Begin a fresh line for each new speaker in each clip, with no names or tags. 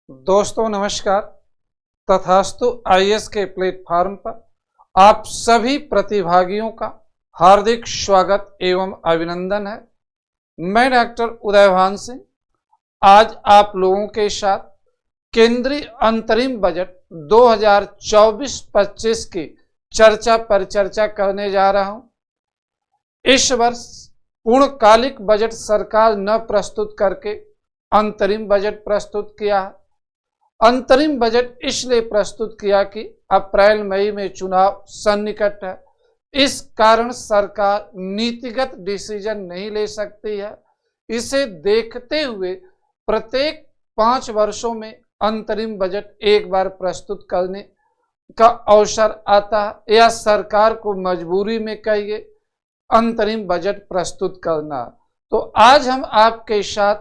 दोस्तों नमस्कार। तथास्तु आईएएस के प्लेटफॉर्म पर आप सभी प्रतिभागियों का हार्दिक स्वागत एवं अभिनंदन है। मैं डॉक्टर उदयभान सिंह आज आप लोगों के साथ केंद्रीय अंतरिम बजट 2024-25 की चर्चा पर चर्चा करने जा रहा हूं। इस वर्ष पूर्णकालिक बजट सरकार न प्रस्तुत करके अंतरिम बजट प्रस्तुत किया है। अंतरिम बजट इसलिए प्रस्तुत किया कि अप्रैल मई में चुनाव सन्निकट है, इस कारण सरकार नीतिगत डिसीजन नहीं ले सकती है। इसे देखते हुए प्रत्येक 5 वर्षों में अंतरिम बजट एक बार प्रस्तुत करने का अवसर आता है या सरकार को मजबूरी में कहिए अंतरिम बजट प्रस्तुत करना। तो आज हम आपके साथ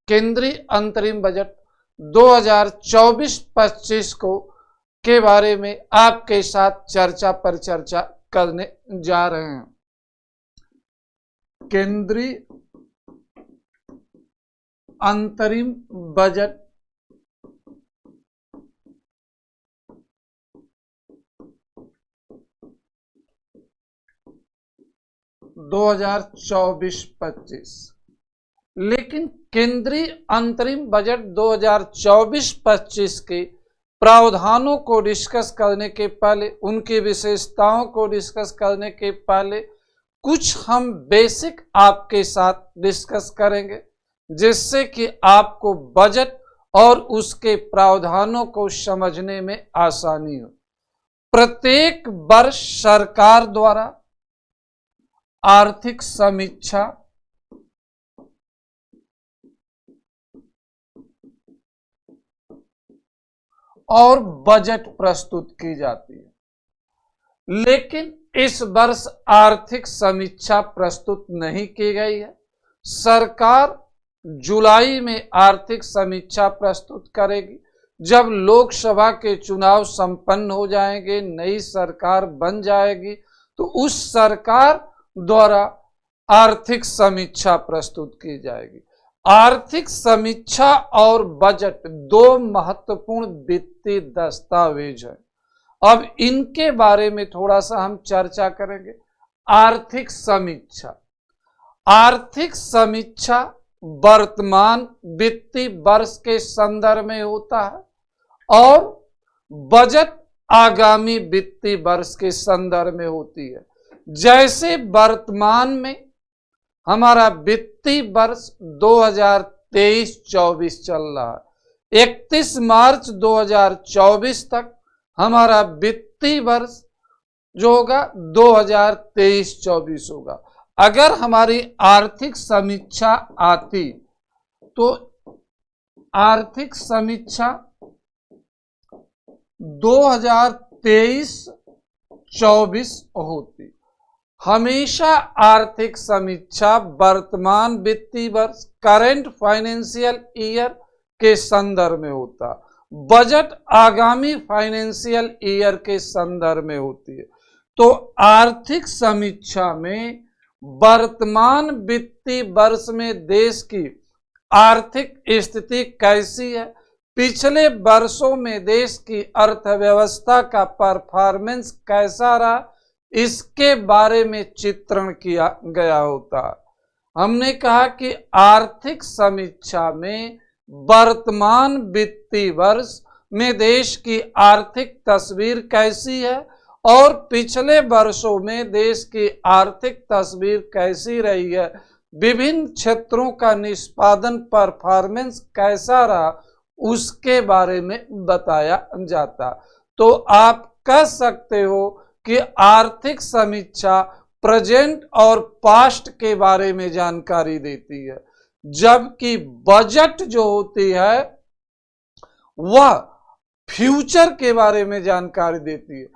केंद्रीय अंतरिम बजट 2024-25 को के बारे में आपके साथ चर्चा पर चर्चा करने जा रहे हैं। केंद्रीय अंतरिम बजट 2024-25, लेकिन केंद्रीय अंतरिम बजट 2024-25 के प्रावधानों को डिस्कस करने के पहले, उनकी विशेषताओं को डिस्कस करने के पहले कुछ हम बेसिक आपके साथ डिस्कस करेंगे, जिससे कि आपको बजट और उसके प्रावधानों को समझने में आसानी हो। प्रत्येक वर्ष सरकार द्वारा आर्थिक समीक्षा और बजट प्रस्तुत की जाती है, लेकिन इस वर्ष आर्थिक समीक्षा प्रस्तुत नहीं की गई है। सरकार जुलाई में आर्थिक समीक्षा प्रस्तुत करेगी। जब लोकसभा के चुनाव संपन्न हो जाएंगे, नई सरकार बन जाएगी, तो उस सरकार द्वारा आर्थिक समीक्षा प्रस्तुत की जाएगी। आर्थिक समीक्षा और बजट 2 महत्वपूर्ण वित्तीय दस्तावेज है। अब इनके बारे में थोड़ा सा हम चर्चा करेंगे। आर्थिक समीक्षा, आर्थिक समीक्षा वर्तमान वित्तीय वर्ष के संदर्भ में होता है और बजट आगामी वित्तीय वर्ष के संदर्भ में होती है। जैसे वर्तमान में हमारा वित्तीय वर्ष 2023-24 चल रहा है, 31 मार्च 2024 तक हमारा वित्तीय वर्ष जो होगा 2023-24 होगा। अगर हमारी आर्थिक समीक्षा आती तो आर्थिक समीक्षा 2023-24 होती। हमेशा आर्थिक समीक्षा वर्तमान वित्तीय वर्ष करेंट फाइनेंशियल ईयर के संदर्भ में होता, बजट आगामी फाइनेंशियल ईयर के संदर्भ में होती है। तो आर्थिक समीक्षा में वर्तमान वित्तीय वर्ष में देश की आर्थिक स्थिति कैसी है, पिछले वर्षों में देश की अर्थव्यवस्था का परफॉर्मेंस कैसा रहा, इसके बारे में चित्रण किया गया होता। हमने कहा कि आर्थिक समीक्षा में वर्तमान वित्तीय वर्ष में देश की आर्थिक तस्वीर कैसी है और पिछले वर्षों में देश की आर्थिक तस्वीर कैसी रही है, विभिन्न क्षेत्रों का निष्पादन परफॉर्मेंस कैसा रहा, उसके बारे में बताया जाता। तो आप कह सकते हो कि आर्थिक समीक्षा प्रेजेंट और पास्ट के बारे में जानकारी देती है, जबकि बजट जो होती है वह फ्यूचर के बारे में जानकारी देती है।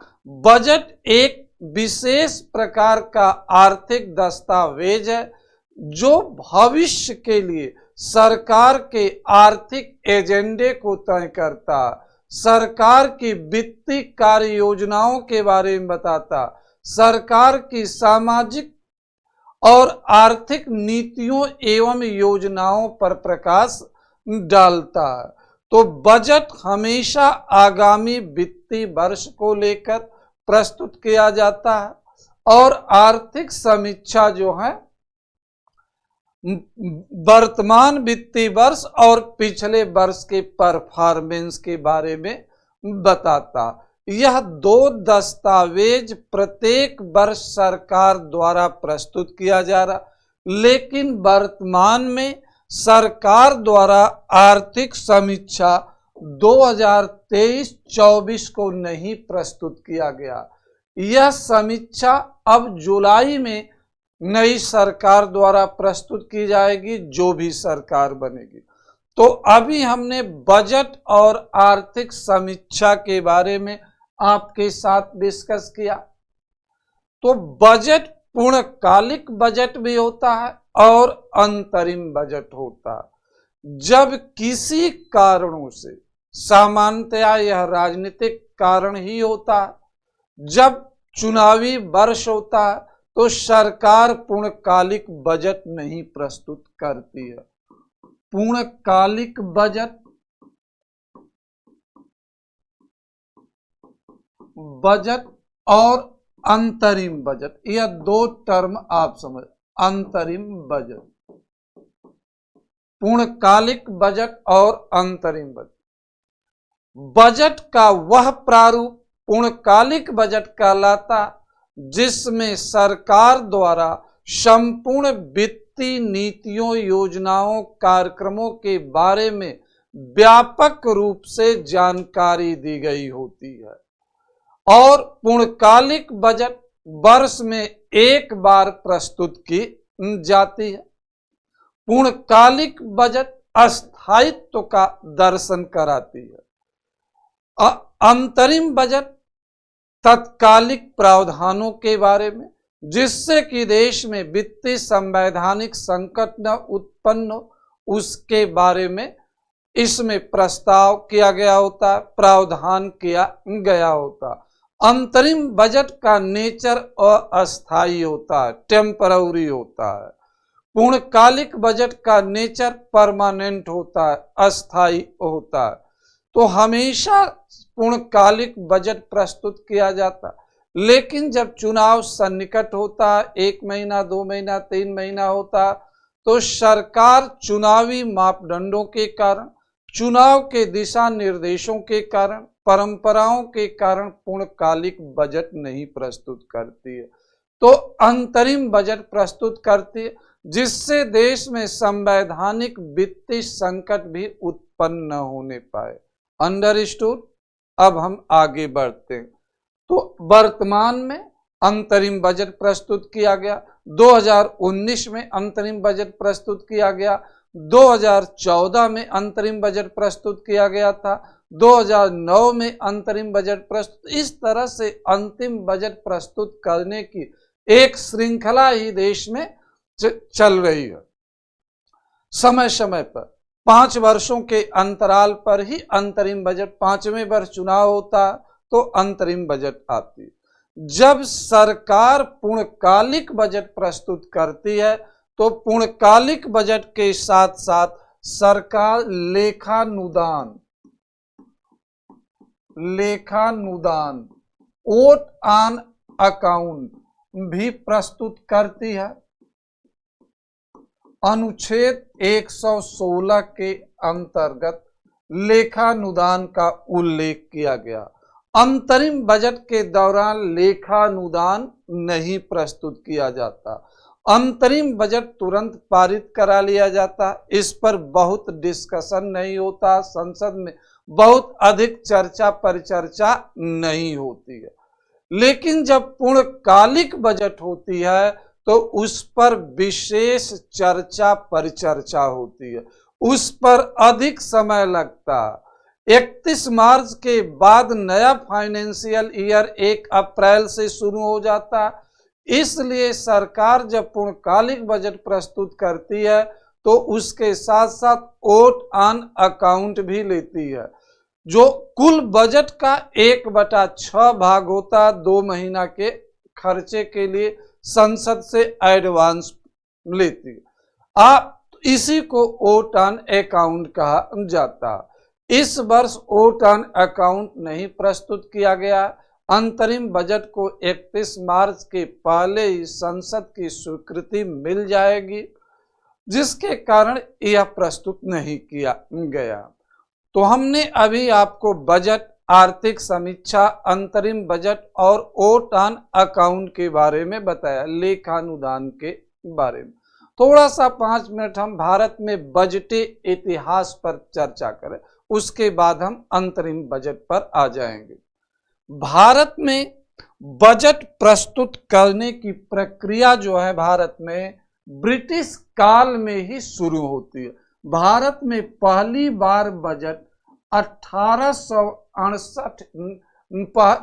बजट एक विशेष प्रकार का आर्थिक दस्तावेज है जो भविष्य के लिए सरकार के आर्थिक एजेंडे को तय करता, सरकार की वित्तीय कार्य योजनाओं के बारे में बताता, सरकार की सामाजिक और आर्थिक नीतियों एवं योजनाओं पर प्रकाश डालता है। तो बजट हमेशा आगामी वित्तीय वर्ष को लेकर प्रस्तुत किया जाता है और आर्थिक समीक्षा जो है वर्तमान वित्तीय वर्ष और पिछले वर्ष के परफॉर्मेंस के बारे में बताता। यह दो दस्तावेज प्रत्येक वर्ष सरकार द्वारा प्रस्तुत किया जा रहा, लेकिन वर्तमान में सरकार द्वारा आर्थिक समीक्षा 2023-24 को नहीं प्रस्तुत किया गया। यह समीक्षा अब जुलाई में नई सरकार द्वारा प्रस्तुत की जाएगी, जो भी सरकार बनेगी। तो अभी हमने बजट और आर्थिक समीक्षा के बारे में आपके साथ डिस्कस किया। तो बजट पूर्णकालिक बजट भी होता है और अंतरिम बजट होता है। जब किसी कारणों से, सामान्यतया यह राजनीतिक कारण ही होता है, जब चुनावी वर्ष होता है तो सरकार पूर्णकालिक बजट नहीं प्रस्तुत करती है। पूर्णकालिक बजट और अंतरिम बजट, यह दो टर्म आप समझ। अंतरिम बजट, पूर्णकालिक बजट और अंतरिम बजट। बजट का वह प्रारूप पूर्णकालिक बजट कहलाता जिसमें सरकार द्वारा संपूर्ण वित्तीय नीतियों, योजनाओं, कार्यक्रमों के बारे में व्यापक रूप से जानकारी दी गई होती है। और पूर्णकालिक बजट वर्ष में एक बार प्रस्तुत की जाती है। पूर्णकालिक बजट अस्थायित्व का दर्शन कराती है। अंतरिम बजट तत्कालिक प्रावधानों के बारे में, जिससे कि देश में वित्तीय संवैधानिक संकट न उत्पन्न हो, उसके बारे में इसमें प्रस्ताव किया गया होता है, प्रावधान किया गया होता है। अंतरिम बजट का नेचर अस्थायी होता है, टेम्पररी होता है। पूर्णकालिक बजट का नेचर परमानेंट होता है, अस्थायी होता है। तो हमेशा पूर्णकालिक बजट प्रस्तुत किया जाता, लेकिन जब चुनाव सन्निकट होता, 1 महीना, 2 महीना, 3 महीना होता, तो सरकार चुनावी मापदंडों के कारण, चुनाव के दिशा निर्देशों के कारण, परंपराओं के कारण पूर्णकालिक बजट नहीं प्रस्तुत करती है। तो अंतरिम बजट प्रस्तुत करती है, जिससे देश में संवैधानिक वित्तीय संकट भी उत्पन्न न होने पाए। अंडरस्टूड? अब हम आगे बढ़ते हैं। तो वर्तमान में अंतरिम बजट प्रस्तुत किया गया, 2019 में अंतरिम बजट प्रस्तुत किया गया, 2014 में अंतरिम बजट प्रस्तुत किया गया था, 2009 में अंतरिम बजट प्रस्तुत। इस तरह से अंतिम बजट प्रस्तुत करने की एक श्रृंखला ही देश में चल रही है। समय समय पर 5 वर्षों के अंतराल पर ही अंतरिम बजट, 5वें वर्ष चुनाव होता तो अंतरिम बजट आती है। जब सरकार पूर्णकालिक बजट प्रस्तुत करती है तो पूर्णकालिक बजट के साथ साथ सरकार लेखानुदान ओट ऑन अकाउंट भी प्रस्तुत करती है। अनुच्छेद 116 के अंतर्गत लेखानुदान का उल्लेख किया गया। अंतरिम बजट के दौरान लेखानुदान नहीं प्रस्तुत किया जाता। अंतरिम बजट तुरंत पारित करा लिया जाता। इस पर बहुत डिस्कशन नहीं होता, संसद में बहुत अधिक चर्चा परिचर्चा नहीं होती है। लेकिन जब पूर्णकालिक बजट होती है तो उस पर विशेष चर्चा परिचर्चा होती है, उस पर अधिक समय लगता। 31 मार्च के बाद नया फाइनेंशियल ईयर 1 अप्रैल से शुरू हो जाता। इसलिए सरकार जब पूर्णकालिक बजट प्रस्तुत करती है तो उसके साथ साथ ओट ऑन अकाउंट भी लेती है, जो कुल बजट का 1/6 भाग होता। 2 महीना के खर्चे के लिए संसद से एडवांस लेती है। इसी को ओट ऑन अकाउंट कहा जाता। इस वर्ष ओटर्न अकाउंट नहीं प्रस्तुत किया गया। अंतरिम बजट को 31 मार्च के पहले ही संसद की स्वीकृति मिल जाएगी, जिसके कारण यह प्रस्तुत नहीं किया गया। तो हमने अभी आपको बजट, आर्थिक समीक्षा, अंतरिम बजट और ओटर्न अकाउंट के बारे में बताया, लेखानुदान के बारे में। थोड़ा सा 5 मिनट हम भारत में बजटी इतिहास पर चर्चा करें, उसके बाद हम अंतरिम बजट पर आ जाएंगे। भारत में बजट प्रस्तुत करने की प्रक्रिया जो है भारत में ब्रिटिश काल में ही शुरू होती है। भारत में पहली बार बजट 1868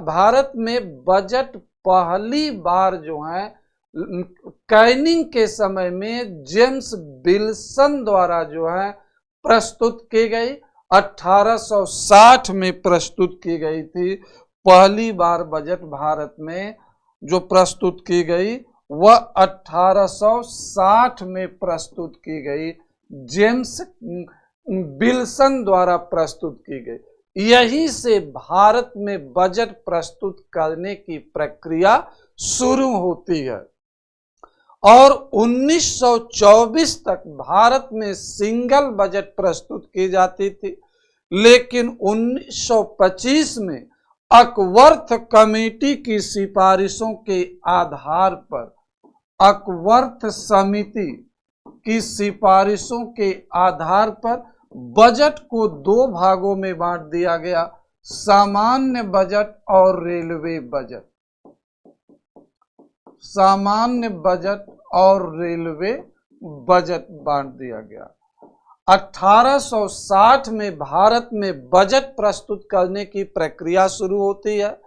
भारत में बजट पहली बार जो है कैनिंग के समय में जेम्स विल्सन द्वारा जो है प्रस्तुत की गई। 1860 में प्रस्तुत की गई थी पहली बार बजट भारत में जो प्रस्तुत की गई, वह 1860 में प्रस्तुत की गई, जेम्स विल्सन द्वारा प्रस्तुत की गई। यहीं से भारत में बजट प्रस्तुत करने की प्रक्रिया शुरू होती है और 1924 तक भारत में सिंगल बजट प्रस्तुत की जाती थी, लेकिन 1925 में अकवर्थ कमेटी की सिफारिशों के आधार पर, अकवर्थ समिति की सिफारिशों के आधार पर बजट को 2 भागों में बांट दिया गया, सामान्य बजट और रेलवे बजट। सामान्य बजट और रेलवे बजट बांट दिया गया। 1860 में भारत में बजट प्रस्तुत करने की प्रक्रिया शुरू होती है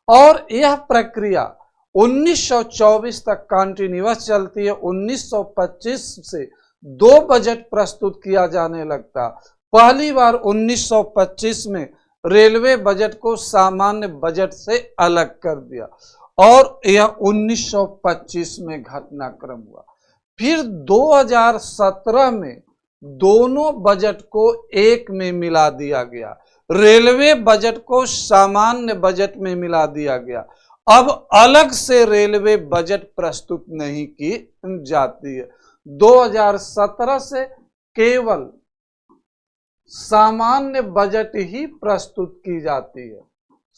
और यह प्रक्रिया 1924 तक कंटिन्यूअस चलती है। 1925 से 2 बजट प्रस्तुत किया जाने लगता। पहली बार 1925 में रेलवे बजट को सामान्य बजट से अलग कर दिया और यह 1925 में घटनाक्रम हुआ। फिर 2017 में दोनों बजट को एक में मिला दिया गया, रेलवे बजट को सामान्य बजट में मिला दिया गया। अब अलग से रेलवे बजट प्रस्तुत नहीं की जाती है। 2017 से केवल सामान्य बजट ही प्रस्तुत की जाती है,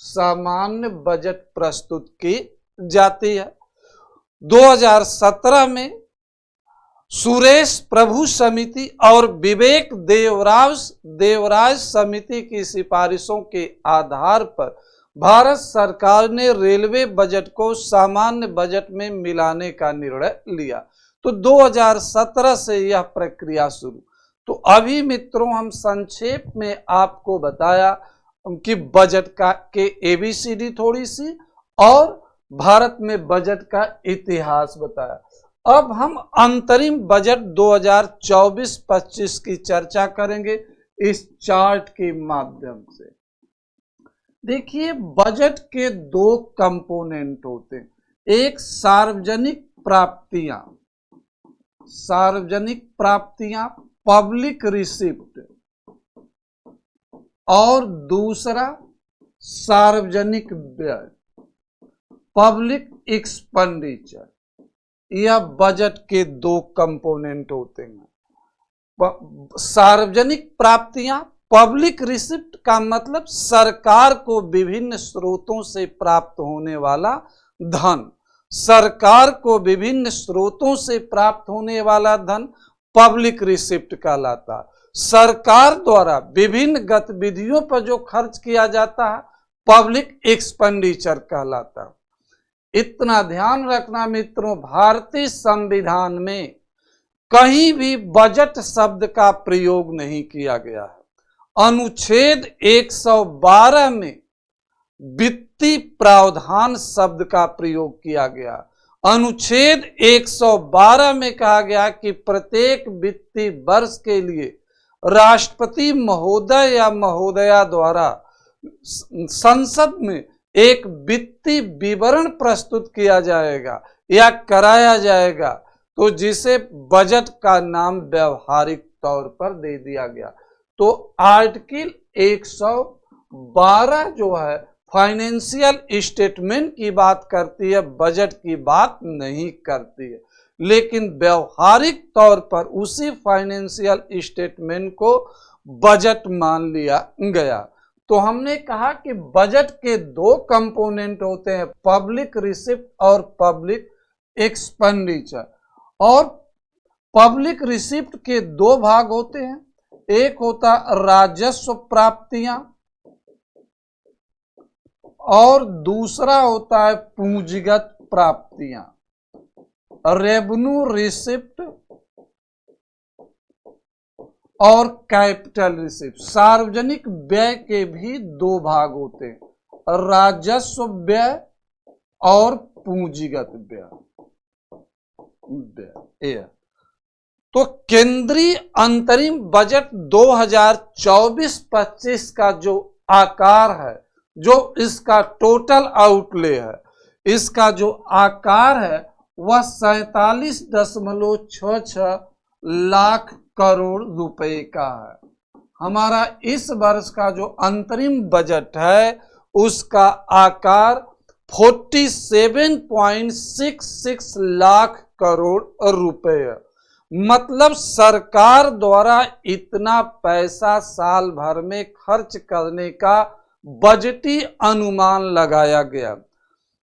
सामान्य बजट प्रस्तुत की जाती है। 2017 में सुरेश प्रभु समिति और विवेक देवराज समिति की सिफारिशों के आधार पर भारत सरकार ने रेलवे बजट को सामान्य बजट में मिलाने का निर्णय लिया। तो 2017 से यह प्रक्रिया शुरू। तो अभी मित्रों हम संक्षेप में आपको बताया कि बजट का के ABCD थोड़ी सी और भारत में बजट का इतिहास बताया। अब हम अंतरिम बजट 2024-25 की चर्चा करेंगे इस चार्ट के माध्यम से। देखिए, बजट के 2 कंपोनेंट होते हैं, एक सार्वजनिक प्राप्तियां पब्लिक रिसिप्ट और दूसरा सार्वजनिक व्यय पब्लिक एक्सपेंडिचर। यह बजट के 2 कंपोनेंट होते हैं। सार्वजनिक प्राप्तियां पब्लिक रिसिप्ट का मतलब सरकार को विभिन्न स्रोतों से प्राप्त होने वाला धन, सरकार को विभिन्न स्रोतों से प्राप्त होने वाला धन पब्लिक रिसिप्ट कहलाता। सरकार द्वारा विभिन्न गतिविधियों पर जो खर्च किया जाता है पब्लिक एक्सपेंडिचर कहलाता। इतना ध्यान रखना मित्रों, भारतीय संविधान में कहीं भी बजट शब्द का प्रयोग नहीं किया गया है। अनुच्छेद 112 में वित्तीय प्रावधान शब्द का प्रयोग किया गया। अनुच्छेद 112 में कहा गया कि प्रत्येक वित्तीय वर्ष के लिए राष्ट्रपति महोदय या महोदया द्वारा संसद में एक वित्तीय विवरण प्रस्तुत किया जाएगा या कराया जाएगा, तो जिसे बजट का नाम व्यवहारिक तौर पर दे दिया गया। तो आर्टिकल 112 जो है फाइनेंशियल स्टेटमेंट की बात करती है, बजट की बात नहीं करती है। लेकिन व्यवहारिक तौर पर उसी फाइनेंशियल स्टेटमेंट को बजट मान लिया गया। तो हमने कहा कि बजट के दो कंपोनेंट होते हैं, पब्लिक रिसिप्ट और पब्लिक एक्सपेंडिचर। और पब्लिक रिसिप्ट के दो भाग होते हैं, एक होता राजस्व प्राप्तियां और दूसरा होता है पूंजीगत प्राप्तियां, रेवेन्यू रिसिप्ट और कैपिटल रिसिप्ट। सार्वजनिक व्यय के भी दो भाग होते हैं, राजस्व व्यय और पूंजीगत व्यय। तो केंद्रीय अंतरिम बजट 2024-25 का जो आकार है, जो इसका टोटल आउटले है, इसका जो आकार है वह 47.66 लाख करोड़ रुपए का है। हमारा इस वर्ष का जो अंतरिम बजट है उसका आकार 47.66 लाख करोड़ रुपए है। मतलब सरकार द्वारा इतना पैसा साल भर में खर्च करने का बजटी अनुमान लगाया गया।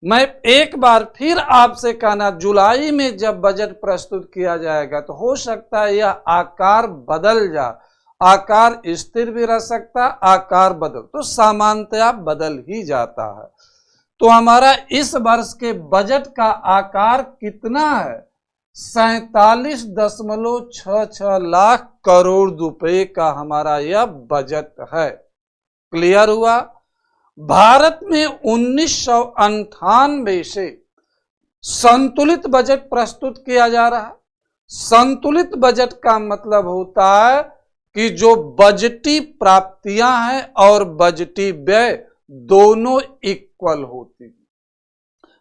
मैं एक बार फिर आपसे कहना, जुलाई में जब बजट प्रस्तुत किया जाएगा तो हो सकता है यह आकार बदल जा, आकार स्थिर भी रह सकता, आकार बदल तो सामान्यतया बदल ही जाता है। तो हमारा इस वर्ष के बजट का आकार कितना है? 47.66 लाख करोड़ रुपए का हमारा यह बजट है। क्लियर हुआ? भारत में 1998 से संतुलित बजट प्रस्तुत किया जा रहा है। संतुलित बजट का मतलब होता है कि जो बजटी प्राप्तियां हैं और बजटी व्यय दोनों इक्वल होती हैं।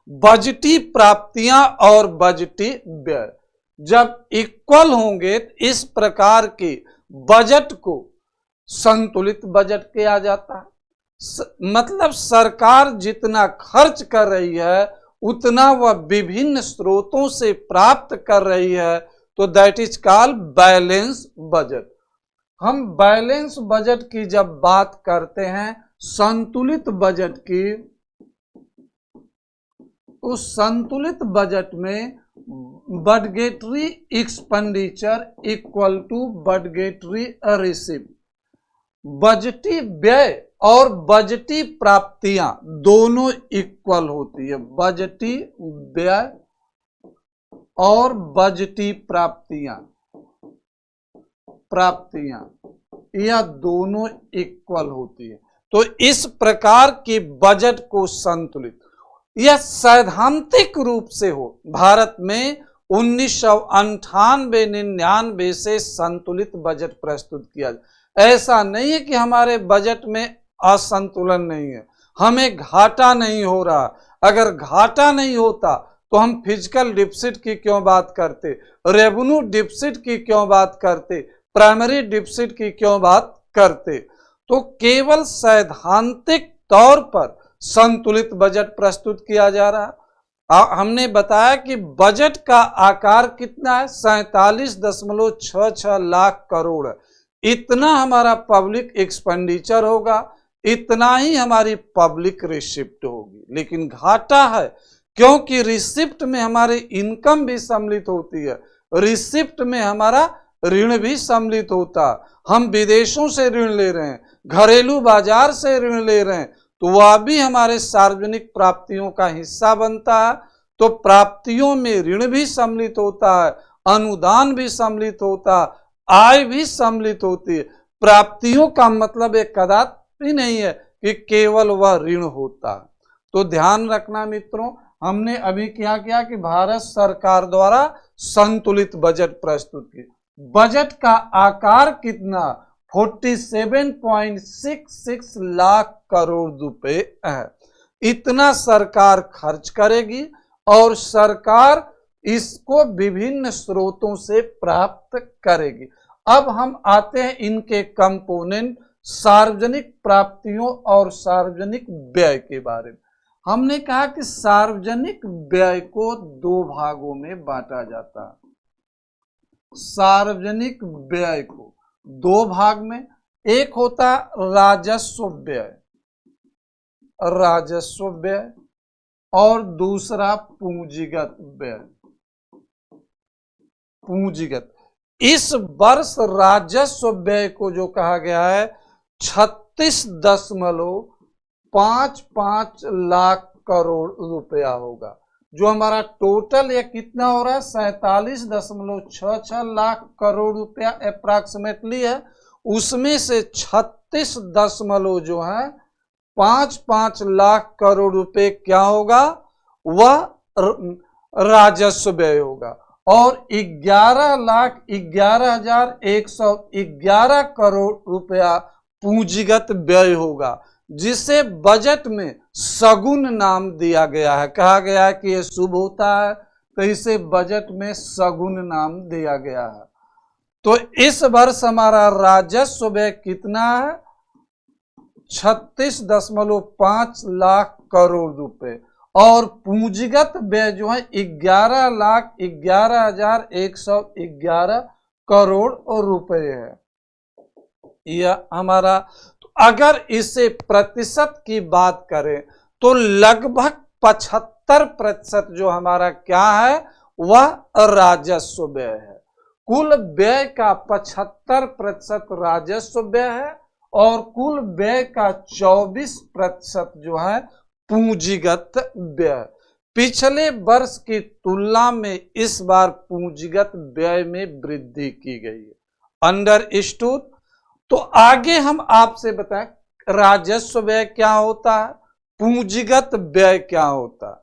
बजटी प्राप्तियां और बजटी व्यय जब इक्वल होंगे तो इस प्रकार के बजट को संतुलित बजट किया जाता है। मतलब सरकार जितना खर्च कर रही है उतना वह विभिन्न स्रोतों से प्राप्त कर रही है, तो that is called balance budget. हम बैलेंस बजट की जब बात करते हैं संतुलित बजट की, उस संतुलित बजट में बजटेरी एक्सपेंडिचर इक्वल टू बजटेरी रिसिप्ट, बजटी व्यय और बजटी प्राप्तियां दोनों इक्वल होती है। बजटी व्यय और बजटी प्राप्तियां यह दोनों इक्वल होती है। तो इस प्रकार की बजट को संतुलित, यह सैद्धांतिक रूप से हो। भारत में 1998-99 से संतुलित बजट प्रस्तुत किया। ऐसा नहीं है कि हमारे बजट में असंतुलन नहीं है, हमें घाटा नहीं हो रहा। अगर घाटा नहीं होता तो हम फिजिकल डिफिसिट की क्यों बात करते, रेवेन्यू डिफिसिट की क्यों बात करते, प्राइमरी डिफिसिट की क्यों बात करते। तो केवल सैद्धांतिक तौर पर संतुलित बजट प्रस्तुत किया जा रहा। हमने बताया कि बजट का आकार कितना है, 47.66 लाख करोड़। इतना हमारा पब्लिक एक्सपेंडिचर होगा, इतना ही हमारी पब्लिक रिसिप्ट होगी। लेकिन घाटा है क्योंकि रिसिप्ट में हमारी इनकम भी सम्मिलित होती है, रिसिप्ट में हमारा ऋण भी सम्मिलित होता। हम विदेशों से ऋण ले रहे हैं, घरेलू बाजार से ऋण ले रहे हैं, तो वह भी हमारे सार्वजनिक प्राप्तियों का हिस्सा बनता है। तो प्राप्तियों में ऋण भी सम्मिलित होता है, अनुदान भी सम्मिलित होता है, आय भी सम्मिलित होती है। प्राप्तियों का मतलब एक कदापि नहीं है कि केवल वह ऋण होता है। तो ध्यान रखना मित्रों, हमने अभी क्या किया कि भारत सरकार द्वारा संतुलित बजट प्रस्तुत की। बजट का आकार कितना, 47.66 लाख करोड़ रुपए है। इतना सरकार खर्च करेगी और सरकार इसको विभिन्न स्रोतों से प्राप्त करेगी। अब हम आते हैं इनके कंपोनेंट सार्वजनिक प्राप्तियों और सार्वजनिक व्यय के बारे में। हमने कहा कि सार्वजनिक व्यय को दो भागों में बांटा जाता है। सार्वजनिक व्यय को दो भाग में, एक होता राजस्व व्यय, राजस्व व्यय, और दूसरा पूंजीगत व्यय, पूंजीगत। इस वर्ष राजस्व व्यय को जो कहा गया है 36.55 लाख करोड़ रुपया होगा। जो हमारा टोटल ये कितना हो रहा है 47.66 लाख करोड़ रुपया अप्रॉक्सीमेटली है। उसमें से 36 दशमलव जो है 55 लाख करोड़ रुपए क्या होगा, वह राजस्व व्यय होगा, और 11,11,111 करोड़ रुपया पूंजीगत व्यय होगा, जिसे बजट में सगुन नाम दिया गया है। कहा गया है कि यह शुभ होता है, तो इसे बजट में सगुन नाम दिया गया है। तो इस वर्ष हमारा राजस्व व्यय कितना है 36.5 लाख करोड़ रुपए, और पूंजीगत व्यय जो है 11,11,111 करोड़ रुपए है। यह हमारा, तो अगर इसे प्रतिशत की बात करें तो लगभग 75% जो हमारा क्या है वह राजस्व व्यय है। कुल व्यय का 75% राजस्व व्यय है, और कुल व्यय का 24% जो है पूंजीगत व्यय। पिछले वर्ष की तुलना में इस बार पूंजीगत व्यय में वृद्धि की गई है। अंडरस्टूड। तो आगे हम आपसे बताएं राजस्व व्यय क्या होता है, पूंजीगत व्यय क्या होता है।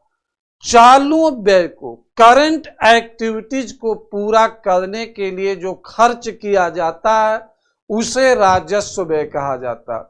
चालू व्यय को, करंट एक्टिविटीज को पूरा करने के लिए जो खर्च किया जाता है उसे राजस्व व्यय कहा जाता है।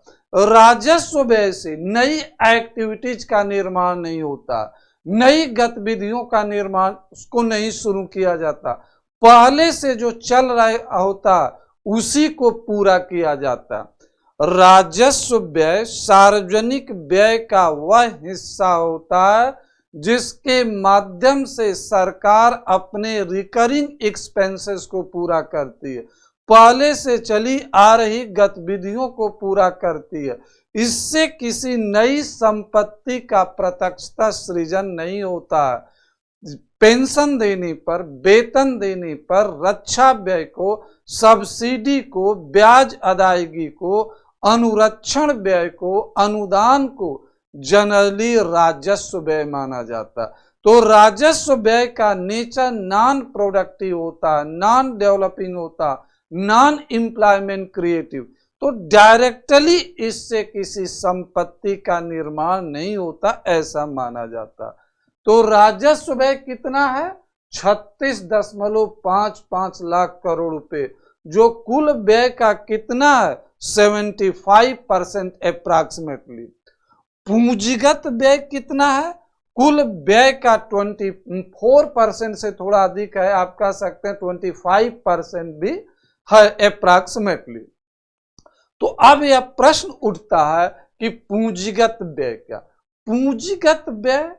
राजस्व व्यय से नई एक्टिविटीज का निर्माण नहीं होता, नई गतिविधियों का निर्माण उसको नहीं शुरू किया जाता, पहले से जो चल रहा होता उसी को पूरा किया जाता। राजस्व व्यय सार्वजनिक व्यय का वह हिस्सा होता है जिसके माध्यम से सरकार अपने रिकरिंग एक्सपेंसेस को पूरा करती है, पहले से चली आ रही गतिविधियों को पूरा करती है। इससे किसी नई संपत्ति का प्रत्यक्षता सृजन नहीं होता है। पेंशन देने पर, वेतन देने पर, रक्षा व्यय को, सब्सिडी को, ब्याज अदायगी को, अनुरक्षण व्यय को, अनुदान को जनरली राजस्व व्यय माना जाता। तो राजस्व व्यय का नेचर नॉन प्रोडक्टिव होता, नॉन डेवलपिंग होता, नॉन एम्प्लॉयमेंट क्रिएटिव। तो डायरेक्टली इससे किसी संपत्ति का निर्माण नहीं होता, ऐसा माना जाता। तो राजस्व व्यय कितना है 36.55 लाख करोड़ रुपए, जो कुल व्यय का कितना है 75% अप्रॉक्सीमेटली। पूंजीगत व्यय कितना है, कुल व्यय का 24% से थोड़ा अधिक है, आप कह सकते हैं 25% भी है अप्रॉक्सीमेटली। तो अब यह प्रश्न उठता है कि पूंजीगत व्यय क्या। पूंजीगत व्यय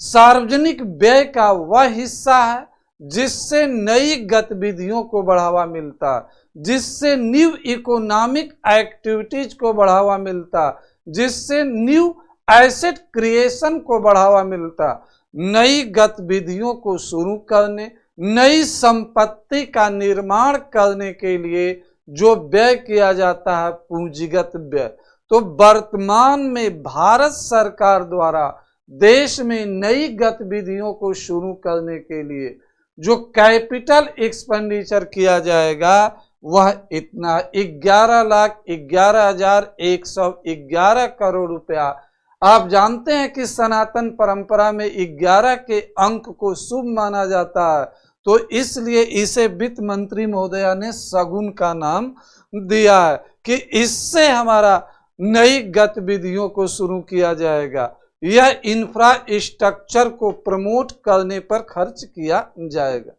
सार्वजनिक व्यय का वह हिस्सा है जिससे नई गतिविधियों को बढ़ावा मिलता, जिससे न्यू इकोनॉमिक एक्टिविटीज को बढ़ावा मिलता, जिससे न्यू एसेट क्रिएशन को बढ़ावा मिलता। नई गतिविधियों को शुरू करने, नई संपत्ति का निर्माण करने के लिए जो व्यय किया जाता है पूंजीगत व्यय। तो वर्तमान में भारत सरकार द्वारा देश में नई गतिविधियों को शुरू करने के लिए जो कैपिटल एक्सपेंडिचर किया जाएगा वह इतना 11,11,111 करोड़ रुपया। आप जानते हैं कि सनातन परंपरा में 11 के अंक को शुभ माना जाता है, तो इसलिए इसे वित्त मंत्री महोदया ने सगुन का नाम दिया है कि इससे हमारा नई गतिविधियों को शुरू किया जाएगा। यह इंफ्रास्ट्रक्चर को प्रमोट करने पर खर्च किया जाएगा।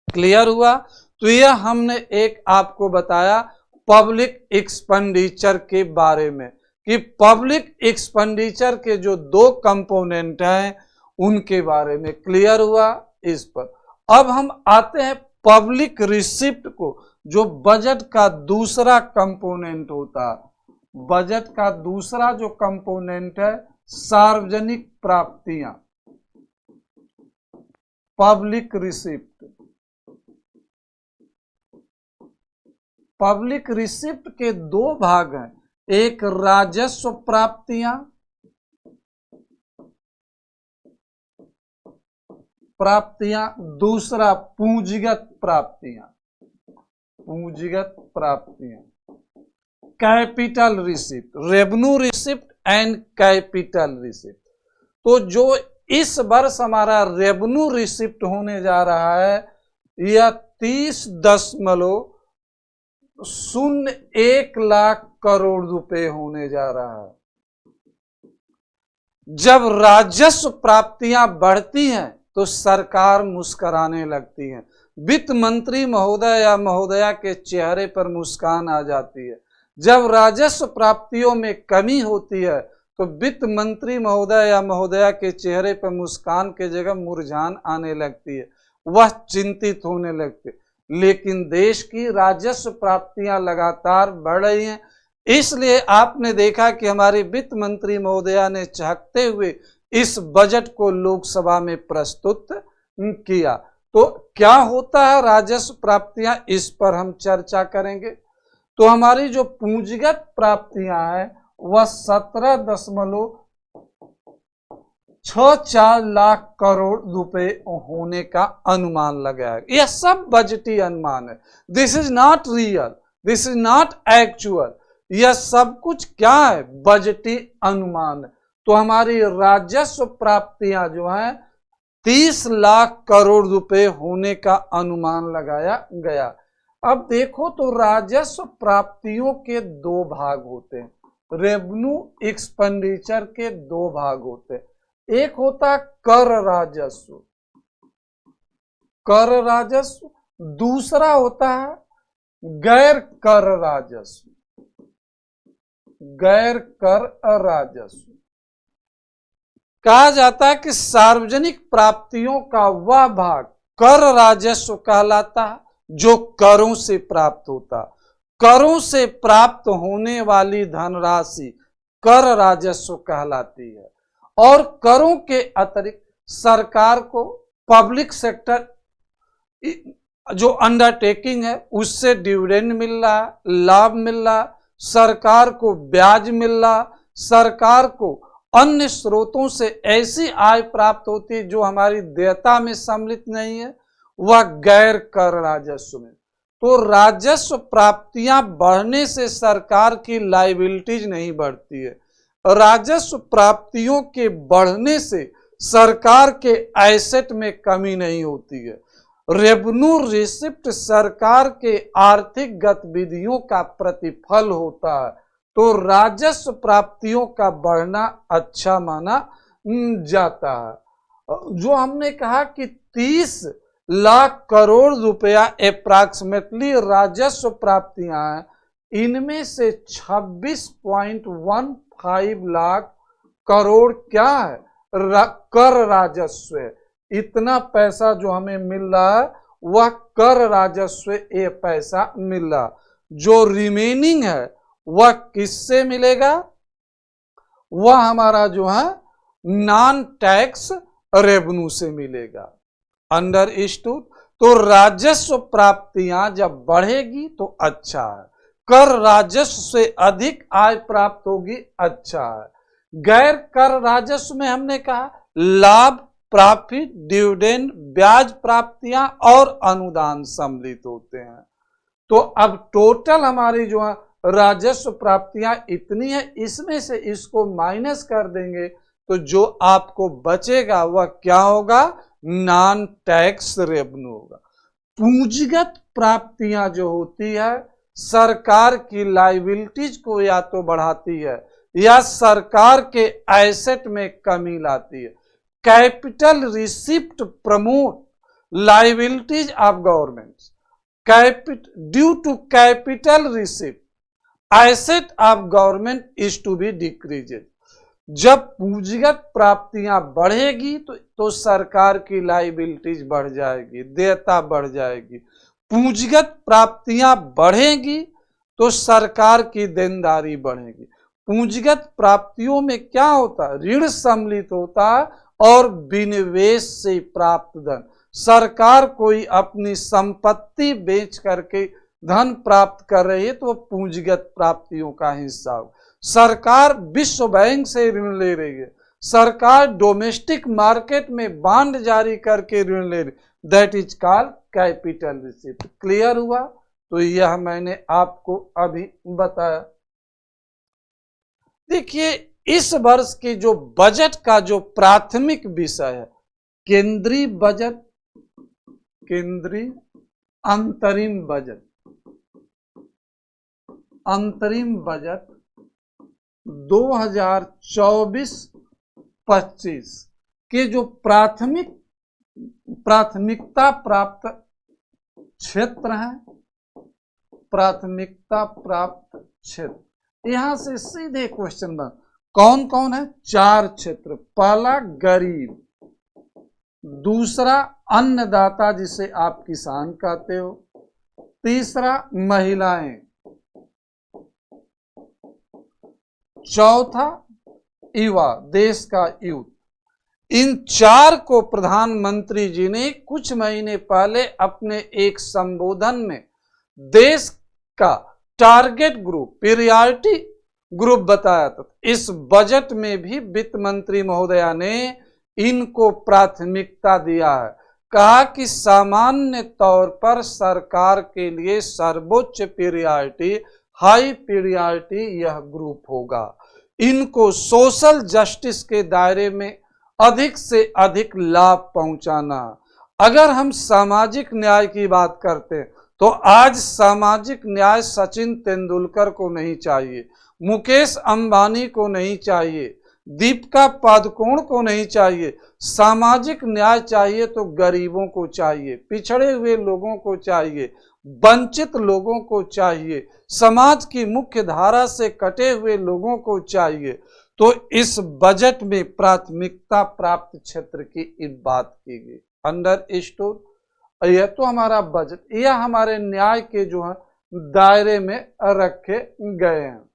क्लियर हुआ। तो यह हमने एक आपको बताया पब्लिक एक्सपेंडिचर के बारे में कि पब्लिक एक्सपेंडिचर के जो दो कंपोनेंट हैं उनके बारे में क्लियर हुआ इस पर। अब हम आते हैं पब्लिक रिसिप्ट को, जो बजट का दूसरा कंपोनेंट होता है। बजट का दूसरा जो कंपोनेंट है सार्वजनिक प्राप्तियां, पब्लिक रिसिप्ट। पब्लिक रिसिप्ट के दो भाग हैं, एक राजस्व प्राप्तियां, दूसरा पूंजीगत प्राप्तियां, capital receipt, revenue receipt and capital receipt. तो जो इस वर्ष हमारा रेवेन्यू रिसिप्ट होने जा रहा है यह 30.01 लाख करोड़ रुपए होने जा रहा है। जब राजस्व प्राप्तियां बढ़ती हैं तो सरकार मुस्कुराने लगती है, वित्त मंत्री महोदय या महोदया के चेहरे पर मुस्कान आ जाती है। जब राजस्व प्राप्तियों में कमी होती है तो वित्त मंत्री महोदय या महोदया के चेहरे पर मुस्कान के जगह मुरझान आने लगती है, वह चिंतित होने लगते। लेकिन देश की राजस्व प्राप्तियां लगातार बढ़ रही हैं, इसलिए आपने देखा कि हमारे वित्त मंत्री महोदया ने चाहते हुए इस बजट को लोकसभा में प्रस्तुत किया। तो क्या होता है राजस्व प्राप्तियां, इस पर हम चर्चा करेंगे। तो हमारी जो पूंजीगत प्राप्तियां हैं वह 17.64 लाख करोड़ रुपए होने का अनुमान लगाया। यह सब बजटीय अनुमान है, this is not real, this is not actual. यह सब कुछ क्या है, बजटीय अनुमान है। तो हमारी राजस्व प्राप्तियां जो हैं 30 लाख करोड़ रुपए होने का अनुमान लगाया गया। अब देखो तो राजस्व प्राप्तियों के दो भाग होते हैं, रेवेन्यू एक्सपेंडिचर के दो भाग होते हैं। एक होता है कर राजस्व, दूसरा होता है गैर कर राजस्व, कहा जाता है कि सार्वजनिक प्राप्तियों का वह भाग कर राजस्व कहलाता है जो करों से प्राप्त होता। करों से प्राप्त होने वाली धनराशि कर राजस्व कहलाती है। और करों के अतिरिक्त सरकार को पब्लिक सेक्टर जो अंडरटेकिंग है उससे डिविडेंड मिल रहा है, लाभ मिल रहा, सरकार को ब्याज मिल रहा, सरकार को अन्य स्रोतों से ऐसी आय प्राप्त होती है जो हमारी देयता में सम्मिलित नहीं है, वह गैर कर राजस्व में। तो राजस्व प्राप्तियां बढ़ने से सरकार की लायबिलिटीज नहीं बढ़ती है, राजस्व प्राप्तियों के बढ़ने से सरकार के एसेट में कमी नहीं होती है। रेवेन्यू रिसिप्ट सरकार के आर्थिक गतिविधियों का प्रतिफल होता है, तो राजस्व प्राप्तियों का बढ़ना अच्छा माना जाता है। जो हमने कहा कि 30 लाख करोड़ रुपया अप्रॉक्सीमेटली राजस्व प्राप्तियां हैं, इनमें से 26.15 लाख करोड़ क्या है, कर राजस्व है। इतना पैसा जो हमें मिल रहा है वह कर राजस्व ये पैसा मिल रहा। जो रिमेनिंग है वह किससे मिलेगा, वह हमारा जो है नॉन टैक्स रेवेन्यू से मिलेगा। अंडरस्टूड। तो राजस्व प्राप्तियां जब बढ़ेगी तो अच्छा है, कर राजस्व से अधिक आय प्राप्त होगी, अच्छा है। गैर कर राजस्व में हमने कहा लाभ, प्रॉफिट, डिविडेंड, ब्याज प्राप्तियां और अनुदान सम्मिलित होते हैं। तो अब टोटल हमारी जो है राजस्व प्राप्तियां इतनी है, इसमें से इसको माइनस कर देंगे तो जो आपको बचेगा वह क्या होगा, नॉन टैक्स रेवेन्यू होगा। पूंजीगत प्राप्तियां जो होती है सरकार की लायबिलिटीज को या तो बढ़ाती है या सरकार के एसेट में कमी लाती है। Capital receipt promote liabilities of government, due to capital receipt asset of government is to be decreased. जब पूंजीगत प्राप्तियां बढ़ेगी तो सरकार की लाइबिलिटीज बढ़ जाएगी, देयता बढ़ जाएगी। पूंजीगत प्राप्तियां बढ़ेगी तो सरकार की देनदारी बढ़ेगी। पूंजीगत प्राप्तियों में क्या होता है? ऋण सम्मिलित होता है और विनिवेश से प्राप्त धन। सरकार कोई अपनी संपत्ति बेच करके धन प्राप्त कर रही है तो वो पूंजीगत प्राप्तियों का हिस्सा हो। सरकार विश्व बैंक से ऋण ले रही है, सरकार डोमेस्टिक मार्केट में बॉन्ड जारी करके ऋण ले रही, that is called capital receipt. Clear हुआ? तो यह मैंने आपको अभी बताया। देखिए, इस वर्ष के जो बजट का जो प्राथमिक विषय है, केंद्रीय बजट, केंद्रीय अंतरिम बजट, अंतरिम बजट 2024-25 के जो प्राथमिकता प्राप्त क्षेत्र हैं, प्राथमिकता प्राप्त क्षेत्र, यहां से सीधे क्वेश्चन बन कौन कौन है? 4 क्षेत्र। पहला गरीब, दूसरा अन्नदाता जिसे आप किसान कहते हो, तीसरा महिलाएं, चौथा युवा, देश का यूथ। इन 4 को प्रधानमंत्री जी ने कुछ महीने पहले अपने एक संबोधन में देश का टारगेट ग्रुप, प्रियोरिटी ग्रुप बताया था। इस बजट में भी वित्त मंत्री महोदया ने इनको प्राथमिकता दिया है। कहा कि सामान्य तौर पर सरकार के लिए सर्वोच्च प्रियोरिटी, हाई प्रियोरिटी यह ग्रुप होगा। इनको सोशल जस्टिस के दायरे में अधिक से अधिक लाभ पहुंचाना। अगर हम सामाजिक न्याय की बात करते हैं तो आज सामाजिक न्याय सचिन तेंदुलकर को नहीं चाहिए, मुकेश अंबानी को नहीं चाहिए, दीपिका पादुकोण को नहीं चाहिए। सामाजिक न्याय चाहिए तो गरीबों को चाहिए, पिछड़े हुए लोगों को चाहिए, वंचित लोगों को चाहिए, समाज की मुख्य धारा से कटे हुए लोगों को चाहिए। तो इस बजट में प्राथमिकता प्राप्त क्षेत्र की बात की गई। अंडरस्टूड? यह तो हमारा बजट, यह हमारे न्याय के जो है दायरे में रखे गए हैं,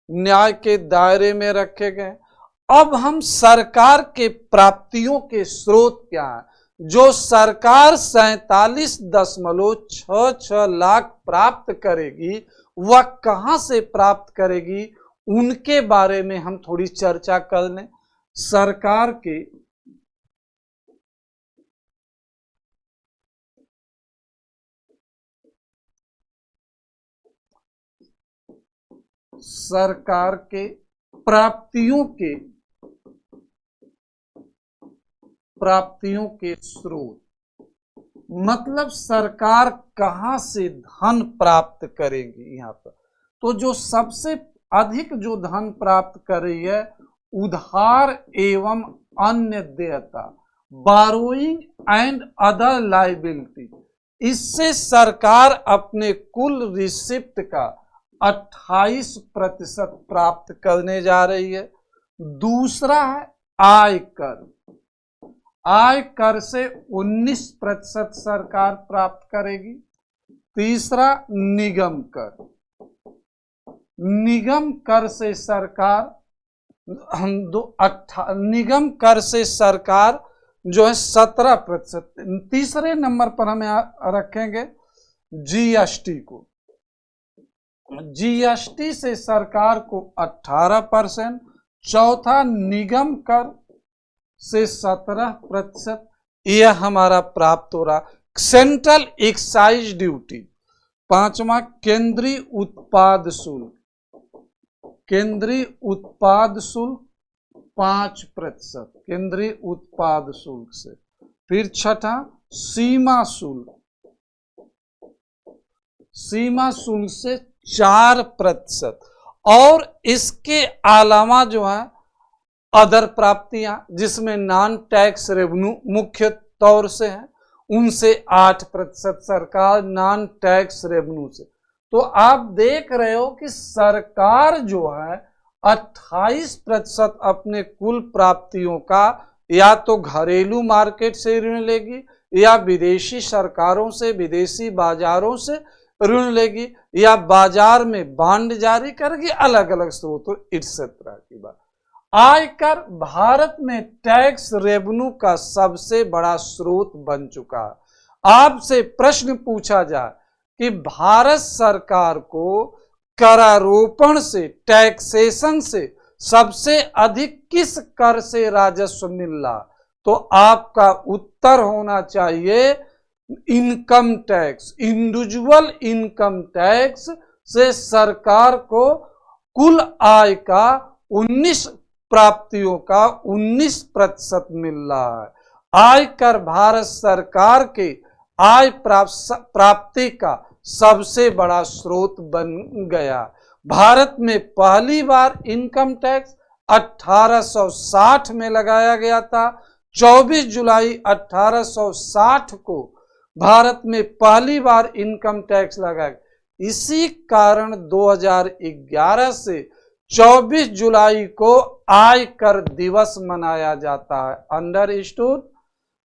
न्याय के दायरे में रखे गए। अब हम सरकार के प्राप्तियों के स्रोत क्या है? जो सरकार 47.66 लाख प्राप्त करेगी वह कहां से प्राप्त करेगी, उनके बारे में हम थोड़ी चर्चा कर लें। सरकार के प्राप्तियों के स्रोत, मतलब सरकार कहां से धन प्राप्त करेगी। यहां पर तो जो सबसे अधिक जो धन प्राप्त कर रही है, उधार एवं अन्य देयता, बारोइंग एंड अदर लाइबिलिटी, इससे सरकार अपने कुल रिसिप्ट का 28% प्राप्त करने जा रही है। दूसरा है आयकर, आयकर से 19% सरकार प्राप्त करेगी। तीसरा निगम कर, निगम कर से सरकार निगम कर से सरकार जो है 17%। तीसरे नंबर पर हम यहां रखेंगे जीएसटी को, जीएसटी से सरकार को 18%। चौथा निगम कर से 17%, यह हमारा प्राप्त हो रहा। Central excise duty. पांचवा केंद्रीय उत्पाद शुल्क, केंद्रीय उत्पाद शुल्क 5%, केंद्रीय उत्पाद शुल्क से। फिर छठा सीमा शुल्क, सीमा शुल्क से 4%। और इसके अलावा जो है अदर प्राप्तियां जिसमें नॉन टैक्स रेवेन्यू मुख्य तौर से है, उनसे 8% सरकार नॉन टैक्स रेवेन्यू से। तो आप देख रहे हो कि सरकार जो है 28% अपने कुल प्राप्तियों का या तो घरेलू मार्केट से ऋण लेगी या विदेशी सरकारों से, विदेशी बाजारों से ऋण लेगी या बाजार में बॉन्ड जारी करेगी, अलग अलग स्रोतों इट्सेट्रा की बात। आयकर भारत में टैक्स रेवेन्यू का सबसे बड़ा स्रोत बन चुका है। आपसे प्रश्न पूछा जाए कि भारत सरकार को करारोपण से, टैक्सेशन से सबसे अधिक किस कर से राजस्व मिल रहा, तो आपका उत्तर होना चाहिए income tax. Individual income tax से सरकार को कुल आय का 19 प्राप्तियों का 19% मिल रहा है। आयकर भारत सरकार के आय प्राप्ति का सबसे बड़ा स्रोत बन गया। भारत में पहली बार इनकम टैक्स 1860 में लगाया गया था। 24 जुलाई 1860 को भारत में पहली बार इनकम टैक्स लगाया। इसी कारण 2011 से 24 जुलाई को आयकर दिवस मनाया जाता है। अंडरस्टूड?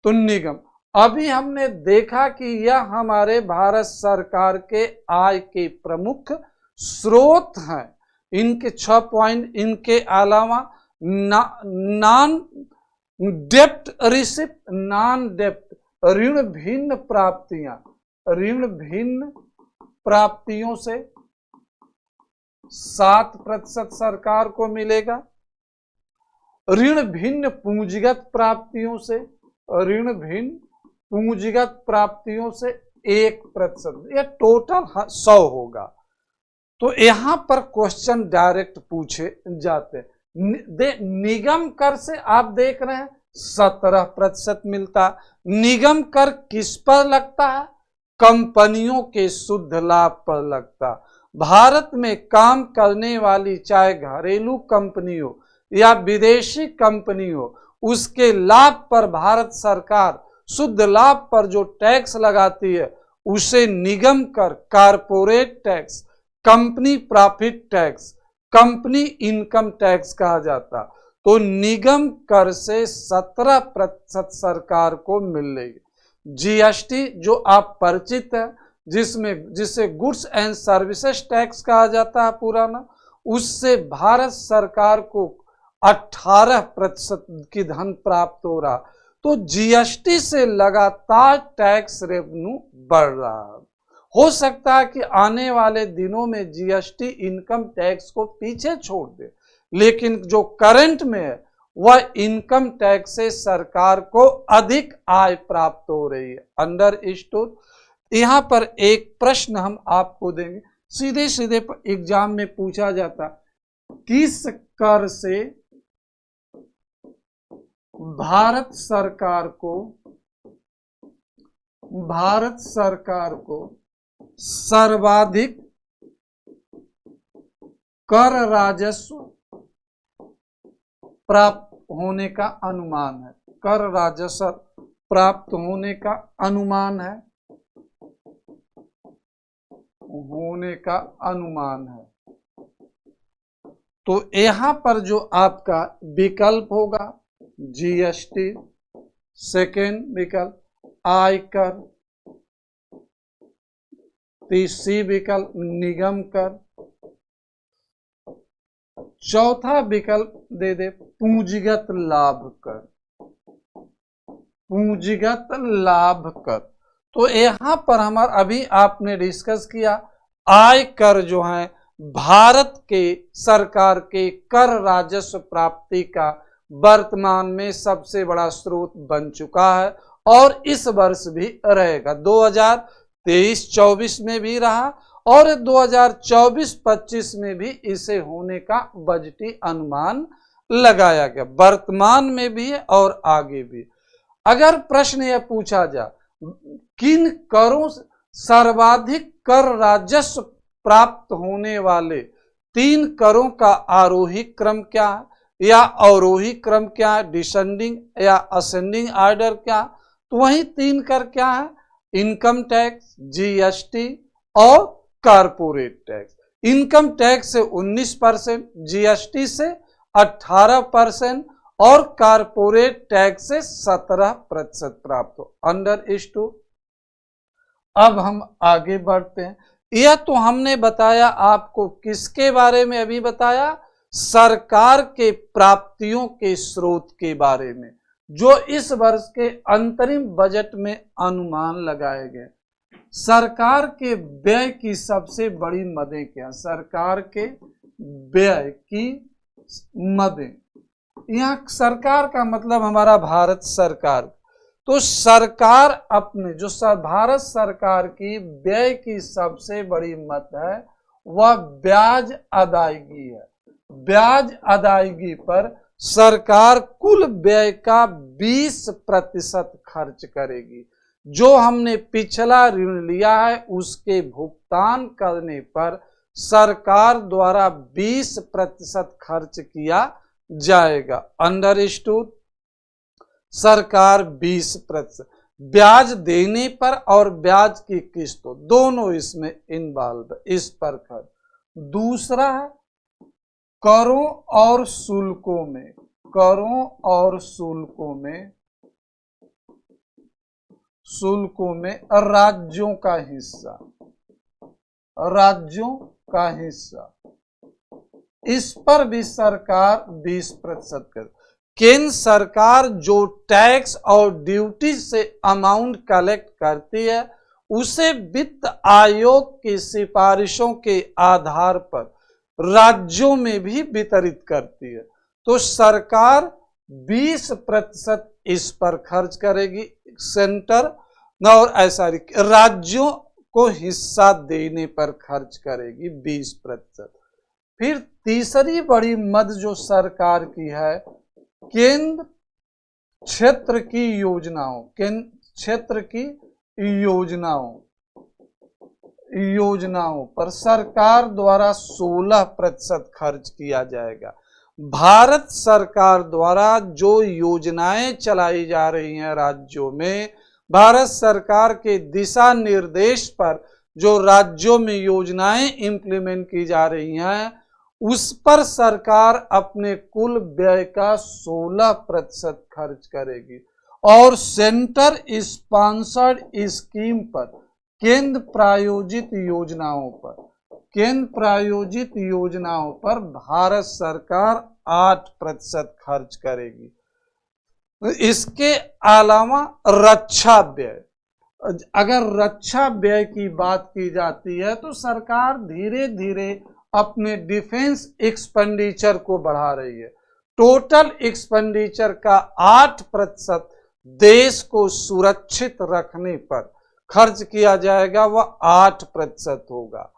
तो निगम, अभी हमने देखा कि यह हमारे भारत सरकार के आय के प्रमुख स्रोत हैं। इनके 6 पॉइंट, इनके अलावा नॉन डेप्ट रिसिप्ट, नॉन डेप्ट ऋण भिन्न प्राप्तियां, ऋण भिन्न प्राप्तियों से 7% सरकार को मिलेगा। ऋण भिन्न पूंजीगत प्राप्तियों से, ऋण भिन्न पूंजीगत प्राप्तियों से 1%, यह टोटल 100 होगा। तो यहां पर क्वेश्चन डायरेक्ट पूछे जाते हैं। निगम कर से आप देख रहे हैं 17% मिलता। निगम कर किस पर लगता है? कंपनियों के शुद्ध लाभ पर लगता। भारत में काम करने वाली चाहे घरेलू कंपनी हो या विदेशी कंपनी हो, उसके लाभ पर भारत सरकार शुद्ध लाभ पर जो टैक्स लगाती है उसे निगम कर, corporate tax, company profit tax, company income tax कहा जाता। तो निगम कर से 17% सरकार को मिल रही है। जीएसटी जो आप परिचित है, जिसे गुड्स एंड सर्विसेज टैक्स कहा जाता है पुराना, उससे भारत सरकार को 18% की धन प्राप्त हो रहा। तो जीएसटी से लगातार टैक्स रेवेन्यू बढ़ रहा है। हो सकता है कि आने वाले दिनों में जीएसटी इनकम टैक्स को पीछे छोड़ दे, लेकिन जो करंट में है वह इनकम टैक्स से सरकार को अधिक आय प्राप्त हो रही है। अंडरस्टूड? यहां पर एक प्रश्न हम आपको देंगे, सीधे सीधे एग्जाम में पूछा जाता, किस कर से भारत सरकार को सर्वाधिक कर राजस्व प्राप्त होने का अनुमान है? कर राजस्व प्राप्त होने का अनुमान है, तो यहां पर जो आपका विकल्प होगा जीएसटी, सेकेंड विकल्प आयकर, तीसरी विकल्प निगम कर, चौथा विकल्प दे दे पूंजीगत लाभ कर, पूंजीगत लाभ कर। तो यहां पर हमारा अभी आपने डिस्कस किया, आयकर जो है भारत के सरकार के कर राजस्व प्राप्ति का वर्तमान में सबसे बड़ा स्रोत बन चुका है और इस वर्ष भी रहेगा। 2023-24 में भी रहा और 2024-25 में भी इसे होने का बजटी अनुमान लगाया गया, वर्तमान में भी है और आगे भी। अगर प्रश्न यह पूछा जाए किन करों से सर्वाधिक कर राजस्व प्राप्त होने वाले 3 करों का आरोही क्रम क्या है या अवरोही क्रम क्या है, डिसेंडिंग या असेंडिंग ऑर्डर क्या, तो वही 3 कर क्या है, इनकम टैक्स, जीएसटी और कारपोरेट टैक्स। इनकम टैक्स से 19%, जीएसटी से 18% और कारपोरेट टैक्स से 17% प्राप्त हो। अंडरस्टूड। अब हम आगे बढ़ते हैं। यह तो हमने बताया आपको किसके बारे में, अभी बताया सरकार के प्राप्तियों के स्रोत के बारे में, जो इस वर्ष के अंतरिम बजट में अनुमान लगाए गए। सरकार के व्यय की सबसे बड़ी मदें क्या, सरकार के व्यय की मदें, यहाँ सरकार का मतलब हमारा भारत सरकार। तो सरकार अपने जो भारत सरकार की व्यय की सबसे बड़ी मद है वह ब्याज अदायगी है। ब्याज अदायगी पर सरकार कुल व्यय का 20% खर्च करेगी। जो हमने पिछला ऋण लिया है उसके भुगतान करने पर सरकार द्वारा 20% खर्च किया जाएगा। अंडरस्टूड। सरकार 20% ब्याज देने पर और ब्याज की किस्तों दोनों इसमें इन्वॉल्व, इस पर खर्च। दूसरा है करों और शुल्कों में, करों और शुल्कों में राज्यों का हिस्सा, राज्यों का हिस्सा, इस पर भी सरकार 20% कर। केंद्र सरकार जो टैक्स और ड्यूटी से अमाउंट कलेक्ट करती है उसे वित्त आयोग की सिफारिशों के आधार पर राज्यों में भी वितरित करती है। तो सरकार 20% इस पर खर्च करेगी, सेंटर और ऐसा राज्यों को हिस्सा देने पर खर्च करेगी 20%। फिर तीसरी बड़ी मद जो सरकार की है केंद्र क्षेत्र की योजनाओं, केंद्र क्षेत्र की योजनाओं पर सरकार द्वारा 16% खर्च किया जाएगा। भारत सरकार द्वारा जो योजनाएं चलाई जा रही हैं राज्यों में, भारत सरकार के दिशा निर्देश पर जो राज्यों में योजनाएं इंप्लीमेंट की जा रही हैं उस पर सरकार अपने कुल व्यय का 16% खर्च करेगी। और सेंटर स्पॉन्सर्ड स्कीम पर, केंद्र प्रायोजित योजनाओं पर, केंद्र प्रायोजित योजनाओं पर भारत सरकार 8% खर्च करेगी। इसके अलावा रक्षा व्यय, अगर रक्षा व्यय की बात की जाती है तो सरकार धीरे धीरे अपने डिफेंस एक्सपेंडिचर को बढ़ा रही है। टोटल एक्सपेंडिचर का 8% देश को सुरक्षित रखने पर खर्च किया जाएगा, वह 8% होगा।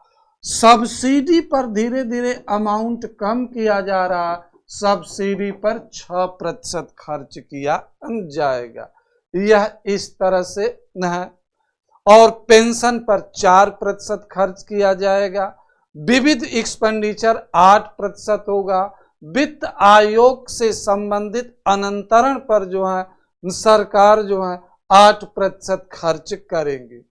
सब्सिडी पर धीरे धीरे अमाउंट कम किया जा रहा, सब्सिडी पर 6% खर्च किया जाएगा। यह इस तरह से है। और पेंशन पर 4% खर्च किया जाएगा। विविध एक्सपेंडिचर 8% होगा। वित्त आयोग से संबंधित अनंतरण पर जो है सरकार जो है 8% खर्च करेंगे।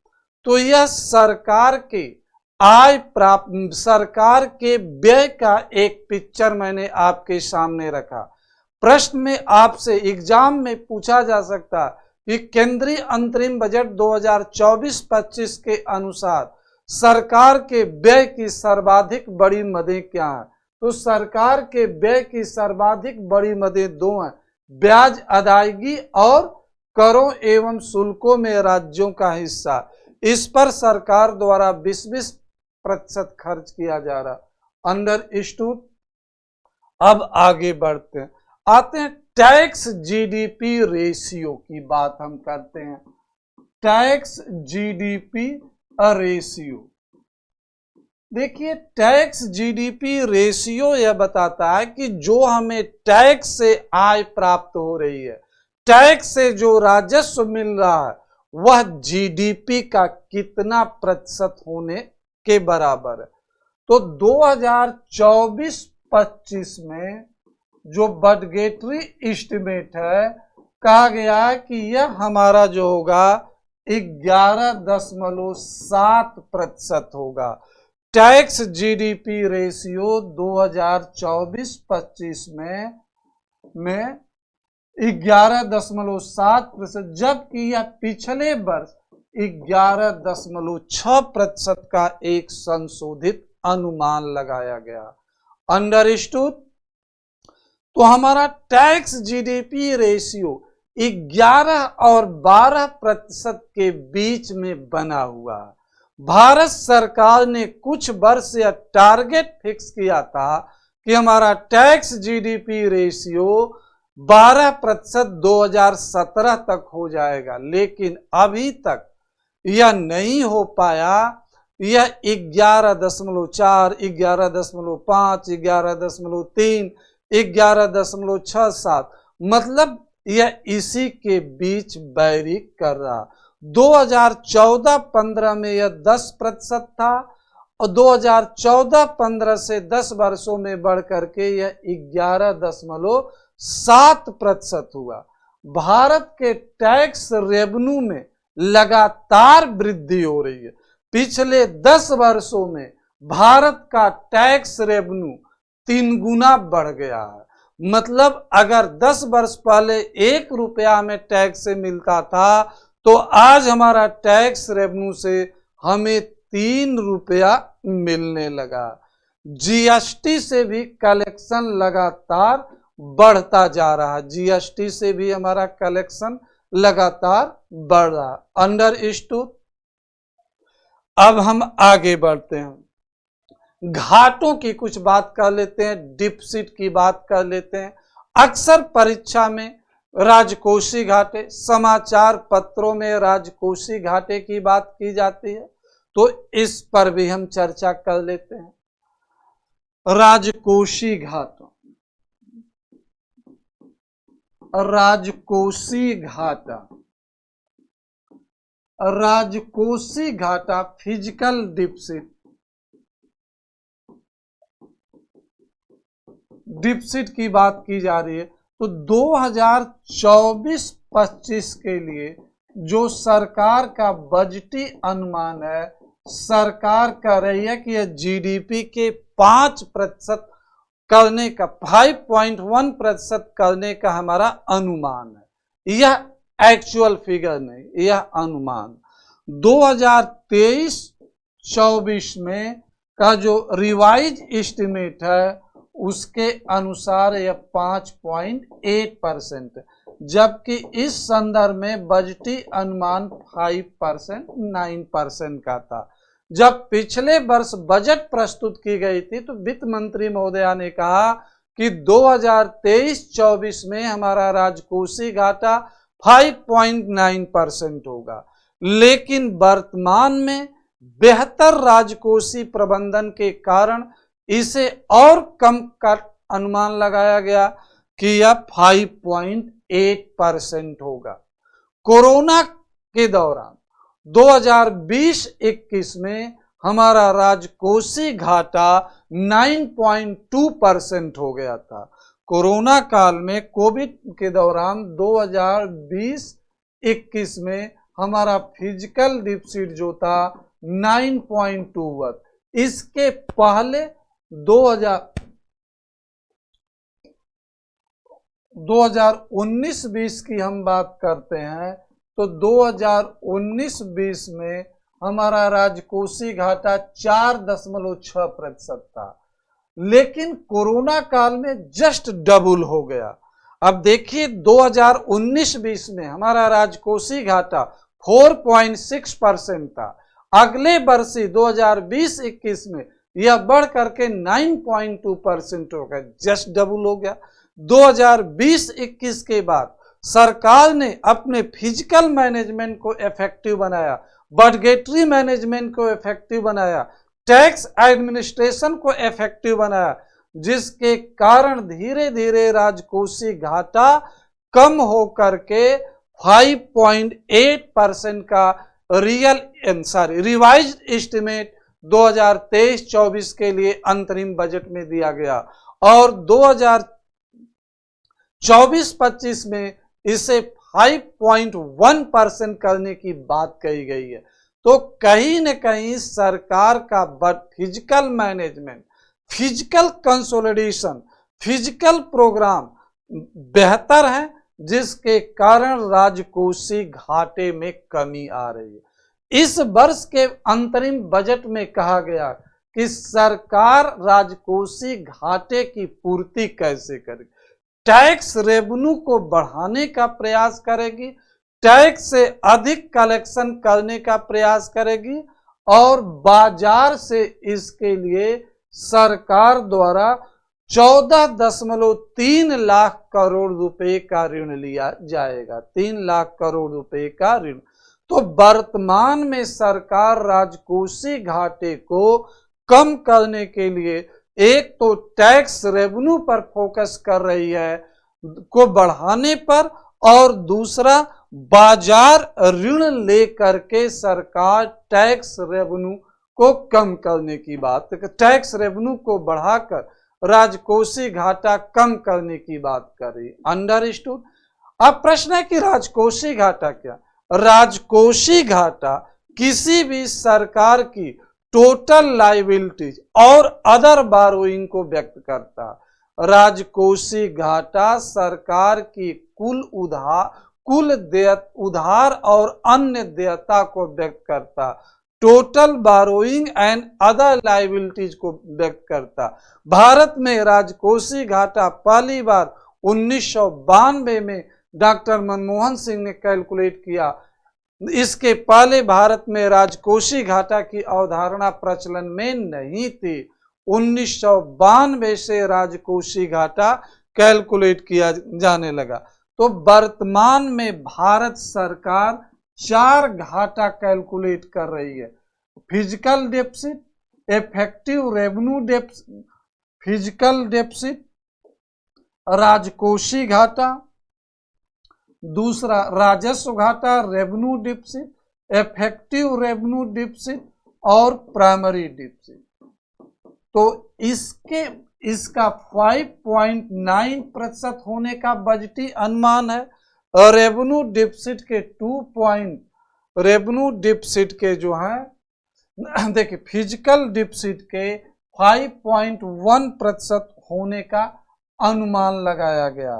तो यह सरकार के आय प्राप्त, सरकार के व्यय का एक पिक्चर मैंने आपके सामने रखा। प्रश्न में आपसे एग्जाम में पूछा जा सकता कि केंद्रीय अंतरिम बजट 2024-25 के अनुसार सरकार के व्यय की सर्वाधिक बड़ी मदें क्या हैं? तो सरकार के व्यय की सर्वाधिक बड़ी मदें दो हैं, ब्याज अदायगी और करों एवं शुल्कों में राज्यों का हिस्सा। इस पर सरकार द्वारा 20% खर्च किया जा रहा। अंडरस्टूड। अब आगे बढ़ते हैं, आते हैं टैक्स जीडीपी रेशियो की बात हम करते हैं। टैक्स जीडीपी रेशियो, देखिए टैक्स जीडीपी रेशियो यह बताता है कि जो हमें टैक्स से आय प्राप्त हो रही है, टैक्स से जो राजस्व मिल रहा है, वह जीडीपी का कितना प्रतिशत होने के बराबर है। तो 2024-25 में जो बजटेटरी एस्टिमेट है कहा गया कि यह हमारा जो होगा 11.7% होगा। टैक्स जीडीपी रेशियो 2024-25 में 11.7%, जबकि यह पिछले वर्ष 11.6% का एक संशोधित अनुमान लगाया गया। अंडरस्टूड? तो हमारा टैक्स जीडीपी रेशियो 11 और 12% के बीच में बना हुआ। भारत सरकार ने कुछ वर्ष यह टारगेट फिक्स किया था कि हमारा टैक्स जीडीपी रेशियो 12% 2017 तक हो जाएगा, लेकिन अभी तक यह नहीं हो पाया। यह 11.4, 11.5, 11.3, 11.67, मतलब यह इसी के बीच वैरी कर रहा। 2014-15 में यह 10% था और 2014-15 से 10 वर्षों में बढ़ करके यह 11.7% हुआ। भारत के टैक्स रेवेन्यू में लगातार वृद्धि हो रही है। पिछले 10 वर्षों में भारत का टैक्स रेवेन्यू 3 गुना बढ़ गया है। मतलब अगर 10 वर्ष पहले 1 रुपया में टैक्स से मिलता था, तो आज हमारा टैक्स रेवेन्यू से हमें 3 रुपया मिलने लगा। जीएसटी से भी कलेक्शन लगातार बढ़ता जा रहा है। जीएसटी से भी हमारा कलेक्शन लगातार बढ़ रहा। अंडरस्टूड? अब हम आगे बढ़ते हैं, घाटों की कुछ बात कर लेते हैं, डिफिसिट की बात कर लेते हैं। अक्सर परीक्षा में राजकोषीय घाटे, समाचार पत्रों में राजकोषीय घाटे की बात की जाती है, तो इस पर भी हम चर्चा कर लेते हैं। राजकोषीय घाटा, राजकोषीय घाटा, राजकोषीय घाटा, फिजिकल डिफिसिट, डिफिसिट की बात की जा रही है। तो 2024-25 के लिए जो सरकार का बजटी अनुमान है, सरकार कह रही है कि यह जीडीपी के 5% करने का, 5.1% करने का हमारा अनुमान है। यह एक्चुअल फिगर नहीं, यह अनुमान। 2023-24 में का जो रिवाइज एस्टिमेट है, उसके अनुसार यह 5.8%, जबकि इस संदर्भ में बजटी अनुमान 5%, 9% का था। जब पिछले वर्ष बजट प्रस्तुत की गई थी, तो वित्त मंत्री महोदया ने कहा कि 2023-24 में हमारा राजकोषीय घाटा 5.9% होगा, लेकिन वर्तमान में बेहतर राजकोषीय प्रबंधन के कारण इसे और कम का अनुमान लगाया गया कि यह 5.8% होगा। कोरोना के दौरान 2020-21 में हमारा राजकोषीय घाटा 9.2% हो गया था। कोरोना काल में, कोविड के दौरान 2020-21 में हमारा फिजिकल डिफिसिट जो था 9.21। इसके पहले 2019-20 की हम बात करते हैं, तो 2019-20 में हमारा राजकोषीय घाटा 4.6% था, लेकिन कोरोना काल में जस्ट डबल हो गया। अब देखिए 2019-20 में हमारा राजकोषीय घाटा 4.6% था। अगले वर्ष 2020-21 में यह बढ़ करके 9.2% हो गया, जस्ट डबल हो गया। 2020-21 के बाद सरकार ने अपने फिजिकल मैनेजमेंट को इफेक्टिव बनाया, बजटेरी मैनेजमेंट को इफेक्टिव बनाया, टैक्स एडमिनिस्ट्रेशन को इफेक्टिव बनाया, जिसके कारण धीरे धीरे राजकोषीय घाटा कम हो करके 5.8% का रिवाइज्ड एस्टिमेट 2023-24 के लिए अंतरिम बजट में दिया गया, और 2024-25 में इसे 5.1% करने की बात कही गई है। तो कहीं न कहीं सरकार का physical management, physical consolidation, physical programme बेहतर है, जिसके कारण राजकोषीय घाटे में कमी आ रही है। इस वर्ष के अंतरिम बजट में कहा गया कि सरकार राजकोषीय घाटे की पूर्ति कैसे करेगी। टैक्स रेवेन्यू को बढ़ाने का प्रयास करेगी, टैक्स से अधिक कलेक्शन करने का प्रयास करेगी और बाजार से इसके लिए सरकार द्वारा 14.3 लाख करोड़ रुपए का ऋण लिया जाएगा। 3 लाख करोड़ रुपए का ऋण। तो वर्तमान में सरकार राजकोषीय घाटे को कम करने के लिए एक तो टैक्स रेवेन्यू पर फोकस कर रही है को बढ़ाने पर, और दूसरा बाजार ऋण लेकर के सरकार टैक्स रेवेन्यू को कम करने की बात, टैक्स रेवेन्यू को बढ़ाकर राजकोषीय घाटा कम करने की बात कर रही। अंडरस्टूड। अब प्रश्न है कि राजकोषीय घाटा क्या? राजकोषीय घाटा किसी भी सरकार की टोटल लायबिलिटीज और अदर बारोइंग को व्यक्त करता है। राजकोषीय घाटा सरकार की कुल उधार और अन्य देयता को व्यक्त करता, total burrowing and other liabilities को व्यक्त करता। भारत में राजकोषीय घाटा पहली बार 1992 में डॉक्टर मनमोहन सिंह ने कैलकुलेट किया। इसके पहले भारत में राजकोषीय घाटा की अवधारणा प्रचलन में नहीं थी। 1992 से राजकोषीय घाटा कैलकुलेट किया जाने लगा। तो वर्तमान में भारत सरकार 4 घाटा कैलकुलेट कर रही है। Physical deficit, effective revenue deficit, physical deficit, राजकोषीय घाटा, दूसरा राजस्व घाटा, revenue deficit, effective revenue deficit और प्राइमरी डिफिसिट। तो इसका 5.9% होने का बजटी अनुमान है। और रेवेन्यू डिफिसिट के रेवेन्यू डिफिसिट के जो है देखिए फिजिकल डिफिसिट के 5.1% होने का अनुमान लगाया गया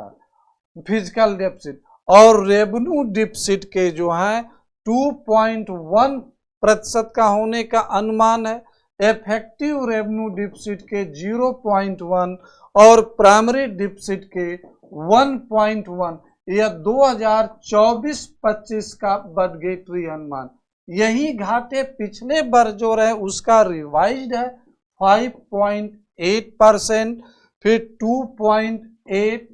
फिजिकल डिफिसिट, और रेवेन्यू डिफिसिट के जो है 2.1% का होने का अनुमान है। इफेक्टिव रेवेन्यू डिफिसिट के 0.1 और प्राइमरी डिफिसिट के 1.1। यह 2024-25 का बजटीय अनुमान। यही घाटे पिछले वर्ष जो रहे उसका रिवाइज्ड है 5.8%, फिर 2.8,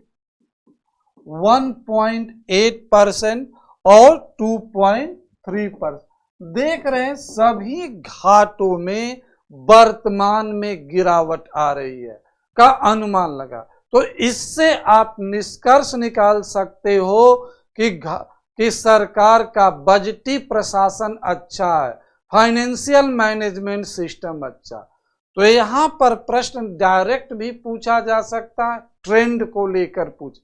1.8% और 2.3%। देख रहे हैं सभी घाटों में वर्तमान में गिरावट आ रही है का अनुमान लगा। तो इससे आप निष्कर्ष निकाल सकते हो कि सरकार का बजटी प्रशासन अच्छा है, फाइनेंशियल मैनेजमेंट सिस्टम अच्छा। तो यहाँ पर प्रश्न डायरेक्ट भी पूछा जा सकता है, ट्रेंड को लेकर पूछा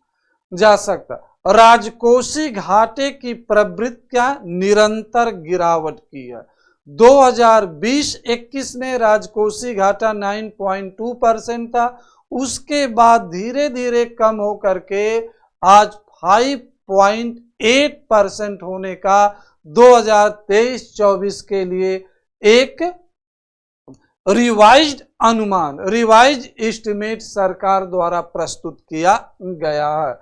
जा सकता। राजकोषीय घाटे की प्रवृत्तियां निरंतर गिरावट की है। 2020-21 में राजकोषीय घाटा 9.2% था, उसके बाद धीरे धीरे कम होकर के आज 5.8% होने का 2023-24 के लिए एक रिवाइज्ड एस्टिमेट सरकार द्वारा प्रस्तुत किया गया है।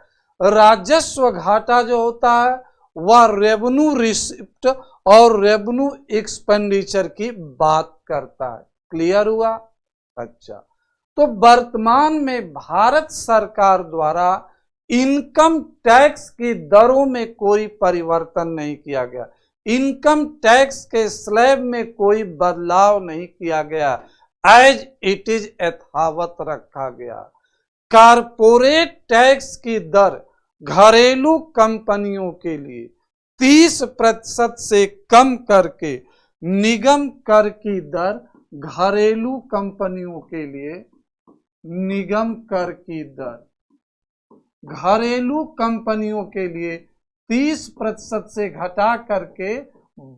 राजस्व घाटा जो होता है वह रेवेन्यू रिसिप्ट और रेवेन्यू एक्सपेंडिचर की बात करता है। क्लियर हुआ? अच्छा, तो वर्तमान में भारत सरकार द्वारा इनकम टैक्स की दरों में कोई परिवर्तन नहीं किया गया, इनकम टैक्स के स्लैब में कोई बदलाव नहीं किया गया, एज इट इज यथावत रखा गया। कारपोरेट टैक्स की दर घरेलू कंपनियों के लिए 30% से कम करके निगम कर की दर घरेलू कंपनियों के लिए निगम कर की दर घरेलू कंपनियों के लिए 30% से घटा करके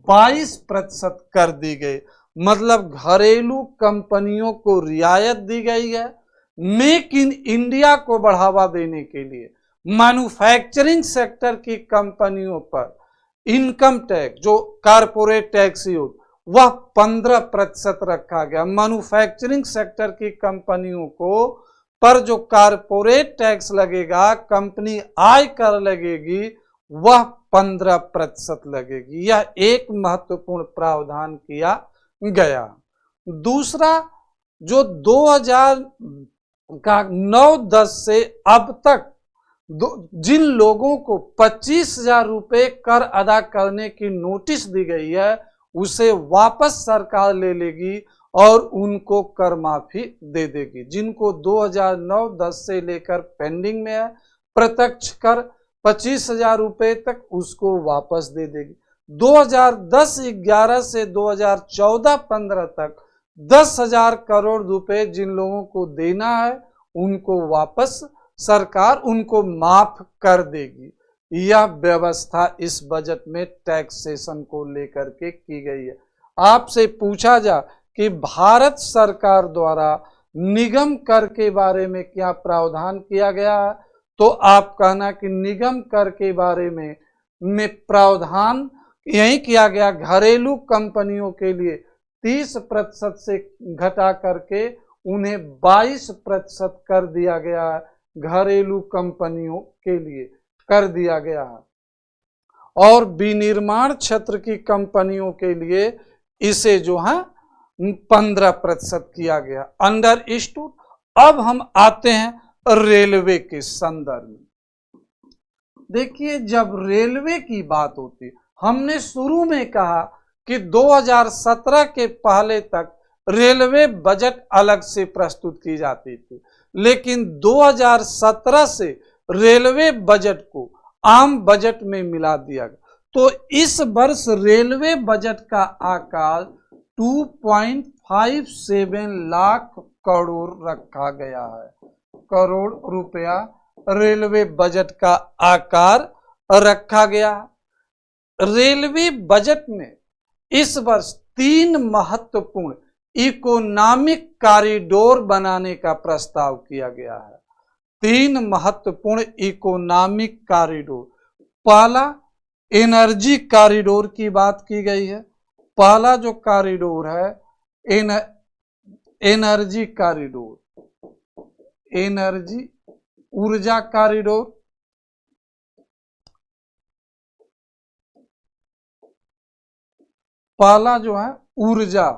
22% कर दी गई। मतलब घरेलू कंपनियों को रियायत दी गई है। मेक इन इंडिया को बढ़ावा देने के लिए मैन्युफैक्चरिंग सेक्टर की कंपनियों पर इनकम टैक्स, जो कारपोरेट टैक्स वह 15% रखा गया। मैन्युफैक्चरिंग सेक्टर की कंपनियों को पर जो कारपोरेट टैक्स लगेगा, कंपनी आय कर लगेगी, वह 15% लगेगी। यह एक महत्वपूर्ण प्रावधान किया गया। दूसरा, जो 2009-10 से अब तक जिन लोगों को 25,000 रुपये कर अदा करने की नोटिस दी गई है, उसे वापस सरकार ले लेगी और उनको कर माफी दे देगी। जिनको 2009-10 से लेकर पेंडिंग में है प्रत्यक्ष कर 25,000 रुपये तक, उसको वापस दे देगी। 2010-11 से 2014-15 तक 10,000 करोड़ रुपए जिन लोगों को देना है, उनको वापस सरकार उनको माफ कर देगी। यह व्यवस्था इस बजट में टैक्सेशन को लेकर के की गई है। आपसे पूछा जा कि भारत सरकार द्वारा निगम कर के बारे में क्या प्रावधान किया गया है, तो आप कहना कि निगम कर के बारे में प्रावधान यही किया गया, घरेलू कंपनियों के लिए 30% से घटा करके उन्हें 22% कर दिया गया है। घरेलू कंपनियों के लिए कर दिया गया है। और विनिर्माण क्षेत्र की कंपनियों के लिए इसे जो है 15% किया गया। अंडरस्टूड। अब हम आते हैं रेलवे के संदर्भ में। देखिए, जब रेलवे की बात होती, हमने शुरू में कहा कि 2017 के पहले तक रेलवे बजट अलग से प्रस्तुत की जाती थी, लेकिन 2017 से रेलवे बजट को आम बजट में मिला दिया गया। तो इस वर्ष रेलवे बजट का आकार 2.57 लाख करोड़ रखा गया है। करोड़ रुपया रेलवे बजट का आकार रखा गया। रेलवे बजट में इस वर्ष 3 महत्वपूर्ण इकोनॉमिक कॉरिडोर बनाने का प्रस्ताव किया गया है। 3 महत्वपूर्ण इकोनॉमिक कॉरिडोर। पहला, एनर्जी कॉरिडोर की बात की गई है। पहला जो कॉरिडोर है एनर्जी कॉरिडोर, एनर्जी ऊर्जा कॉरिडोर। पहला जो है ऊर्जा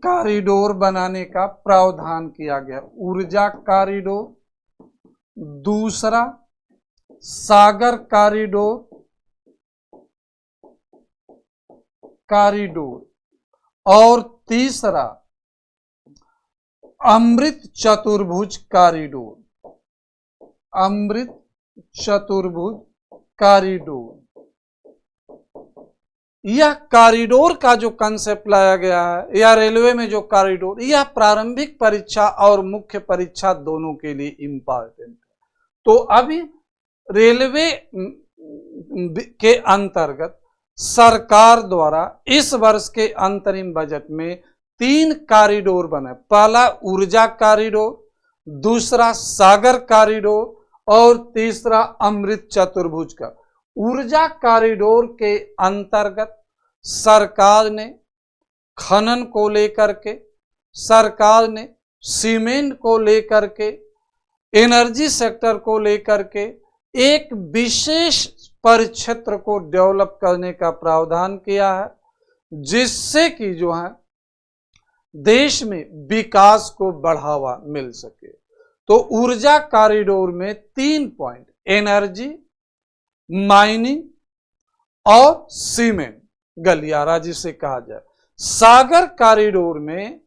कॉरिडोर बनाने का प्रावधान किया गया, ऊर्जा कॉरिडोर। दूसरा, सागर कॉरिडोर और तीसरा, अमृत चतुर्भुज कॉरिडोर, अमृत चतुर्भुज कॉरिडोर। यह कॉरिडोर का जो कंसेप्ट लाया गया है, या रेलवे में जो कॉरिडोर, यह प्रारंभिक परीक्षा और मुख्य परीक्षा दोनों के लिए इंपॉर्टेंट है। तो अभी रेलवे के अंतर्गत सरकार द्वारा इस वर्ष के अंतरिम बजट में 3 कॉरिडोर बने। पहला ऊर्जा कॉरिडोर, दूसरा सागर कॉरिडोर और तीसरा अमृत चतुर्भुज का। ऊर्जा कॉरिडोर के अंतर्गत सरकार ने खनन को लेकर के, सरकार ने सीमेंट को लेकर के, एनर्जी सेक्टर को लेकर के एक विशेष परिक्षेत्र को डेवलप करने का प्रावधान किया है, जिससे कि जो है देश में विकास को बढ़ावा मिल सके। तो ऊर्जा कॉरिडोर में 3 पॉइंट, एनर्जी, माइनिंग और सीमेंट, गलियारा जिसे कहा जाए। सागर कॉरिडोर में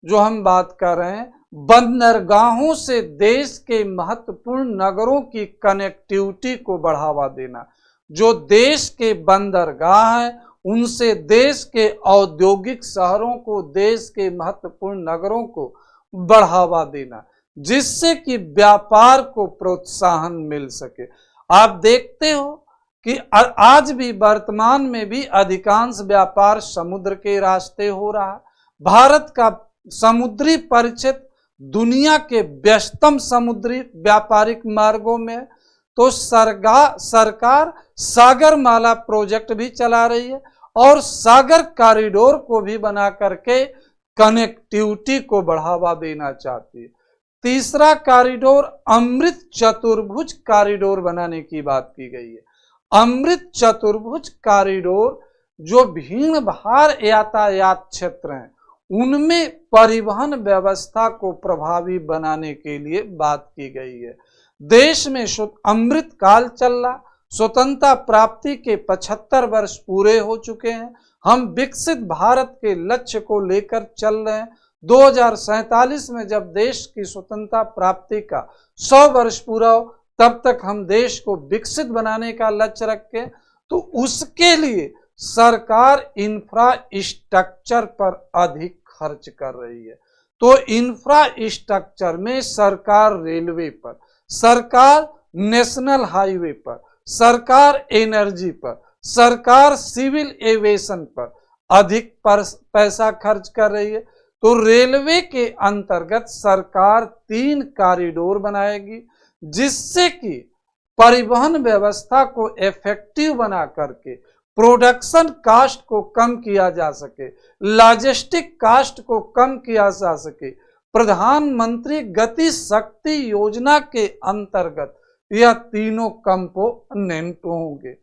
जो हम बात कर रहे हैं, बंदरगाहों से देश के महत्वपूर्ण नगरों की कनेक्टिविटी को बढ़ावा देना। जो देश के बंदरगाह हैं, उनसे देश के औद्योगिक शहरों को, देश के महत्वपूर्ण नगरों को बढ़ावा देना, जिससे कि व्यापार को प्रोत्साहन मिल सके। आप देखते हो कि आज भी वर्तमान में भी अधिकांश व्यापार समुद्र के रास्ते हो रहा है। भारत का समुद्री परिक्षेत्र दुनिया के व्यस्तम समुद्री व्यापारिक मार्गों में, तो सरकार सागरमाला प्रोजेक्ट भी चला रही है और सागर कॉरिडोर को भी बना करके कनेक्टिविटी को बढ़ावा देना चाहती है। तीसरा कॉरिडोर अमृत चतुर्भुज कॉरिडोर बनाने की बात की गई है। अमृत चतुर्भुज कॉरिडोर जो भीड़ भाड़ यातायात क्षेत्र हैं उनमें परिवहन व्यवस्था को प्रभावी बनाने के लिए बात की गई है। देश में अमृत काल चल रहा, स्वतंत्रता प्राप्ति के 75 वर्ष पूरे हो चुके हैं। हम विकसित भारत के लक्ष्य को लेकर चल रहे हैं। 2047 में जब देश की स्वतंत्रता प्राप्ति का 100 वर्ष पूरा हो तब तक हम देश को विकसित बनाने का लक्ष्य रखें, तो उसके लिए सरकार इंफ्रास्ट्रक्चर पर अधिक खर्च कर रही है। तो इंफ्रास्ट्रक्चर में सरकार रेलवे पर, सरकार नेशनल हाईवे पर, सरकार एनर्जी पर, सरकार सिविल एविएशन पर अधिक पैसा खर्च कर रही है। तो रेलवे के अंतर्गत सरकार 3 कॉरिडोर बनाएगी जिससे कि परिवहन व्यवस्था को इफेक्टिव बना करके प्रोडक्शन कास्ट को कम किया जा सके, लॉजिस्टिक कास्ट को कम किया जा सके। प्रधानमंत्री गति शक्ति योजना के अंतर्गत यह तीनों कंपोनेंट होंगे।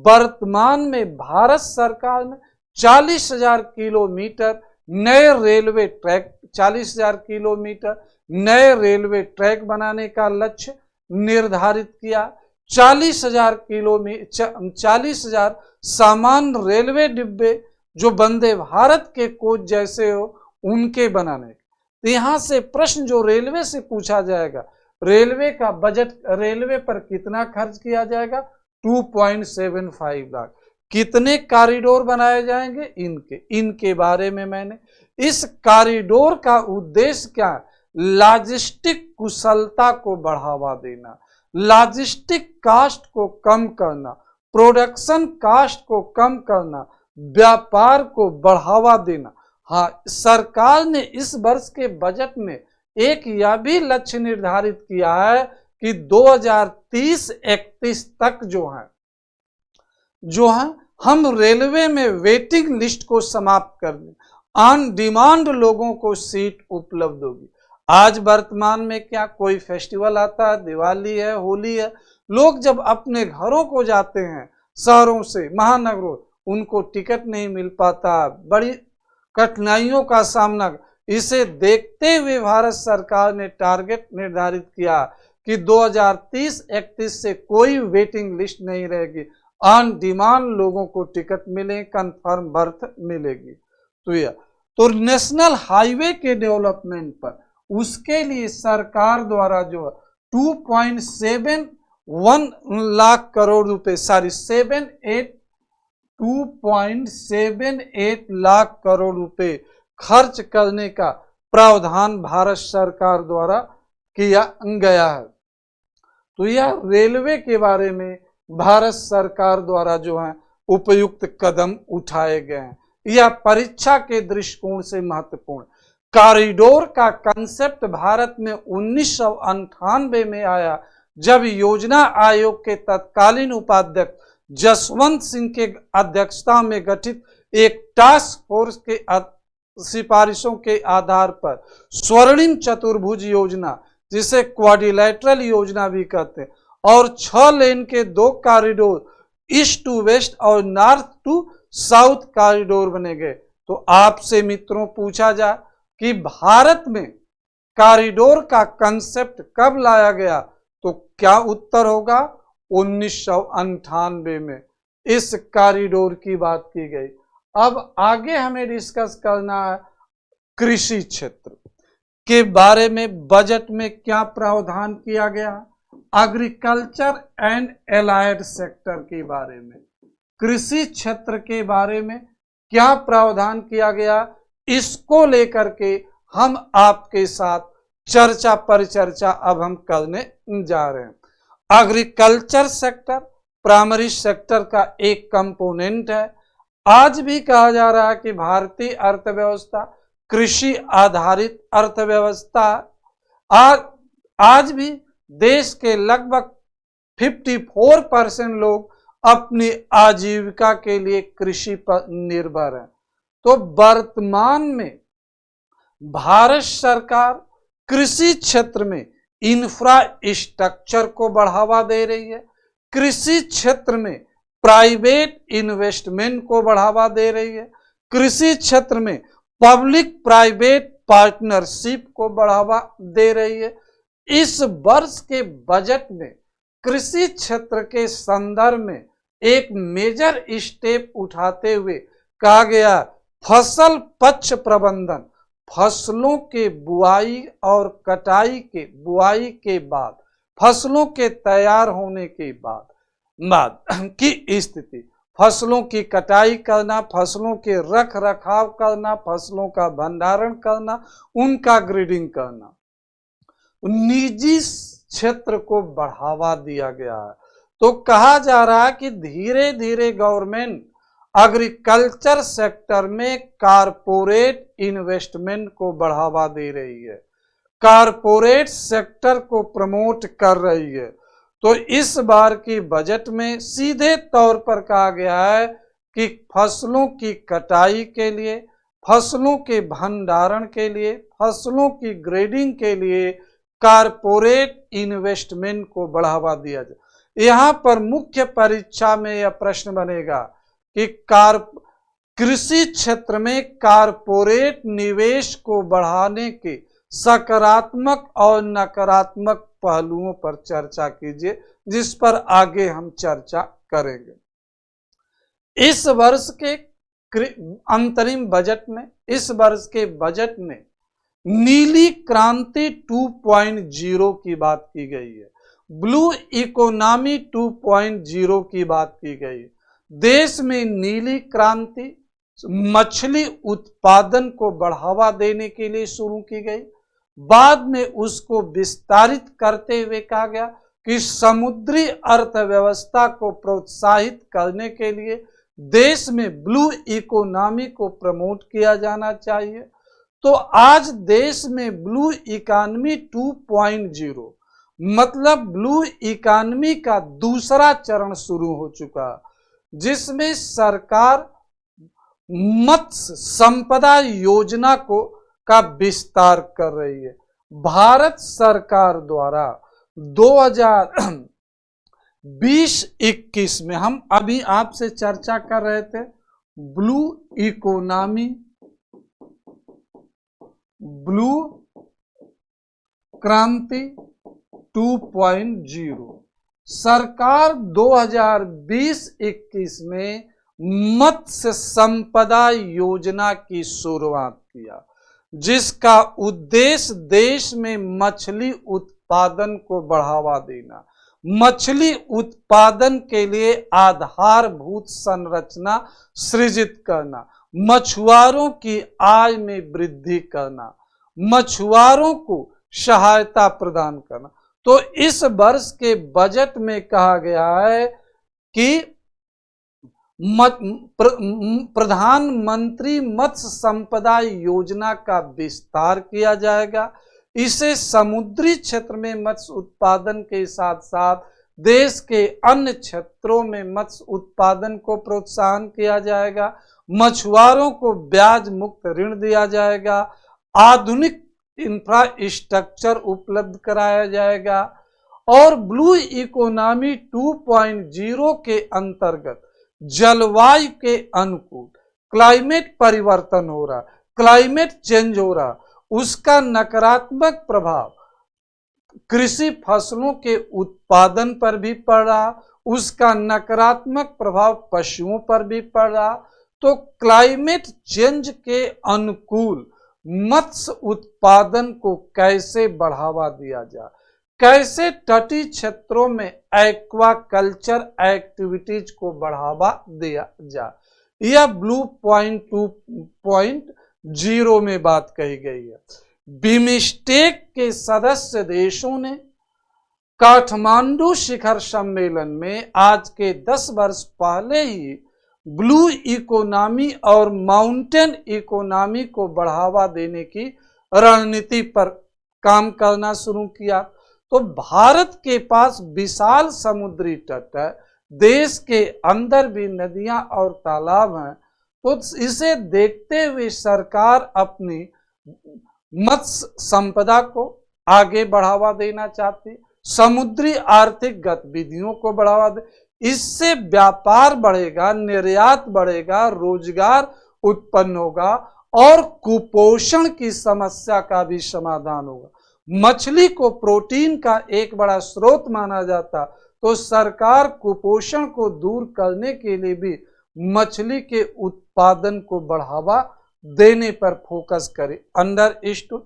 वर्तमान में भारत सरकार ने 40,000 किलोमीटर नए रेलवे ट्रैक 40,000 किलोमीटर नए रेलवे ट्रैक बनाने का लक्ष्य निर्धारित किया। 40,000 सामान्य रेलवे डिब्बे जो वंदे भारत के कोच जैसे हो उनके बनाने। तो यहाँ से प्रश्न जो रेलवे से पूछा जाएगा, रेलवे का बजट रेलवे पर कितना खर्च किया जाएगा? 2.75 लाख। कितने कॉरिडोर बनाए जाएंगे? इनके बारे में मैंने, इस कॉरिडोर का उद्देश्य क्या है? लॉजिस्टिक कुशलता को बढ़ावा देना, लॉजिस्टिक कास्ट को कम करना, प्रोडक्शन कास्ट को कम करना, व्यापार को बढ़ावा देना। हाँ, सरकार ने इस वर्ष के बजट में एक यह भी लक्ष्य निर्धारित किया है कि 2030-31 तक जो है हम रेलवे में वेटिंग लिस्ट को समाप्त कर दें, ऑन डिमांड लोगों को सीट उपलब्ध होगी। आज वर्तमान में क्या कोई फेस्टिवल आता है, दिवाली है, होली है, लोग जब अपने घरों को जाते हैं शहरों से महानगरों, उनको टिकट नहीं मिल पाता, बड़ी कठिनाइयों का सामना। इसे देखते हुए भारत सरकार ने टारगेट निर्धारित किया कि 2030-31 से कोई वेटिंग लिस्ट नहीं रहेगी, ऑन डिमांड लोगों को टिकट मिले, कंफर्म बर्थ मिलेगी। तो नेशनल हाईवे के डेवलपमेंट पर उसके लिए सरकार द्वारा जो 2.71 लाख करोड़ रुपए 2.78 लाख करोड़ रुपए खर्च करने का प्रावधान भारत सरकार द्वारा किया गया है। तो यह रेलवे के बारे में भारत सरकार द्वारा जो है उपयुक्त कदम उठाए गए हैं। यह परीक्षा के दृष्टिकोण से महत्वपूर्ण। कॉरिडोर का कंसेप्ट भारत में 1998 में आया, जब योजना आयोग के तत्कालीन उपाध्यक्ष जसवंत सिंह के अध्यक्षता में गठित एक टास्क फोर्स के सिफारिशों के आधार पर स्वर्णिम चतुर्भुज योजना, जिसे क्वाड्रिलैटरल योजना भी कहते हैं, और 6 लेन के 2 कॉरिडोर ईस्ट टू वेस्ट और नॉर्थ टू साउथ कॉरिडोर बने गए। तो आपसे मित्रों पूछा जाए कि भारत में कॉरिडोर का कंसेप्ट कब लाया गया, तो क्या उत्तर होगा? 1998 में इस कॉरिडोर की बात की गई। अब आगे हमें डिस्कस करना है कृषि क्षेत्र के बारे में। बजट में क्या प्रावधान किया गया, एग्रीकल्चर एंड एलाइड सेक्टर के बारे में, कृषि क्षेत्र के बारे में क्या प्रावधान किया गया, इसको लेकर के हम आपके साथ चर्चा परिचर्चा अब हम करने जा रहे हैं। एग्रीकल्चर सेक्टर प्राइमरी सेक्टर का एक कंपोनेंट है। आज भी कहा जा रहा है कि भारतीय अर्थव्यवस्था कृषि आधारित अर्थव्यवस्था। आज भी देश के लगभग 54% लोग अपनी आजीविका के लिए कृषि पर निर्भर हैं। तो वर्तमान में भारत सरकार कृषि क्षेत्र में इंफ्रास्ट्रक्चर को बढ़ावा दे रही है, कृषि क्षेत्र में प्राइवेट इन्वेस्टमेंट को बढ़ावा दे रही है, कृषि क्षेत्र में पब्लिक प्राइवेट पार्टनरशिप को बढ़ावा दे रही है। इस वर्ष के बजट में कृषि क्षेत्र के संदर्भ में एक मेजर स्टेप उठाते हुए कहा गया फसल पक्ष प्रबंधन, फसलों के बुआई और कटाई के बुआई के बाद फसलों के तैयार होने के बाद की स्थिति, फसलों की कटाई करना, फसलों के रख रखाव करना, फसलों का भंडारण करना, उनका ग्रेडिंग करना, निजी क्षेत्र को बढ़ावा दिया गया है। तो कहा जा रहा है कि धीरे धीरे गवर्नमेंट एग्रीकल्चर सेक्टर में कारपोरेट इन्वेस्टमेंट को बढ़ावा दे रही है, कारपोरेट सेक्टर को प्रमोट कर रही है। तो इस बार की बजट में सीधे तौर पर कहा गया है कि फसलों की कटाई के लिए, फसलों के भंडारण के लिए, फसलों की ग्रेडिंग के लिए कारपोरेट इन्वेस्टमेंट को बढ़ावा दिया जाए। यहाँ पर मुख्य परीक्षा में यह प्रश्न बनेगा कि कृषि क्षेत्र में कारपोरेट निवेश को बढ़ाने के सकारात्मक और नकारात्मक पहलुओं पर चर्चा कीजिए, जिस पर आगे हम चर्चा करेंगे। इस वर्ष के अंतरिम बजट में, इस वर्ष के बजट में नीली क्रांति 2.0 की बात की गई है, ब्लू इकोनॉमी 2.0 की बात की गई है। देश में नीली क्रांति मछली उत्पादन को बढ़ावा देने के लिए शुरू की गई, बाद में उसको विस्तारित करते हुए कहा गया कि समुद्री अर्थव्यवस्था को प्रोत्साहित करने के लिए देश में ब्लू इकोनॉमी को प्रमोट किया जाना चाहिए। तो आज देश में ब्लू इकोनॉमी 2.0 मतलब ब्लू इकोनॉमी का दूसरा चरण शुरू हो चुका, जिसमें सरकार मत्स्य संपदा योजना का विस्तार कर रही है। भारत सरकार द्वारा 2020-21 में, हम अभी आपसे चर्चा कर रहे थे ब्लू इकोनॉमी, ब्लू क्रांति 2.0, सरकार 2020-21 में मत्स्य संपदा योजना की शुरुआत किया, जिसका उद्देश्य देश में मछली उत्पादन को बढ़ावा देना, मछली उत्पादन के लिए आधारभूत संरचना सृजित करना, मछुआरों की आय में वृद्धि करना, मछुआरों को सहायता प्रदान करना। तो इस वर्ष के बजट में कहा गया है कि प्रधानमंत्री मत्स्य संपदा योजना का विस्तार किया जाएगा। इसे समुद्री क्षेत्र में मत्स्य उत्पादन के साथ साथ देश के अन्य क्षेत्रों में मत्स्य उत्पादन को प्रोत्साहन किया जाएगा, मछुआरों को ब्याज मुक्त ऋण दिया जाएगा, आधुनिक इंफ्रास्ट्रक्चर उपलब्ध कराया जाएगा और ब्लू इकोनॉमी 2.0 के अंतर्गत जलवायु के अनुकूल क्लाइमेट परिवर्तन हो रहा, क्लाइमेट चेंज हो रहा, उसका नकारात्मक प्रभाव कृषि फसलों के उत्पादन पर भी पड़ रहा, उसका नकारात्मक प्रभाव पशुओं पर भी पड़ रहा। तो क्लाइमेट चेंज के अनुकूल मत्स्य उत्पादन को कैसे बढ़ावा दिया जाए, कैसे तटीय क्षेत्रों में एक्वाकल्चर एक्टिविटीज को बढ़ावा दिया जाए, यह ब्लू 2.0 में बात कही गई है। बिमस्टेक के सदस्य देशों ने काठमांडू शिखर सम्मेलन में आज के 10 वर्ष पहले ही ब्लू इकोनॉमी और माउंटेन इकोनॉमी को बढ़ावा देने की रणनीति पर काम करना शुरू किया। तो भारत के पास विशाल समुद्री तट है, देश के अंदर भी नदियां और तालाब हैं, तो इसे देखते हुए सरकार अपनी मत्स्य संपदा को आगे बढ़ावा देना चाहती, समुद्री आर्थिक गतिविधियों को बढ़ावा दे, इससे व्यापार बढ़ेगा, निर्यात बढ़ेगा, रोजगार उत्पन्न होगा और कुपोषण की समस्या का भी समाधान होगा। मछली को प्रोटीन का एक बड़ा स्रोत माना जाता, तो सरकार कुपोषण को दूर करने के लिए भी मछली के उत्पादन को बढ़ावा देने पर फोकस करे। अंडर स्टूड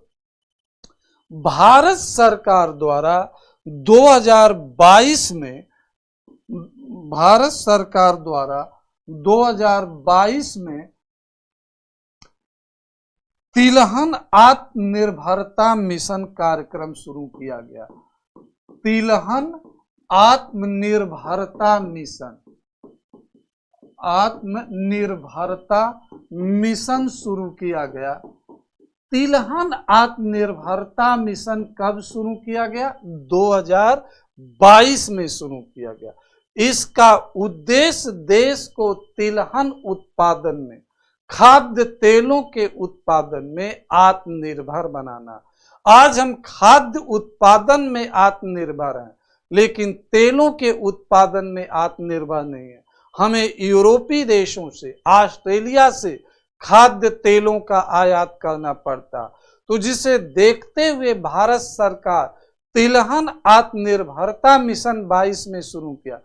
भारत सरकार द्वारा 2022 में तिलहन आत्मनिर्भरता मिशन कार्यक्रम शुरू किया गया। तिलहन आत्मनिर्भरता मिशन शुरू किया गया। तिलहन आत्मनिर्भरता मिशन कब शुरू किया गया? 2022 में शुरू किया गया। इसका उद्देश्य देश को तिलहन उत्पादन में, खाद्य तेलों के उत्पादन में आत्मनिर्भर बनाना। आज हम खाद्य उत्पादन में आत्मनिर्भर हैं, लेकिन तेलों के उत्पादन में आत्मनिर्भर नहीं है। हमें यूरोपीय देशों से, ऑस्ट्रेलिया से खाद्य तेलों का आयात करना पड़ता। तो जिसे देखते हुए भारत सरकार तिलहन आत्मनिर्भरता मिशन 22 में शुरू किया।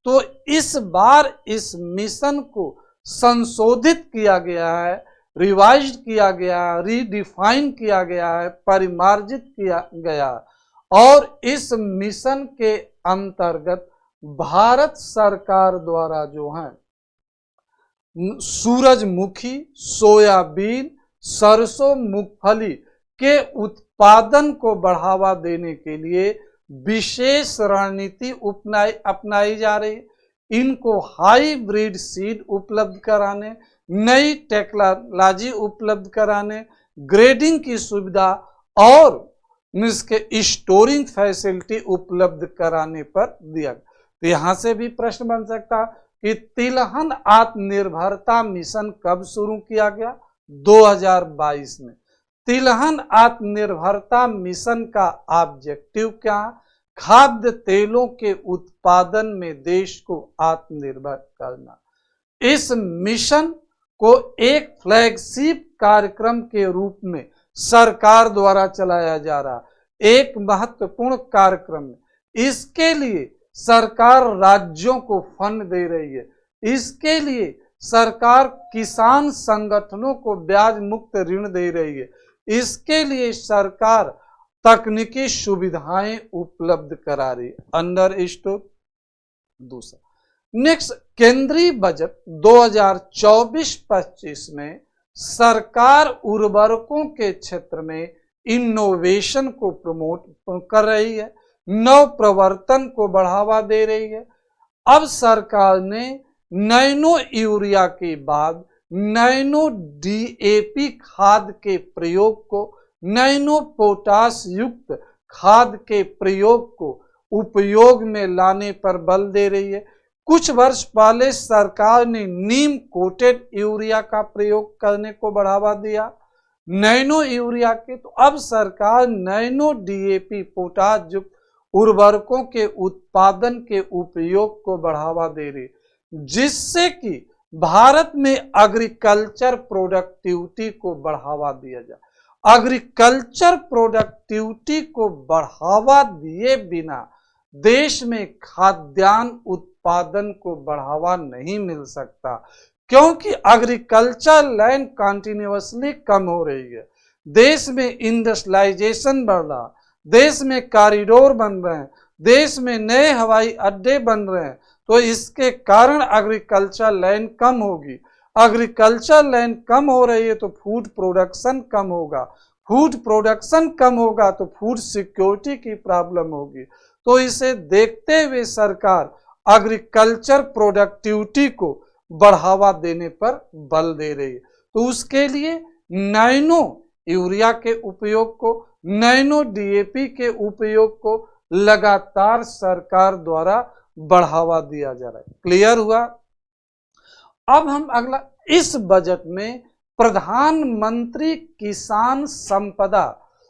तो इस बार इस मिशन को संशोधित किया गया है, रिवाइज्ड किया गया है, रीडिफाइन किया गया है, परिमार्जित किया गया और इस मिशन के अंतर्गत भारत सरकार द्वारा जो है सूरजमुखी, सोयाबीन, सरसों, मूंगफली के उत्पादन को बढ़ावा देने के लिए विशेष रणनीति अपनाई जा रही है। इनको हाईब्रिड सीड उपलब्ध कराने, नई टेक्नोलॉजी उपलब्ध कराने, ग्रेडिंग की सुविधा और इसके स्टोरिंग फैसिलिटी उपलब्ध कराने पर दिया। तो यहाँ से भी प्रश्न बन सकता कि तिलहन आत्मनिर्भरता मिशन कब शुरू किया गया? 2022 में। तिलहन आत्मनिर्भरता मिशन का ऑब्जेक्टिव क्या है? खाद्य तेलों के उत्पादन में देश को आत्मनिर्भर करना। इस मिशन को एक फ्लैगशिप कार्यक्रम के रूप में सरकार द्वारा चलाया जा रहा, एक महत्वपूर्ण कार्यक्रम है। इसके लिए सरकार राज्यों को फंड दे रही है। इसके लिए सरकार किसान संगठनों को ब्याज मुक्त ऋण दे रही है। इसके लिए सरकार तकनीकी सुविधाएं उपलब्ध करा रही है। अंडरस्टूड। दूसरा, नेक्स्ट, केंद्रीय बजट 2024-25 में सरकार उर्वरकों के क्षेत्र में इनोवेशन को प्रमोट कर रही है, नव प्रवर्तन को बढ़ावा दे रही है। अब सरकार ने नैनो यूरिया के बाद नैनो डीएपी खाद के प्रयोग को, नैनो पोटाश युक्त खाद के प्रयोग को उपयोग में लाने पर बल दे रही है। कुछ वर्ष पहले सरकार ने नीम कोटेड यूरिया का प्रयोग करने को बढ़ावा दिया, नैनो यूरिया के। तो अब सरकार नैनो डीएपी पोटाश युक्त उर्वरकों के उत्पादन के उपयोग को बढ़ावा दे रही, जिससे कि भारत में एग्रीकल्चर प्रोडक्टिविटी को बढ़ावा दिया जाए। एग्रीकल्चर प्रोडक्टिविटी को बढ़ावा दिए बिना देश में खाद्यान्न उत्पादन को बढ़ावा नहीं मिल सकता, क्योंकि एग्रीकल्चर लैंड कंटिन्यूअसली कम हो रही है। देश में इंडस्ट्रियलाइजेशन बढ़ रहा, देश में कॉरिडोर बन रहे हैं, देश में नए हवाई अड्डे बन रहे हैं। तो इसके कारण एग्रीकल्चर लैंड कम होगी। एग्रीकल्चर लैंड कम हो रही है तो फूड प्रोडक्शन कम होगा। फूड प्रोडक्शन कम होगा तो फूड सिक्योरिटी की प्रॉब्लम होगी। तो इसे देखते हुए सरकार एग्रीकल्चर प्रोडक्टिविटी को बढ़ावा देने पर बल दे रही है। तो उसके लिए नैनो यूरिया के उपयोग को, नैनो डीएपी के उपयोग को लगातार सरकार द्वारा बढ़ावा दिया जा रहा है। क्लियर हुआ? अब हम अगला, इस बजट में प्रधानमंत्री किसान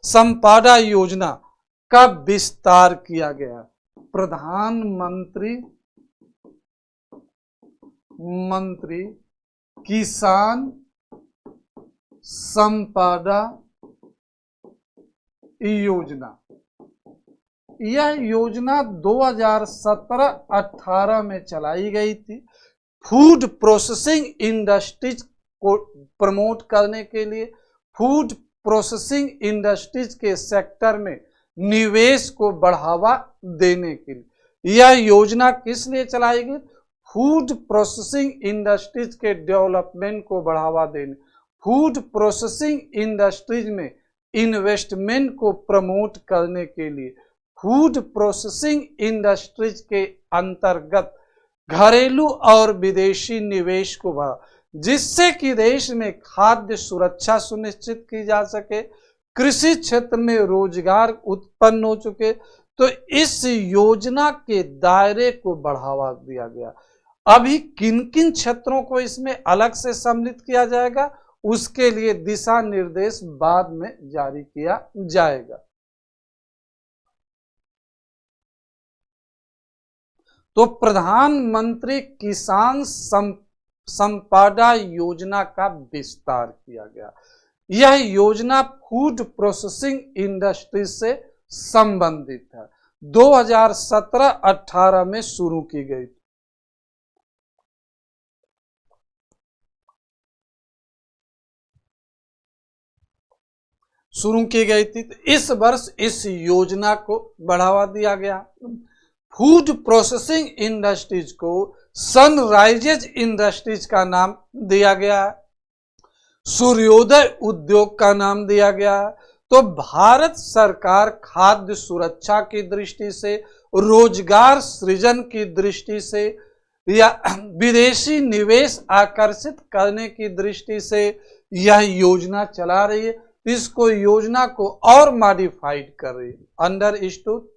संपदा योजना का विस्तार किया गया। प्रधानमंत्री किसान संपदा योजना, यह योजना 2017-18 में चलाई गई थी। फूड प्रोसेसिंग इंडस्ट्रीज को प्रमोट करने के लिए, फूड प्रोसेसिंग इंडस्ट्रीज के सेक्टर में निवेश को बढ़ावा देने के लिए यह योजना किस लिए चलाई गई? फूड प्रोसेसिंग इंडस्ट्रीज के डेवलपमेंट को बढ़ावा देने, फूड प्रोसेसिंग इंडस्ट्रीज में इन्वेस्टमेंट को प्रमोट करने के लिए, फूड प्रोसेसिंग इंडस्ट्रीज के अंतर्गत घरेलू और विदेशी निवेश को बढ़ा, जिससे कि देश में खाद्य सुरक्षा सुनिश्चित की जा सके, कृषि क्षेत्र में रोजगार उत्पन्न हो चुके। तो इस योजना के दायरे को बढ़ावा दिया गया। अभी किन किन क्षेत्रों को इसमें अलग से सम्मिलित किया जाएगा, उसके लिए दिशा निर्देश बाद में जारी किया जाएगा। तो प्रधानमंत्री किसान संपदा योजना का विस्तार किया गया। यह योजना फूड प्रोसेसिंग इंडस्ट्री से संबंधित है। 2017-18 में शुरू की गई। थी। तो इस वर्ष इस योजना को बढ़ावा दिया गया। फूड प्रोसेसिंग इंडस्ट्रीज को सनराइजेज इंडस्ट्रीज का नाम दिया गया है, सूर्योदय उद्योग का नाम दिया गया है। तो भारत सरकार खाद्य सुरक्षा की दृष्टि से, रोजगार सृजन की दृष्टि से या विदेशी निवेश आकर्षित करने की दृष्टि से यह योजना चला रही है। इसको योजना को और मॉडिफाइड कर रही है। अंडरस्टूड?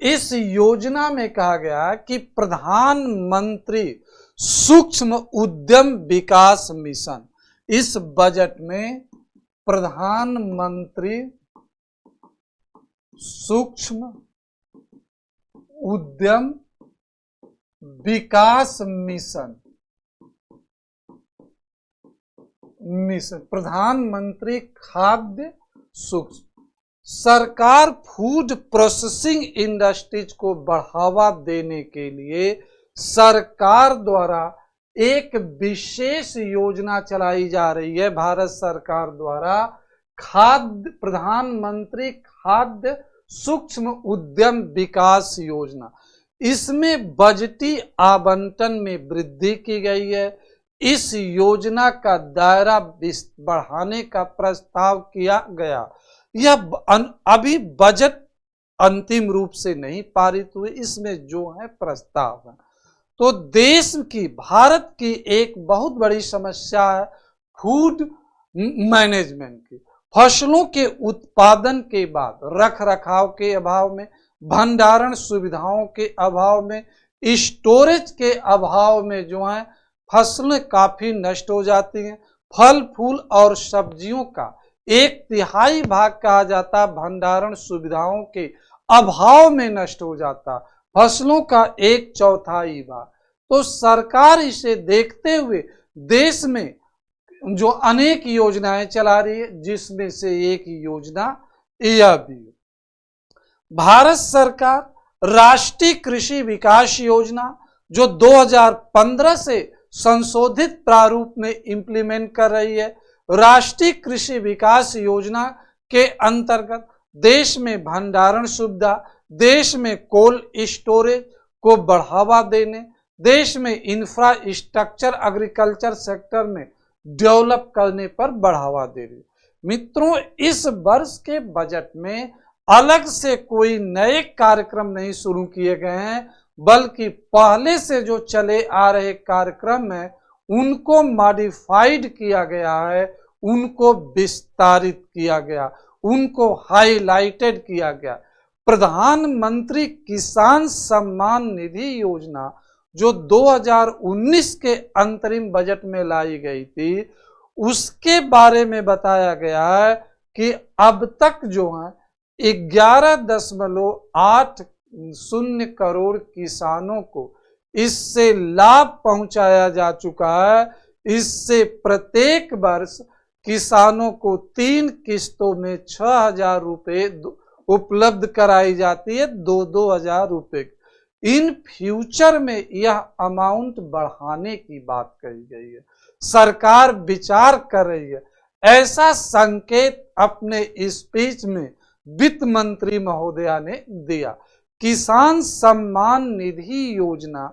इस योजना में कहा गया कि प्रधानमंत्री सूक्ष्म उद्यम विकास मिशन, इस बजट में प्रधानमंत्री सूक्ष्म उद्यम विकास मिशन, प्रधानमंत्री खाद्य सूक्ष्म, सरकार फूड प्रोसेसिंग इंडस्ट्रीज को बढ़ावा देने के लिए सरकार द्वारा एक विशेष योजना चलाई जा रही है। भारत सरकार द्वारा प्रधानमंत्री खाद्य सूक्ष्म उद्यम विकास योजना, इसमें बजटी आवंटन में वृद्धि की गई है। इस योजना का दायरा बढ़ाने का प्रस्ताव किया गया। यह अभी बजट अंतिम रूप से नहीं पारित हुए, इसमें जो है प्रस्ताव है। तो देश की, भारत की एक बहुत बड़ी समस्या है फूड मैनेजमेंट की। फसलों के उत्पादन के बाद रख रखाव के अभाव में, भंडारण सुविधाओं के अभाव में, स्टोरेज के अभाव में जो है फसलें काफी नष्ट हो जाती हैं। फल फूल और सब्जियों का 1/3 भाग कहा जाता भंडारण सुविधाओं के अभाव में नष्ट हो जाता, फसलों का 1/4 भाग। तो सरकार इसे देखते हुए देश में जो अनेक योजनाएं चला रही है, जिसमें से एक योजना यह भी है। भारत सरकार राष्ट्रीय कृषि विकास योजना जो 2015 से संशोधित प्रारूप में इंप्लीमेंट कर रही है। राष्ट्रीय कृषि विकास योजना के अंतर्गत देश में भंडारण सुविधा, देश में कोल्ड स्टोरेज को बढ़ावा देने, देश में इंफ्रास्ट्रक्चर एग्रीकल्चर सेक्टर में डेवलप करने पर बढ़ावा दे रही है। मित्रों, इस वर्ष के बजट में अलग से कोई नए कार्यक्रम नहीं शुरू किए गए हैं, बल्कि पहले से जो चले आ रहे कार्यक्रम हैं उनको मॉडिफाइड किया गया है, उनको विस्तारित किया गया, उनको हाईलाइटेड किया गया। प्रधानमंत्री किसान सम्मान निधि योजना जो 2019 के अंतरिम बजट में लाई गई थी, उसके बारे में बताया गया है कि अब तक जो है 11.80 करोड़ किसानों को इससे लाभ पहुंचाया जा चुका है। इससे प्रत्येक वर्ष किसानों को 3 किस्तों में 6,000 रुपये उपलब्ध कराई जाती है, 2-2 हजार रुपये। इन फ्यूचर में यह अमाउंट बढ़ाने की बात कही गई है, सरकार विचार कर रही है। ऐसा संकेत अपने स्पीच में वित्त मंत्री महोदया ने दिया। किसान सम्मान निधि योजना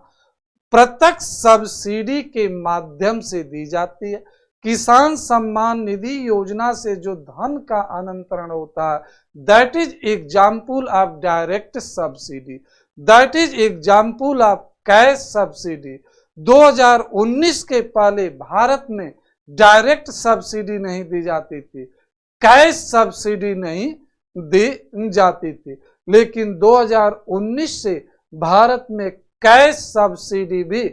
प्रत्यक्ष सब्सिडी के माध्यम से दी जाती है। किसान सम्मान निधि योजना से जो धन का अनंतरण होता है, that is example of direct subsidy, that is example of cash subsidy. 2019 के पहले भारत में डायरेक्ट सब्सिडी नहीं दी जाती थी, कैश सब्सिडी नहीं दी जाती थी, लेकिन 2019 से भारत में कैश सब्सिडी भी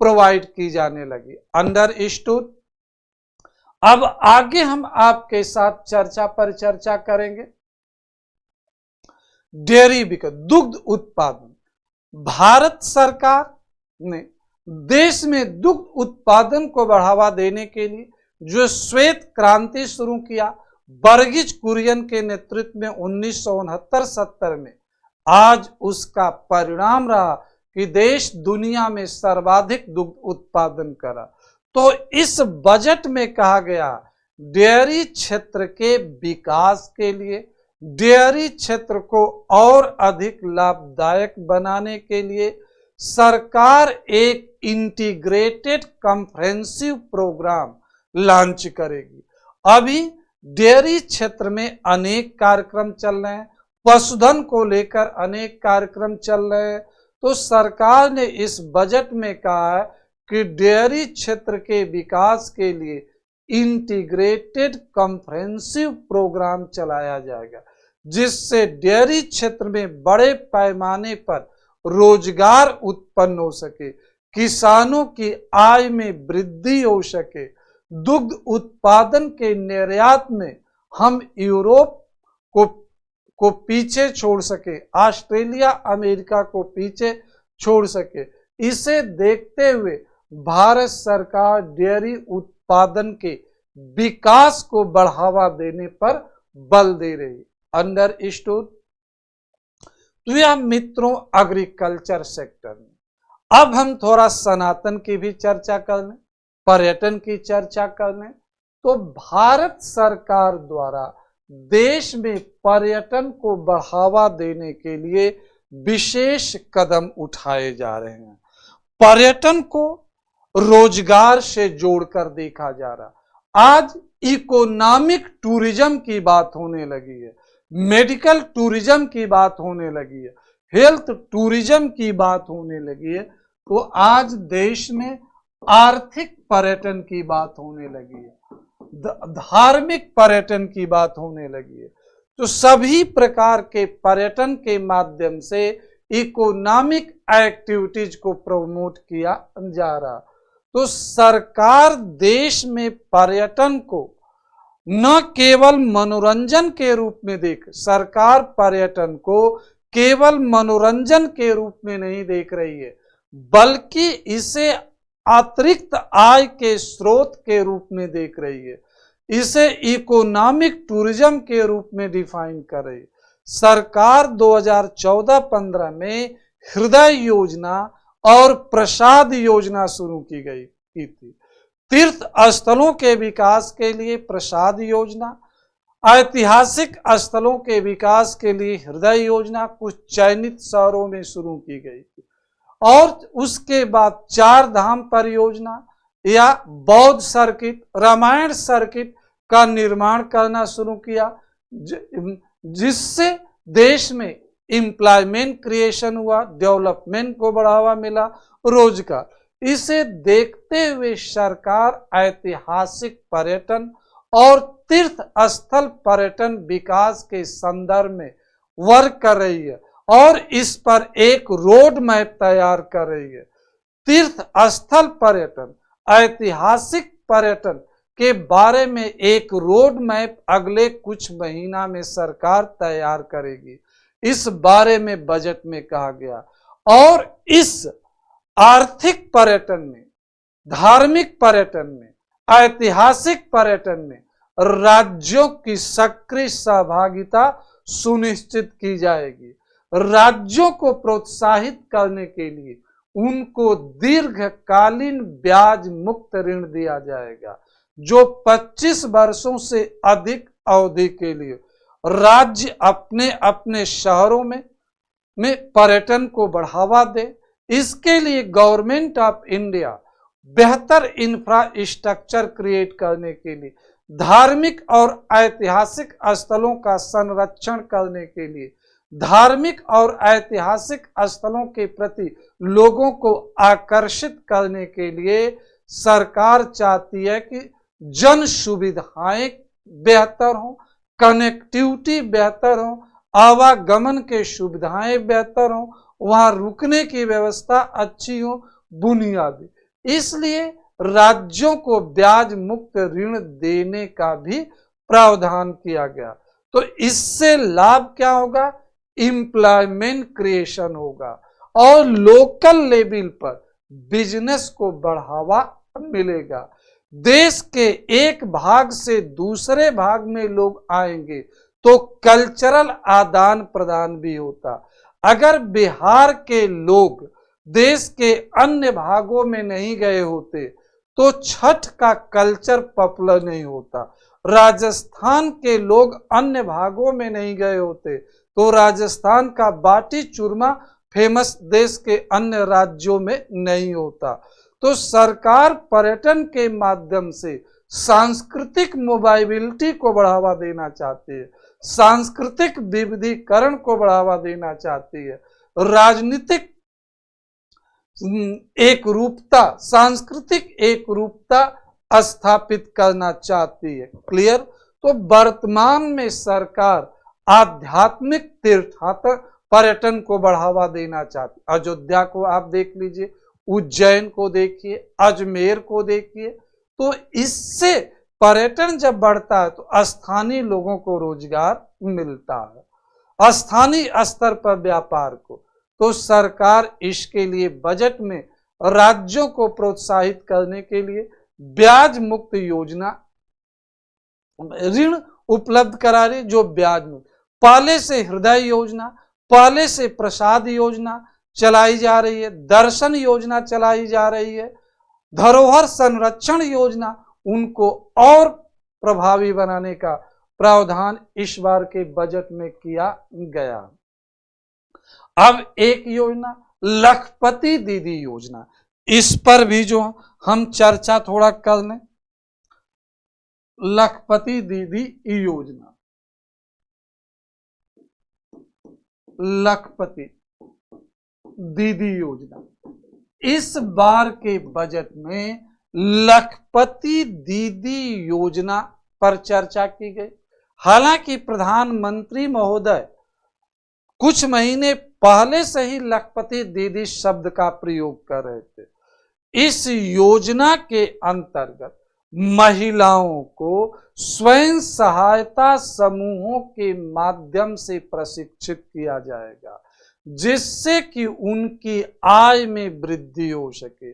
प्रोवाइड की जाने लगी। अंडरस्टूड। अब आगे हम आपके साथ चर्चा पर चर्चा करेंगे। डेयरी विकास, दुग्ध उत्पादन। भारत सरकार ने देश में दुग्ध उत्पादन को बढ़ावा देने के लिए जो श्वेत क्रांति शुरू किया, वर्गीज कुरियन के नेतृत्व में 1969-70 में, आज उसका परिणाम रहा कि देश दुनिया में सर्वाधिक दुग्ध उत्पादन करा। तो इस बजट में कहा गया डेयरी क्षेत्र के विकास के लिए, डेयरी क्षेत्र को और अधिक लाभदायक बनाने के लिए सरकार एक इंटीग्रेटेड कॉम्प्रिहेंसिव प्रोग्राम लॉन्च करेगी। अभी डेयरी क्षेत्र में अनेक कार्यक्रम चल रहे हैं, पशुधन को लेकर अनेक कार्यक्रम चल रहे हैं। तो सरकार ने इस बजट में कहा है कि डेयरी क्षेत्र के विकास के लिए इंटीग्रेटेड कॉम्प्रिहेंसिव प्रोग्राम चलाया जाएगा, जिससे डेयरी क्षेत्र में बड़े पैमाने पर रोजगार उत्पन्न हो सके, किसानों की आय में वृद्धि हो सके, दुग्ध उत्पादन के निर्यात में हम यूरोप को पीछे छोड़ सके, ऑस्ट्रेलिया अमेरिका को पीछे छोड़ सके। इसे देखते हुए भारत सरकार डेयरी उत्पादन के विकास को बढ़ावा देने पर बल दे रही। अंडरस्टूड। तो यह मित्रों एग्रीकल्चर सेक्टर में। अब हम थोड़ा सनातन की भी चर्चा कर लें, पर्यटन की चर्चा कर लें। तो भारत सरकार द्वारा देश में पर्यटन को बढ़ावा देने के लिए विशेष कदम उठाए जा रहे हैं। पर्यटन को रोजगार से जोड़कर देखा जा रहा। आज इकोनॉमिक टूरिज्म की बात होने लगी है, मेडिकल टूरिज्म की बात होने लगी है, हेल्थ टूरिज्म की बात होने लगी है। तो आज देश में आर्थिक पर्यटन की बात होने लगी है, धार्मिक पर्यटन की बात होने लगी है। तो सभी प्रकार के पर्यटन के माध्यम से इकोनॉमिक एक्टिविटीज को प्रमोट किया जा रहा। तो सरकार देश में पर्यटन को न केवल मनोरंजन के रूप में सरकार पर्यटन को केवल मनोरंजन के रूप में नहीं देख रही है, बल्कि इसे अतिरिक्त आय के स्रोत के रूप में देख रही है, इसे इकोनॉमिक टूरिज्म के रूप में डिफाइन कर रही है। सरकार 2014-15 में हृदय योजना और प्रसाद योजना शुरू की थी। तीर्थ स्थलों के विकास के लिए प्रसाद योजना, ऐतिहासिक स्थलों के विकास के लिए हृदय योजना कुछ चयनित शहरों में शुरू की गई थी। और उसके बाद 4 धाम परियोजना या बौद्ध सर्किट, रामायण सर्किट का निर्माण करना शुरू किया, जिससे देश में एम्प्लॉयमेंट क्रिएशन हुआ, डेवलपमेंट को बढ़ावा मिला, रोजगार। इसे देखते हुए सरकार ऐतिहासिक पर्यटन और तीर्थ स्थल पर्यटन विकास के संदर्भ में वर्क कर रही है और इस पर एक रोड मैप तैयार कर रही है। तीर्थ स्थल पर्यटन, ऐतिहासिक पर्यटन के बारे में एक रोड मैप अगले कुछ महीना में सरकार तैयार करेगी, इस बारे में बजट में कहा गया। और इस आर्थिक पर्यटन में, धार्मिक पर्यटन में, ऐतिहासिक पर्यटन में राज्यों की सक्रिय सहभागिता सुनिश्चित की जाएगी। राज्यों को प्रोत्साहित करने के लिए उनको दीर्घकालीन ब्याज मुक्त ऋण दिया जाएगा, जो 25 वर्षों से अधिक अवधि के लिए राज्य अपने अपने शहरों में पर्यटन को बढ़ावा दे। इसके लिए गवर्नमेंट ऑफ इंडिया बेहतर इंफ्रास्ट्रक्चर क्रिएट करने के लिए, धार्मिक और ऐतिहासिक स्थलों का संरक्षण करने के लिए, धार्मिक और ऐतिहासिक स्थलों के प्रति लोगों को आकर्षित करने के लिए सरकार चाहती है कि जन सुविधाएं बेहतर हो, कनेक्टिविटी बेहतर हो, आवागमन के सुविधाएं बेहतर हो, वहां रुकने की व्यवस्था अच्छी हो, बुनियादी। इसलिए राज्यों को ब्याज मुक्त ऋण देने का भी प्रावधान किया गया। तो इससे लाभ क्या होगा? एम्प्लॉयमेंट क्रिएशन होगा और लोकल लेवल पर बिजनेस को बढ़ावा मिलेगा। देश के एक भाग से दूसरे भाग में लोग आएंगे तो कल्चरल आदान प्रदान भी होता। अगर बिहार के लोग देश के अन्य भागों में नहीं गए होते तो छठ का कल्चर पॉपुलर नहीं होता। राजस्थान के लोग अन्य भागों में नहीं गए होते तो राजस्थान का बाटी चूरमा फेमस देश के अन्य राज्यों में नहीं होता। तो सरकार पर्यटन के माध्यम से सांस्कृतिक मोबाइलिटी को बढ़ावा देना चाहती है, सांस्कृतिक विविधीकरण को बढ़ावा देना चाहती है, राजनीतिक एक रूपता, सांस्कृतिक एक रूपता स्थापित करना चाहती है। क्लियर? तो वर्तमान में सरकार आध्यात्मिक तीर्थयात्रा पर्यटन को बढ़ावा देना चाहती है। अयोध्या को आप देख लीजिए, उज्जैन को देखिए, अजमेर को देखिए। तो इससे पर्यटन जब बढ़ता है तो स्थानीय लोगों को रोजगार मिलता है, स्थानीय स्तर पर व्यापार को। तो सरकार इसके लिए बजट में राज्यों को प्रोत्साहित करने के लिए ब्याज मुक्त योजना, ऋण उपलब्ध करा रही, जो ब्याज मुक्त। पहले से हृदय योजना, पहले से प्रसाद योजना चलाई जा रही है, दर्शन योजना चलाई जा रही है, धरोहर संरक्षण योजना, उनको और प्रभावी बनाने का प्रावधान इस बार के बजट में किया गया। अब एक योजना लखपति दीदी योजना, इस पर भी जो हम चर्चा थोड़ा कर लें। लखपति दीदी योजना, लखपति दीदी योजना, इस बार के बजट में लखपति दीदी योजना पर चर्चा की गई। हालांकि प्रधानमंत्री महोदय कुछ महीने पहले से ही लखपति दीदी शब्द का प्रयोग कर रहे थे। इस योजना के अंतर्गत महिलाओं को स्वयं सहायता समूहों के माध्यम से प्रशिक्षित किया जाएगा, जिससे कि उनकी आय में वृद्धि हो सके।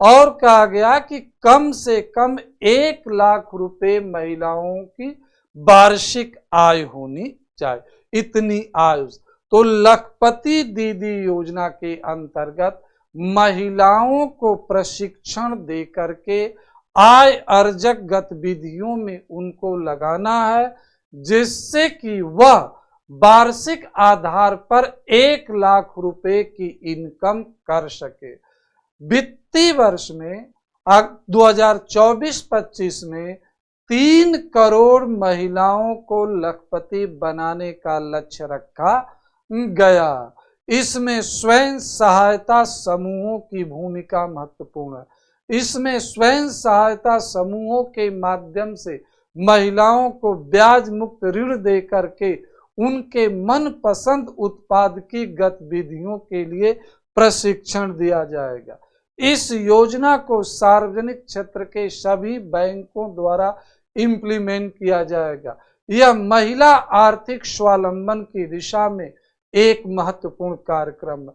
और कहा गया कि कम से कम 1 लाख रुपए महिलाओं की वार्षिक आय होनी चाहिए, इतनी आय। तो लखपति दीदी योजना के अंतर्गत महिलाओं को प्रशिक्षण दे करके आय अर्जक गतिविधियों में उनको लगाना है, जिससे कि वह वार्षिक आधार पर 1 लाख रुपए की इनकम कर सके। वित्तीय वर्ष में 2024-25 में 3 करोड़ महिलाओं को लखपति बनाने का लक्ष्य रखा गया। इसमें स्वयं सहायता समूहों की भूमिका महत्वपूर्ण है। इसमें स्वयं सहायता समूहों के माध्यम से महिलाओं को ब्याज मुक्त ऋण दे करके उनके मनपसंद उत्पाद की गतिविधियों के लिए प्रशिक्षण दिया जाएगा। इस योजना को सार्वजनिक क्षेत्र के सभी बैंकों द्वारा इम्प्लीमेंट किया जाएगा। यह महिला आर्थिक स्वावलंबन की दिशा में एक महत्वपूर्ण कार्यक्रम है।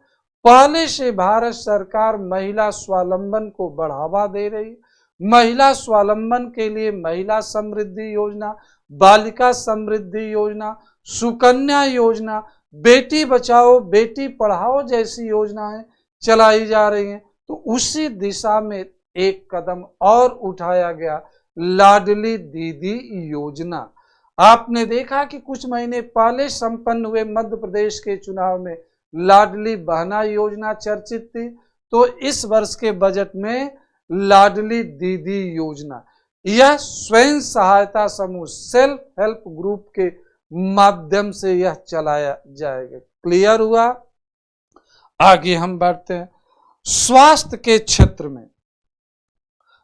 पहले से भारत सरकार महिला स्वावलंबन को बढ़ावा दे रही है। महिला स्वावलंबन के लिए महिला समृद्धि योजना, बालिका समृद्धि योजना, सुकन्या योजना, बेटी बचाओ बेटी पढ़ाओ जैसी योजनाएं चलाई जा रही हैं। तो उसी दिशा में एक कदम और उठाया गया, लाडली दीदी योजना। आपने देखा कि कुछ महीने पहले संपन्न हुए मध्य प्रदेश के चुनाव में लाडली बहना योजना चर्चित थी। तो इस वर्ष के बजट में लाडली दीदी योजना, यह स्वयं सहायता समूह सेल्फ हेल्प ग्रुप के माध्यम से यह चलाया जाएगा। क्लियर हुआ? आगे हम बढ़ते हैं। स्वास्थ्य के क्षेत्र में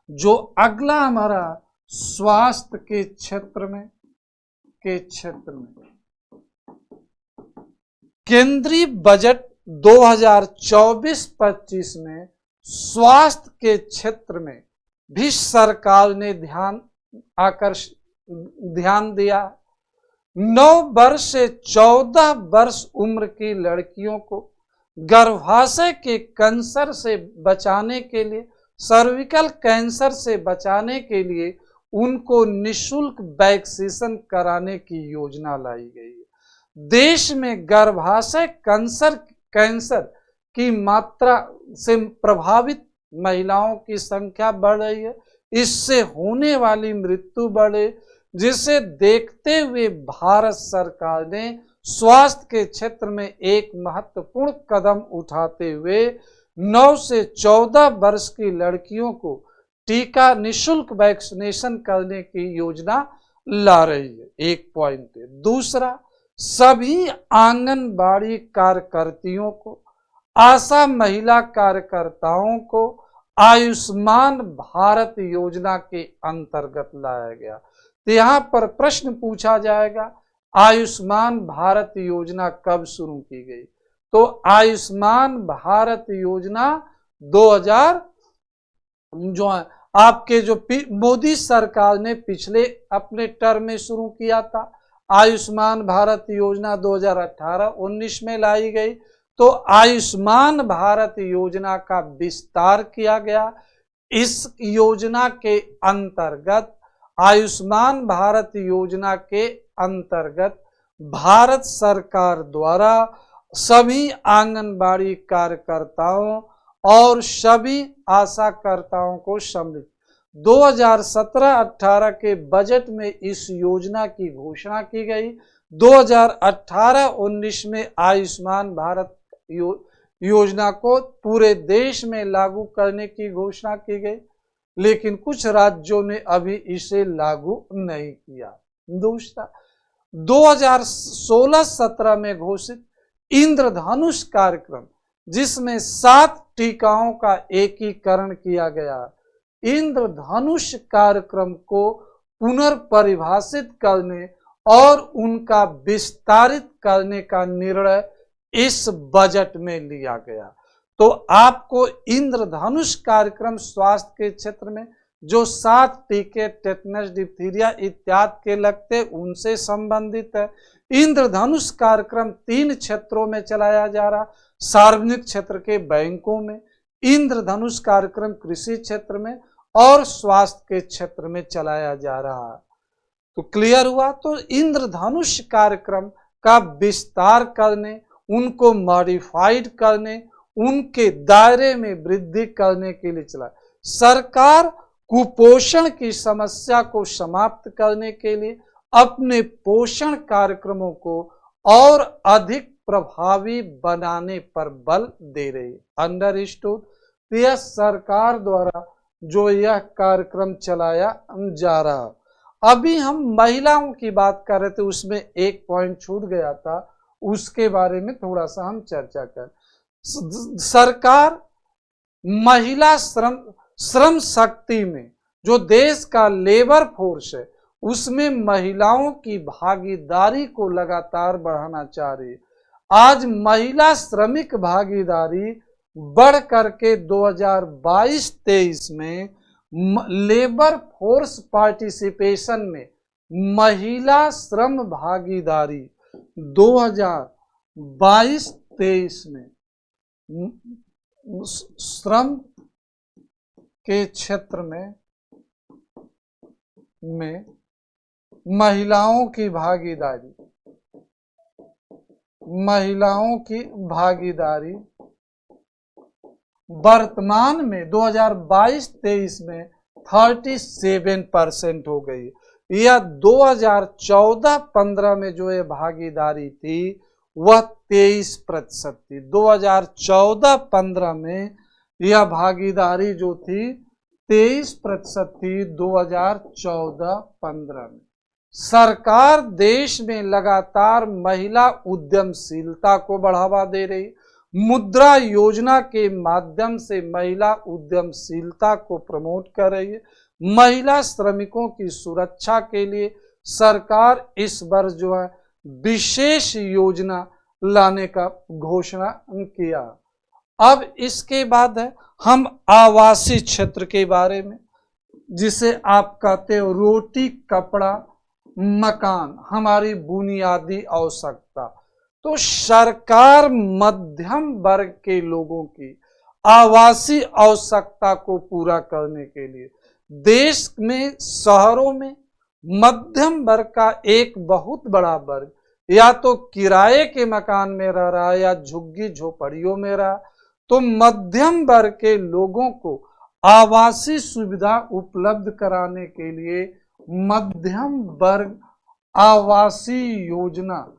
जो अगला हमारा स्वास्थ्य के क्षेत्र में केंद्रीय बजट 2024-25 में स्वास्थ्य के क्षेत्र में भी सरकार ने ध्यान दिया। 9 वर्ष से 14 वर्ष उम्र की लड़कियों को गर्भाशय के कैंसर से बचाने के लिए, सर्विकल कैंसर से बचाने के लिए उनको निशुल्क वैक्सीनेशन कराने की योजना लाई गई है। देश में गर्भाशय कैंसर की मात्रा से प्रभावित महिलाओं की संख्या बढ़ रही है। इससे होने वाली मृत्यु बढ़े, जिसे देखते हुए भारत सरकार ने स्वास्थ्य के क्षेत्र में एक महत्वपूर्ण कदम उठाते हुए 9 से 14 वर्ष की लड़कियों को टीका निशुल्क वैक्सीनेशन करने की योजना ला रही है। एक पॉइंट है। दूसरा, सभी आंगनबाड़ी कार्यकर्तियों को, आशा महिला कार्यकर्ताओं को आयुष्मान भारत योजना के अंतर्गत लाया गया। तो यहाँ पर प्रश्न पूछा जाएगा, आयुष्मान भारत योजना कब शुरू की गई? तो आयुष्मान भारत योजना 2000 जो आपके जो मोदी सरकार ने पिछले अपने टर्म में शुरू किया था। आयुष्मान भारत योजना 2018-19 में लाई गई। तो आयुष्मान भारत योजना का विस्तार किया गया। इस योजना के अंतर्गत, आयुष्मान भारत योजना के अंतर्गत भारत सरकार द्वारा सभी आंगनबाड़ी कार्यकर्ताओं और सभी आशाकर्ताओं को सम्मिलित 2017-18 के बजट में इस योजना की घोषणा की गई। 2018-19 में आयुष्मान भारत योजना को पूरे देश में लागू करने की घोषणा की गई, लेकिन कुछ राज्यों ने अभी इसे लागू नहीं किया। दूसरा, 2016-17 में घोषित इंद्रधनुष कार्यक्रम, जिसमें 7 टीकाओं का एकीकरण किया गया। इंद्रधनुष कार्यक्रम को पुनर्परिभाषित करने और उनका विस्तारित करने का निर्णय इस बजट में लिया गया। तो आपको इंद्रधनुष कार्यक्रम स्वास्थ्य के क्षेत्र में जो 7 टीके टेटनस, डिप्थीरिया इत्यादि के लगते उनसे संबंधित है। इंद्रधनुष कार्यक्रम 3 क्षेत्रों में चलाया जा रहा, सार्वजनिक क्षेत्र के बैंकों में, इंद्रधनुष कार्यक्रम कृषि क्षेत्र में और स्वास्थ्य के क्षेत्र में चलाया जा रहा है। तो क्लियर हुआ? तो इंद्रधनुष कार्यक्रम का विस्तार करने, उनको मॉडिफाइड करने, उनके दायरे में वृद्धि करने के लिए चला। सरकार कुपोषण की समस्या को समाप्त करने के लिए अपने पोषण कार्यक्रमों को और अधिक प्रभावी बनाने पर बल दे रही है। अंडरस्टूड? यह सरकार द्वारा जो यह कार्यक्रम चलाया जा रहा। अभी हम महिलाओं की बात कर रहे थे, उसमें एक पॉइंट छूट गया था, उसके बारे में थोड़ा सा हम चर्चा कर। सरकार महिला श्रम शक्ति में जो देश का लेबर फोर्स है उसमें महिलाओं की भागीदारी को लगातार बढ़ाना चाह रही है। आज महिला श्रमिक भागीदारी बढ़ करके 2022-23 में लेबर फोर्स पार्टिसिपेशन में महिला श्रम भागीदारी 2022-23 में श्रम के क्षेत्र में महिलाओं की भागीदारी वर्तमान में 2022-23 में 37% हो गई। या 2014-15 में जो ये भागीदारी थी वह 23% थी। 2014-15 में यह भागीदारी जो थी 23% थी। 2014-15 में सरकार देश में लगातार महिला उद्यमशीलता को बढ़ावा दे रही। मुद्रा योजना के माध्यम से महिला उद्यमशीलता को प्रमोट कर रही है। महिला श्रमिकों की सुरक्षा के लिए सरकार इस वर्ष जो है विशेष योजना लाने का घोषणा किया। अब इसके बाद है हम आवासीय क्षेत्र के बारे में, जिसे आप कहते हो रोटी कपड़ा मकान, हमारी बुनियादी आवश्यकता। तो सरकार मध्यम वर्ग के लोगों की आवासीय आवश्यकता को पूरा करने के लिए देश में शहरों में मध्यम वर्ग का एक बहुत बड़ा वर्ग या तो किराए के मकान में रह रहा है या झुग्गी झोपड़ियों में रहा, तो मध्यम वर्ग के लोगों को आवासीय सुविधा उपलब्ध कराने के लिए मध्यम वर्ग आवासीय योजना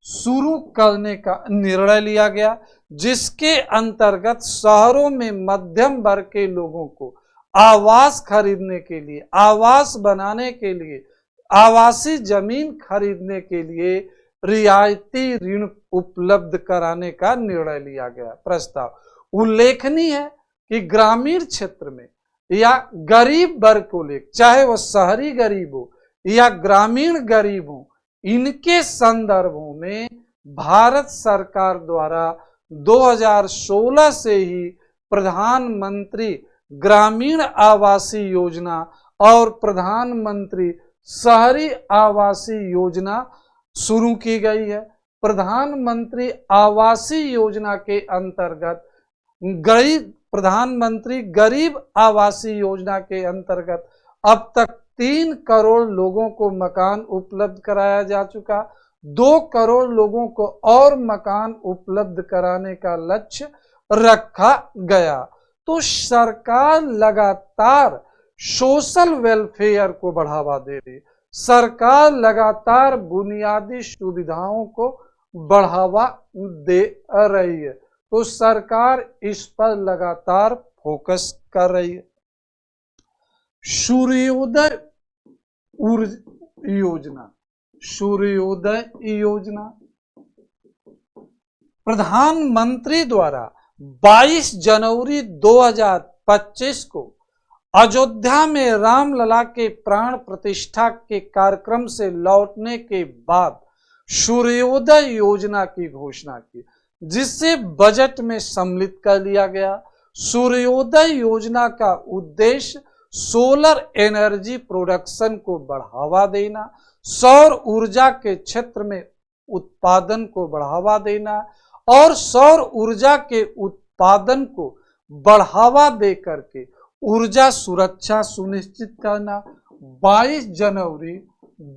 शुरू करने का निर्णय लिया गया, जिसके अंतर्गत शहरों में मध्यम वर्ग के लोगों को आवास खरीदने के लिए, आवास बनाने के लिए, आवासीय जमीन खरीदने के लिए रियायती ऋण उपलब्ध कराने का निर्णय लिया गया। प्रस्ताव उल्लेखनीय है कि ग्रामीण क्षेत्र में या गरीब वर्ग को लेकर, चाहे वह शहरी गरीब हो या ग्रामीण गरीब हो, इनके संदर्भों में भारत सरकार द्वारा 2016 से ही प्रधानमंत्री ग्रामीण आवासीय योजना और प्रधानमंत्री शहरी आवासीय योजना शुरू की गई है। प्रधानमंत्री आवासीय योजना के अंतर्गत प्रधानमंत्री गरीब आवासीय योजना के अंतर्गत अब तक 3 करोड़ लोगों को मकान उपलब्ध कराया जा चुका। 2 करोड़ लोगों को और मकान उपलब्ध कराने का लक्ष्य रखा गया। तो सरकार लगातार सोशल वेलफेयर को बढ़ावा दे रही है। सरकार लगातार बुनियादी सुविधाओं को बढ़ावा दे रही है। तो सरकार इस पर लगातार फोकस कर रही है। सूर्योदय योजना प्रधानमंत्री द्वारा 22 जनवरी 2025 को अयोध्या में रामलला के प्राण प्रतिष्ठा के कार्यक्रम से लौटने के बाद सूर्योदय योजना की घोषणा की, जिसे बजट में सम्मिलित कर लिया गया। सूर्योदय योजना का उद्देश्य सोलर एनर्जी प्रोडक्शन को बढ़ावा देना, सौर ऊर्जा के क्षेत्र में उत्पादन को बढ़ावा देना और सौर ऊर्जा के उत्पादन को बढ़ावा दे करके ऊर्जा सुरक्षा सुनिश्चित करना। 22 जनवरी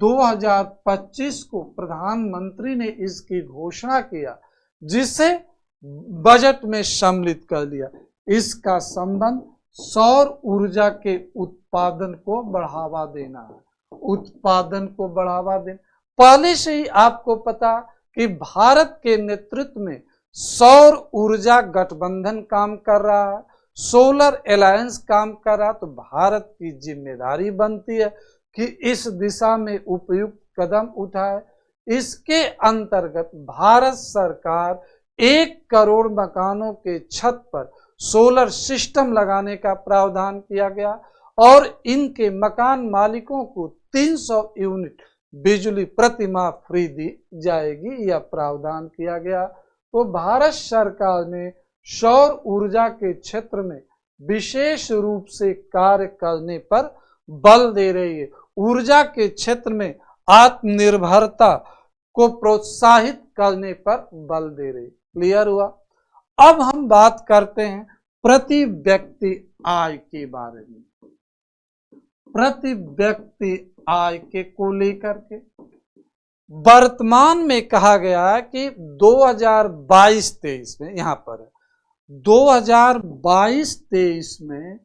2025 को प्रधानमंत्री ने इसकी घोषणा किया, जिसे बजट में सम्मिलित कर लिया। इसका संबंध सौर ऊर्जा के उत्पादन को बढ़ावा देना है। उत्पादन को बढ़ावा देना, पहले से ही आपको पता कि भारत के नेतृत्व में सौर ऊर्जा गठबंधन काम कर रहा है। सोलर अलायंस काम कर रहा, तो भारत की जिम्मेदारी बनती है कि इस दिशा में उपयुक्त कदम उठाए। इसके अंतर्गत भारत सरकार 1 करोड़ मकानों के छत पर सोलर सिस्टम लगाने का प्रावधान किया गया और इनके मकान मालिकों को 300 यूनिट बिजली प्रति माह फ्री दी जाएगी, यह प्रावधान किया गया। तो भारत सरकार ने सौर ऊर्जा के क्षेत्र में विशेष रूप से कार्य करने पर बल दे रही है। ऊर्जा के क्षेत्र में आत्मनिर्भरता को प्रोत्साहित करने पर बल दे रही। क्लियर हुआ? अब हम बात करते हैं प्रति व्यक्ति आय के बारे में। प्रति व्यक्ति आय के को लेकर के वर्तमान में कहा गया है कि 2022-23 में, यहां पर 2022-23 में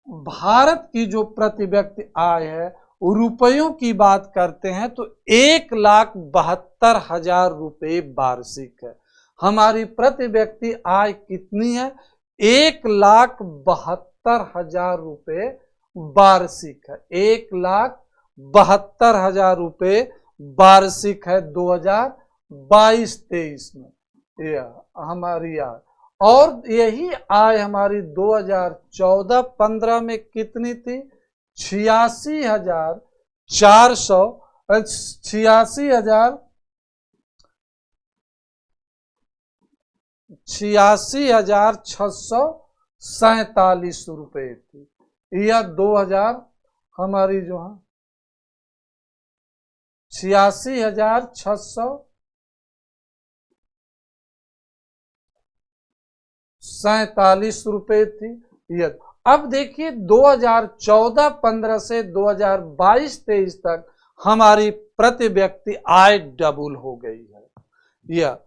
भारत की जो प्रति व्यक्ति आय है, रुपयों की बात करते हैं तो 1,72,000 रुपये वार्षिक है। हमारी प्रति व्यक्ति आय कितनी है? 1,72,000 रुपये वार्षिक है। 1,72,000 रुपये वार्षिक है 2022-23 में हमारी आय। और यही आय हमारी 2014-15 में कितनी थी? 86,647 रुपये थी। यह 2000 हमारी जो है 86,647 रुपये थी। यह अब देखिए 2014-15 से 2022-23 तक हमारी प्रति व्यक्ति आय डबल हो गई है। यह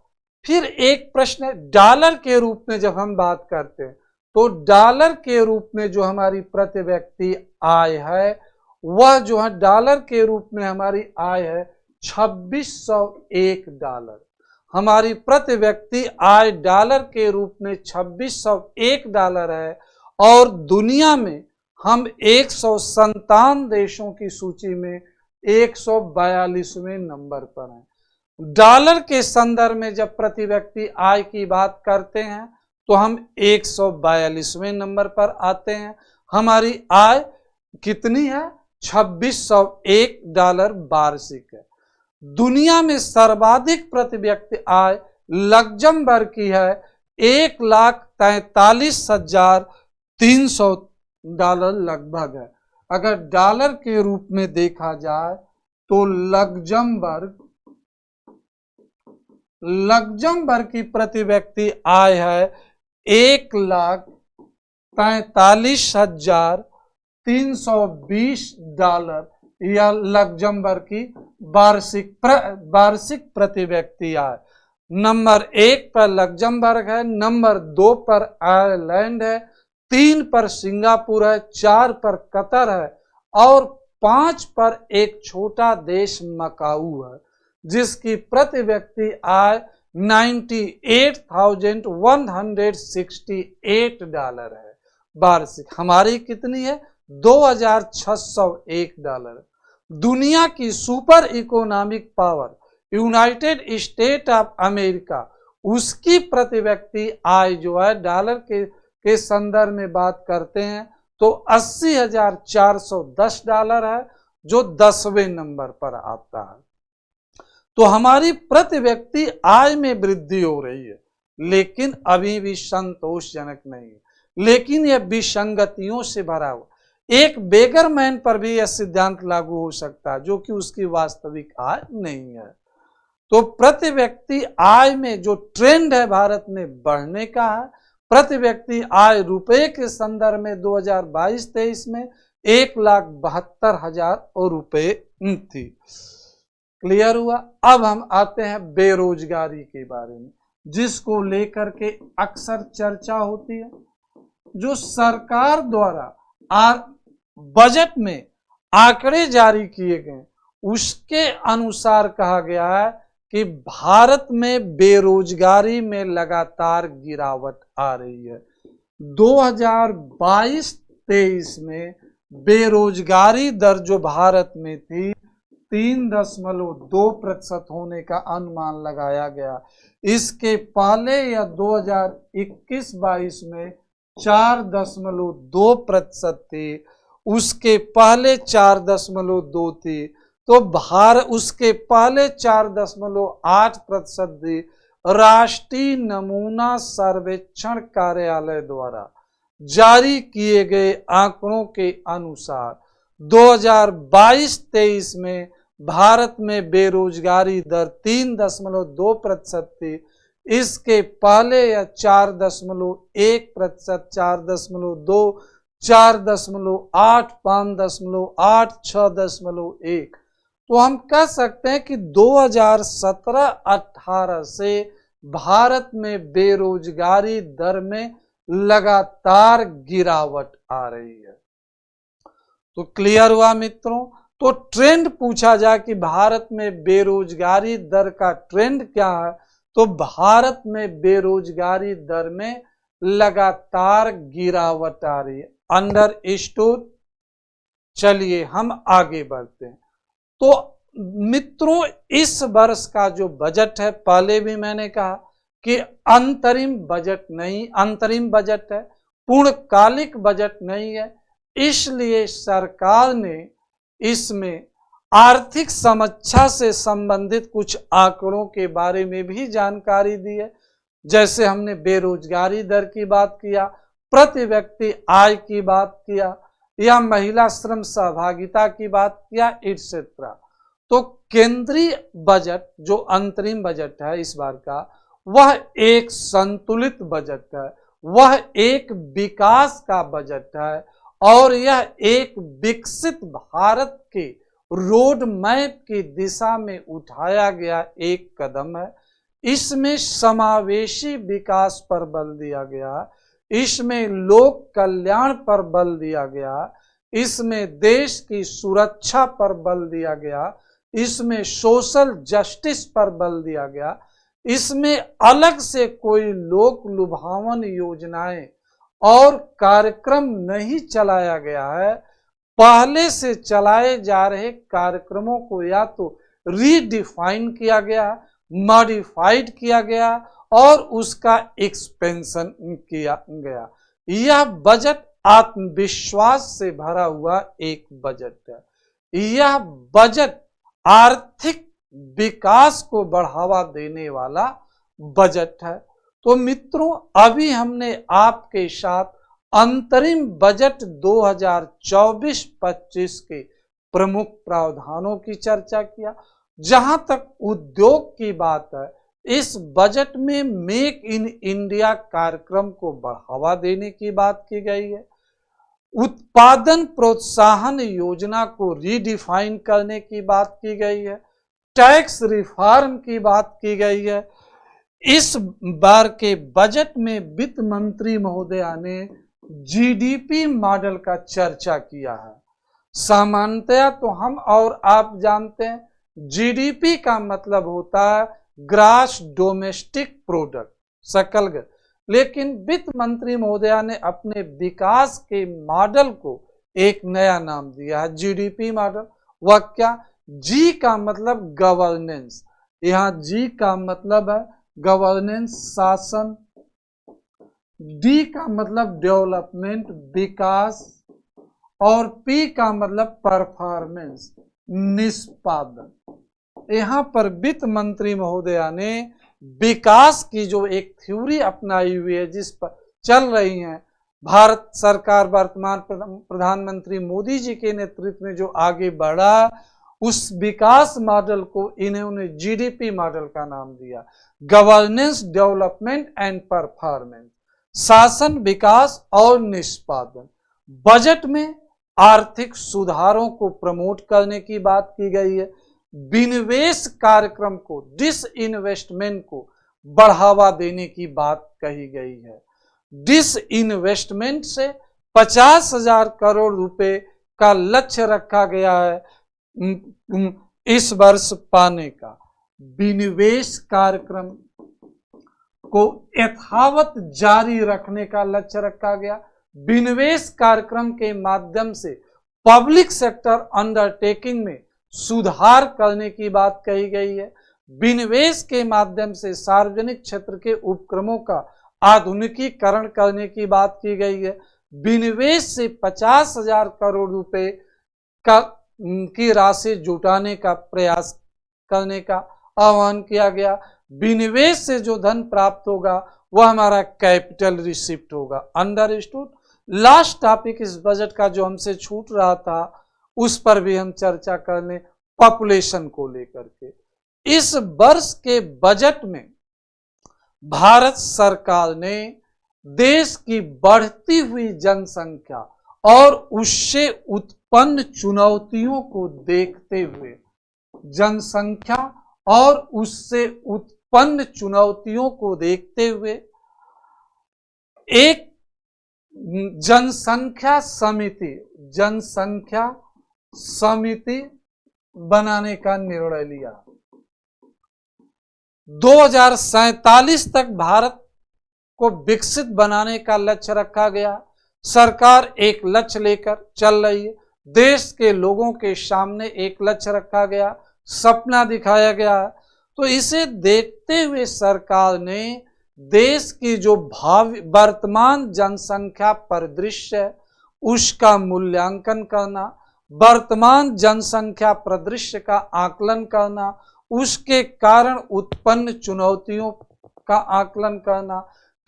फिर एक प्रश्न है, डॉलर के रूप में जब हम बात करते हैं तो डॉलर के रूप में जो हमारी प्रति व्यक्ति आय है, वह जो है डॉलर के रूप में हमारी आय है 2601 डॉलर। हमारी प्रति व्यक्ति आय डॉलर के रूप में 2601 डॉलर है और दुनिया में हम 157 देशों की सूची में 142वें नंबर पर हैं। डॉलर के संदर्भ में जब प्रति व्यक्ति आय की बात करते हैं तो हम 142वें नंबर पर आते हैं। हमारी आय कितनी है? 2601 डॉलर वार्षिक है। दुनिया में सर्वाधिक प्रति व्यक्ति आय लग्जमबर्ग की है, 1,43,300 डॉलर लगभग है। अगर डॉलर के रूप में देखा जाए तो लग्जमबर्ग की प्रति व्यक्ति आय है 1,43,320 डॉलर। यह लग्जमबर्ग की वार्षिक प्रति व्यक्ति आय। नंबर 1 पर लग्जमबर्ग है, नंबर 2 पर आयरलैंड है, 3 पर सिंगापुर है, 4 पर कतर है और 5 पर एक छोटा देश मकाऊ है, जिसकी प्रति व्यक्ति आय 98,168 डॉलर है वार्षिक। हमारी कितनी है? 2,601 डॉलर। दुनिया की super economic power United state of America, उसकी प्रति व्यक्ति आय जो है डॉलर के संदर्भ में बात करते हैं तो 80,410 डॉलर है, जो 10वें नंबर पर आता है। तो हमारी प्रति व्यक्ति आय में वृद्धि हो रही है, लेकिन अभी भी संतोषजनक नहीं है, लेकिन यह विसंगतियों से भरा हुआ। एक बेगरमैन पर भी यह सिद्धांत लागू हो सकता है, जो कि उसकी वास्तविक आय नहीं है। तो प्रति व्यक्ति आय में जो ट्रेंड है भारत में बढ़ने का है। प्रति व्यक्ति आय रुपए के संदर्भ में 2022-23 में 1,72,000 रुपये थी। क्लियर हुआ? अब हम आते हैं बेरोजगारी के बारे में, जिसको लेकर के अक्सर चर्चा होती है। जो सरकार द्वारा बजट में आंकड़े जारी किए गए, उसके अनुसार कहा गया है कि भारत में बेरोजगारी में लगातार गिरावट आ रही है। 2022-23 में बेरोजगारी दर जो भारत में थी 3.2% होने का अनुमान लगाया गया। इसके पहले या 2021-22 में 4.2% थी, उसके पहले 4.2 थी, तो उसके पहले 4.8% थी। राष्ट्रीय नमूना सर्वेक्षण कार्यालय द्वारा जारी किए गए आंकड़ों के अनुसार 2022-23 में भारत में बेरोजगारी दर 3.2% थी। इसके पहले या 4.1%, 4.2, 4.8, 5.8, 6.1, तो हम कह सकते हैं कि 2017-18 से भारत में बेरोजगारी दर में लगातार गिरावट आ रही है। तो क्लियर हुआ मित्रों। तो ट्रेंड पूछा जाए कि भारत में बेरोजगारी दर का ट्रेंड क्या है, तो भारत में बेरोजगारी दर में लगातार गिरावट आ रही है। अंडरस्टूड। चलिए हम आगे बढ़ते हैं। तो मित्रों, इस वर्ष का जो बजट है, पहले भी मैंने कहा कि अंतरिम बजट नहीं, अंतरिम बजट है, पूर्णकालिक बजट नहीं है। इसलिए सरकार ने इसमें आर्थिक समीक्षा से संबंधित कुछ आंकड़ों के बारे में भी जानकारी दी है। जैसे हमने बेरोजगारी दर की बात किया, प्रति व्यक्ति आय की बात किया, या महिला श्रम सहभागिता की बात किया, एटसेट्रा। तो केंद्रीय बजट जो अंतरिम बजट है इस बार का, वह एक संतुलित बजट है, वह एक विकास का बजट है, और यह एक विकसित भारत के रोड मैप की दिशा में उठाया गया एक कदम है। इसमें समावेशी विकास पर बल दिया गया, इसमें लोक कल्याण पर बल दिया गया, इसमें देश की सुरक्षा पर बल दिया गया, इसमें सोशल जस्टिस पर बल दिया गया। इसमें अलग से कोई लोक लुभावन योजनाएं और कार्यक्रम नहीं चलाया गया है। पहले से चलाए जा रहे कार्यक्रमों को या तो रीडिफाइन किया गया, मॉडिफाइड किया गया, और उसका एक्सपेंशन किया गया। यह बजट आत्मविश्वास से भरा हुआ एक बजट है। यह बजट आर्थिक विकास को बढ़ावा देने वाला बजट है। तो मित्रों, अभी हमने आपके साथ अंतरिम बजट 2024-25 के प्रमुख प्रावधानों की चर्चा किया। जहां तक उद्योग की बात है, इस बजट में मेक इन इंडिया कार्यक्रम को बढ़ावा देने की बात की गई है। उत्पादन प्रोत्साहन योजना को रीडिफाइन करने की बात की गई है। टैक्स रिफॉर्म की बात की गई है। इस बार के बजट में वित्त मंत्री महोदया ने जीडीपी मॉडल का चर्चा किया है। सामान्यतया तो हम और आप जानते हैं जीडीपी का मतलब होता है ग्रास डोमेस्टिक प्रोडक्ट, सकल, लेकिन वित्त मंत्री महोदया ने अपने विकास के मॉडल को एक नया नाम दिया है, जीडीपी मॉडल। वह क्या? जी का मतलब गवर्नेंस, यहाँ जी का मतलब है गवर्नेंस, शासन। डी का मतलब डेवलपमेंट, विकास, और पी का मतलब परफॉर्मेंस, निष्पादन। यहाँ पर वित्त मंत्री महोदया ने विकास की जो एक थ्योरी अपनाई हुई है, जिस पर चल रही है भारत सरकार, वर्तमान प्रधानमंत्री मोदी जी के नेतृत्व में जो आगे बढ़ा, उस विकास मॉडल को इन्होंने जीडीपी मॉडल का नाम दिया। गवर्नेंस, डेवलपमेंट एंड परफॉर्मेंस, शासन, विकास और निष्पादन। बजट में आर्थिक सुधारों को प्रमोट करने की बात की गई है। विनिवेश कार्यक्रम को, डिसइन्वेस्टमेंट को बढ़ावा देने की बात कही गई है। डिसइन्वेस्टमेंट से 50,000 करोड़ रुपए का लक्ष्य रखा गया है इस वर्ष पाने का। विनिवेश कार्यक्रम को यथावत जारी रखने का लक्ष्य रखा गया। विनिवेश कार्यक्रम के माध्यम से पब्लिक सेक्टर अंडरटेकिंग में सुधार करने की बात कही गई है। विनिवेश के माध्यम से सार्वजनिक क्षेत्र के उपक्रमों का आधुनिकीकरण करने की बात की गई है। विनिवेश से 50,000 करोड़ रुपए की राशि जुटाने का प्रयास करने का आह्वान किया गया। विनिवेश से जो धन प्राप्त होगा वह हमारा कैपिटल रिसिप्ट होगा। अंडरस्टूड। लास्ट टॉपिक इस बजट का जो हमसे छूट रहा था उस पर भी हम चर्चा कर लें, पॉपुलेशन को लेकर के। इस वर्ष के बजट में भारत सरकार ने देश की बढ़ती हुई जनसंख्या और उससे उत्पन्न चुनौतियों को देखते हुए, जनसंख्या और उससे उत्पन्न चुनौतियों को देखते हुए एक जनसंख्या समिति बनाने का निर्णय लिया। 2047 तक भारत को विकसित बनाने का लक्ष्य रखा गया। सरकार एक लक्ष्य लेकर चल रही है। देश के लोगों के सामने एक लक्ष्य रखा गया, सपना दिखाया गया। तो इसे देखते हुए सरकार ने देश की जो वर्तमान जनसंख्या परिदृश्य है उसका मूल्यांकन करना, वर्तमान जनसंख्या परिदृश्य का आकलन करना, उसके कारण उत्पन्न चुनौतियों का आकलन करना,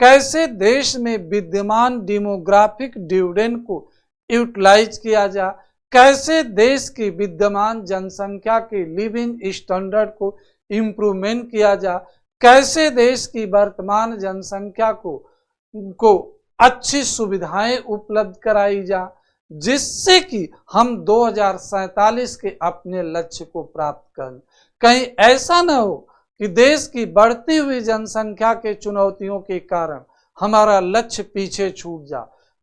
कैसे देश में विद्यमान डेमोग्राफिक डिविडेंड को यूटिलाइज किया जाए, कैसे देश की विद्यमान जनसंख्या के लिविंग स्टैंडर्ड को इम्प्रूवमेंट किया जाए, कैसे देश की वर्तमान जनसंख्या को अच्छी सुविधाएं उपलब्ध कराई जा, जिससे कि हम 2047 के अपने लक्ष्य को प्राप्त करें। कहीं ऐसा न हो कि देश की बढ़ती हुई जनसंख्या के चुनौतियों के कारण हमारा लक्ष्य पीछे छूट जा।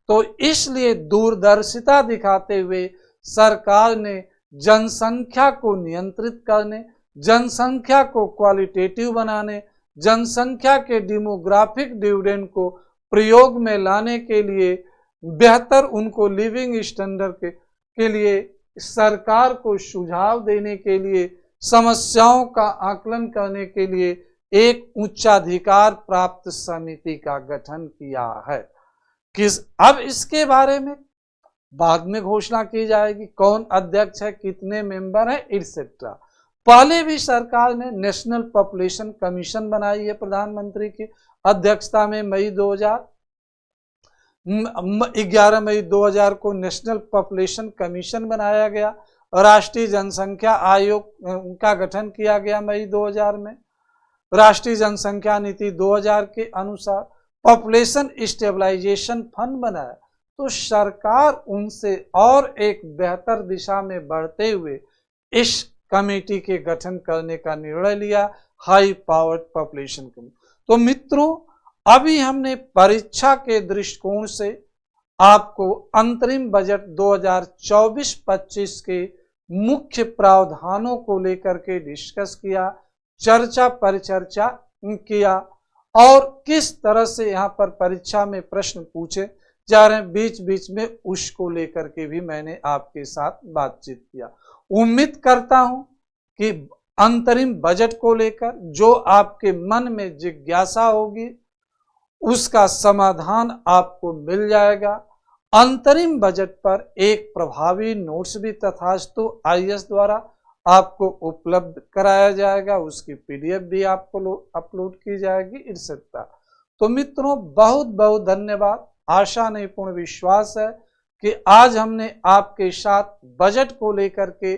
तो इसलिए दूरदर्शिता दिखाते हुए सरकार ने जनसंख्या को नियंत्रित करने, जनसंख्या को क्वालिटेटिव बनाने, जनसंख्या के डेमोग्राफिक डिविडेंड को प्रयोग में लाने के लिए, बेहतर उनको लिविंग स्टैंडर्ड के लिए सरकार को सुझाव देने के लिए, समस्याओं का आकलन करने के लिए एक उच्चाधिकार प्राप्त समिति का गठन किया है। अब इसके बारे में बाद में घोषणा की जाएगी, कौन अध्यक्ष है, कितने मेंबर हैं, एक्सेट्रा। पहले भी सरकार ने नेशनल पॉपुलेशन कमीशन बनाई है प्रधानमंत्री की अध्यक्षता में। 11 मई 2000 को नेशनल पॉपुलेशन कमीशन बनाया गया। राष्ट्रीय जनसंख्या आयोग का गठन किया गया मई 2000 में। राष्ट्रीय जनसंख्या नीति 2000 के अनुसार पॉपुलेशन स्टेबलाइजेशन फंड बनाया। तो सरकार उनसे और एक बेहतर दिशा में बढ़ते हुए इस कमेटी के गठन करने का निर्णय लिया, हाई पावर्ड पॉपुलेशन कमेटी। तो मित्रों, अभी हमने परीक्षा के दृष्टिकोण से आपको अंतरिम बजट 2024-25 के मुख्य प्रावधानों को लेकर के डिस्कस किया, चर्चा परिचर्चा किया और किस तरह से यहाँ पर परीक्षा में प्रश्न पूछे जा रहे हैं, बीच बीच में उसको लेकर के भी मैंने आपके साथ बातचीत किया। उम्मीद करता हूं कि अंतरिम बजट को लेकर जो आपके मन में जिज्ञासा होगी उसका समाधान आपको मिल जाएगा। अंतरिम बजट पर एक प्रभावी नोट्स भी तथास्तु IAS द्वारा आपको उपलब्ध कराया जाएगा, उसकी PDF भी आपको अपलोड की जाएगी, etc। तो मित्रों, बहुत बहुत धन्यवाद। आशा नहीं पूर्ण विश्वास है कि आज हमने आपके साथ बजट को लेकर के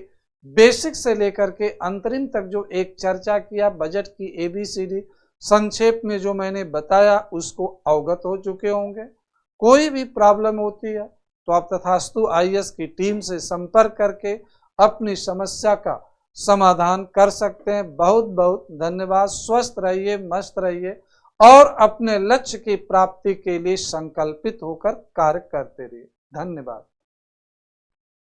बेसिक से लेकर के अंतरिम तक जो एक चर्चा किया, बजट की ABCD संक्षेप में जो मैंने बताया उसको अवगत हो चुके होंगे। कोई भी प्रॉब्लम होती है तो आप तथास्तु IAS की टीम से संपर्क करके अपनी समस्या का समाधान कर सकते हैं। बहुत बहुत धन्यवाद। स्वस्थ रहिए, मस्त रहिए और अपने लक्ष्य की प्राप्ति के लिए संकल्पित होकर कार्य करते रहिए। धन्यवाद।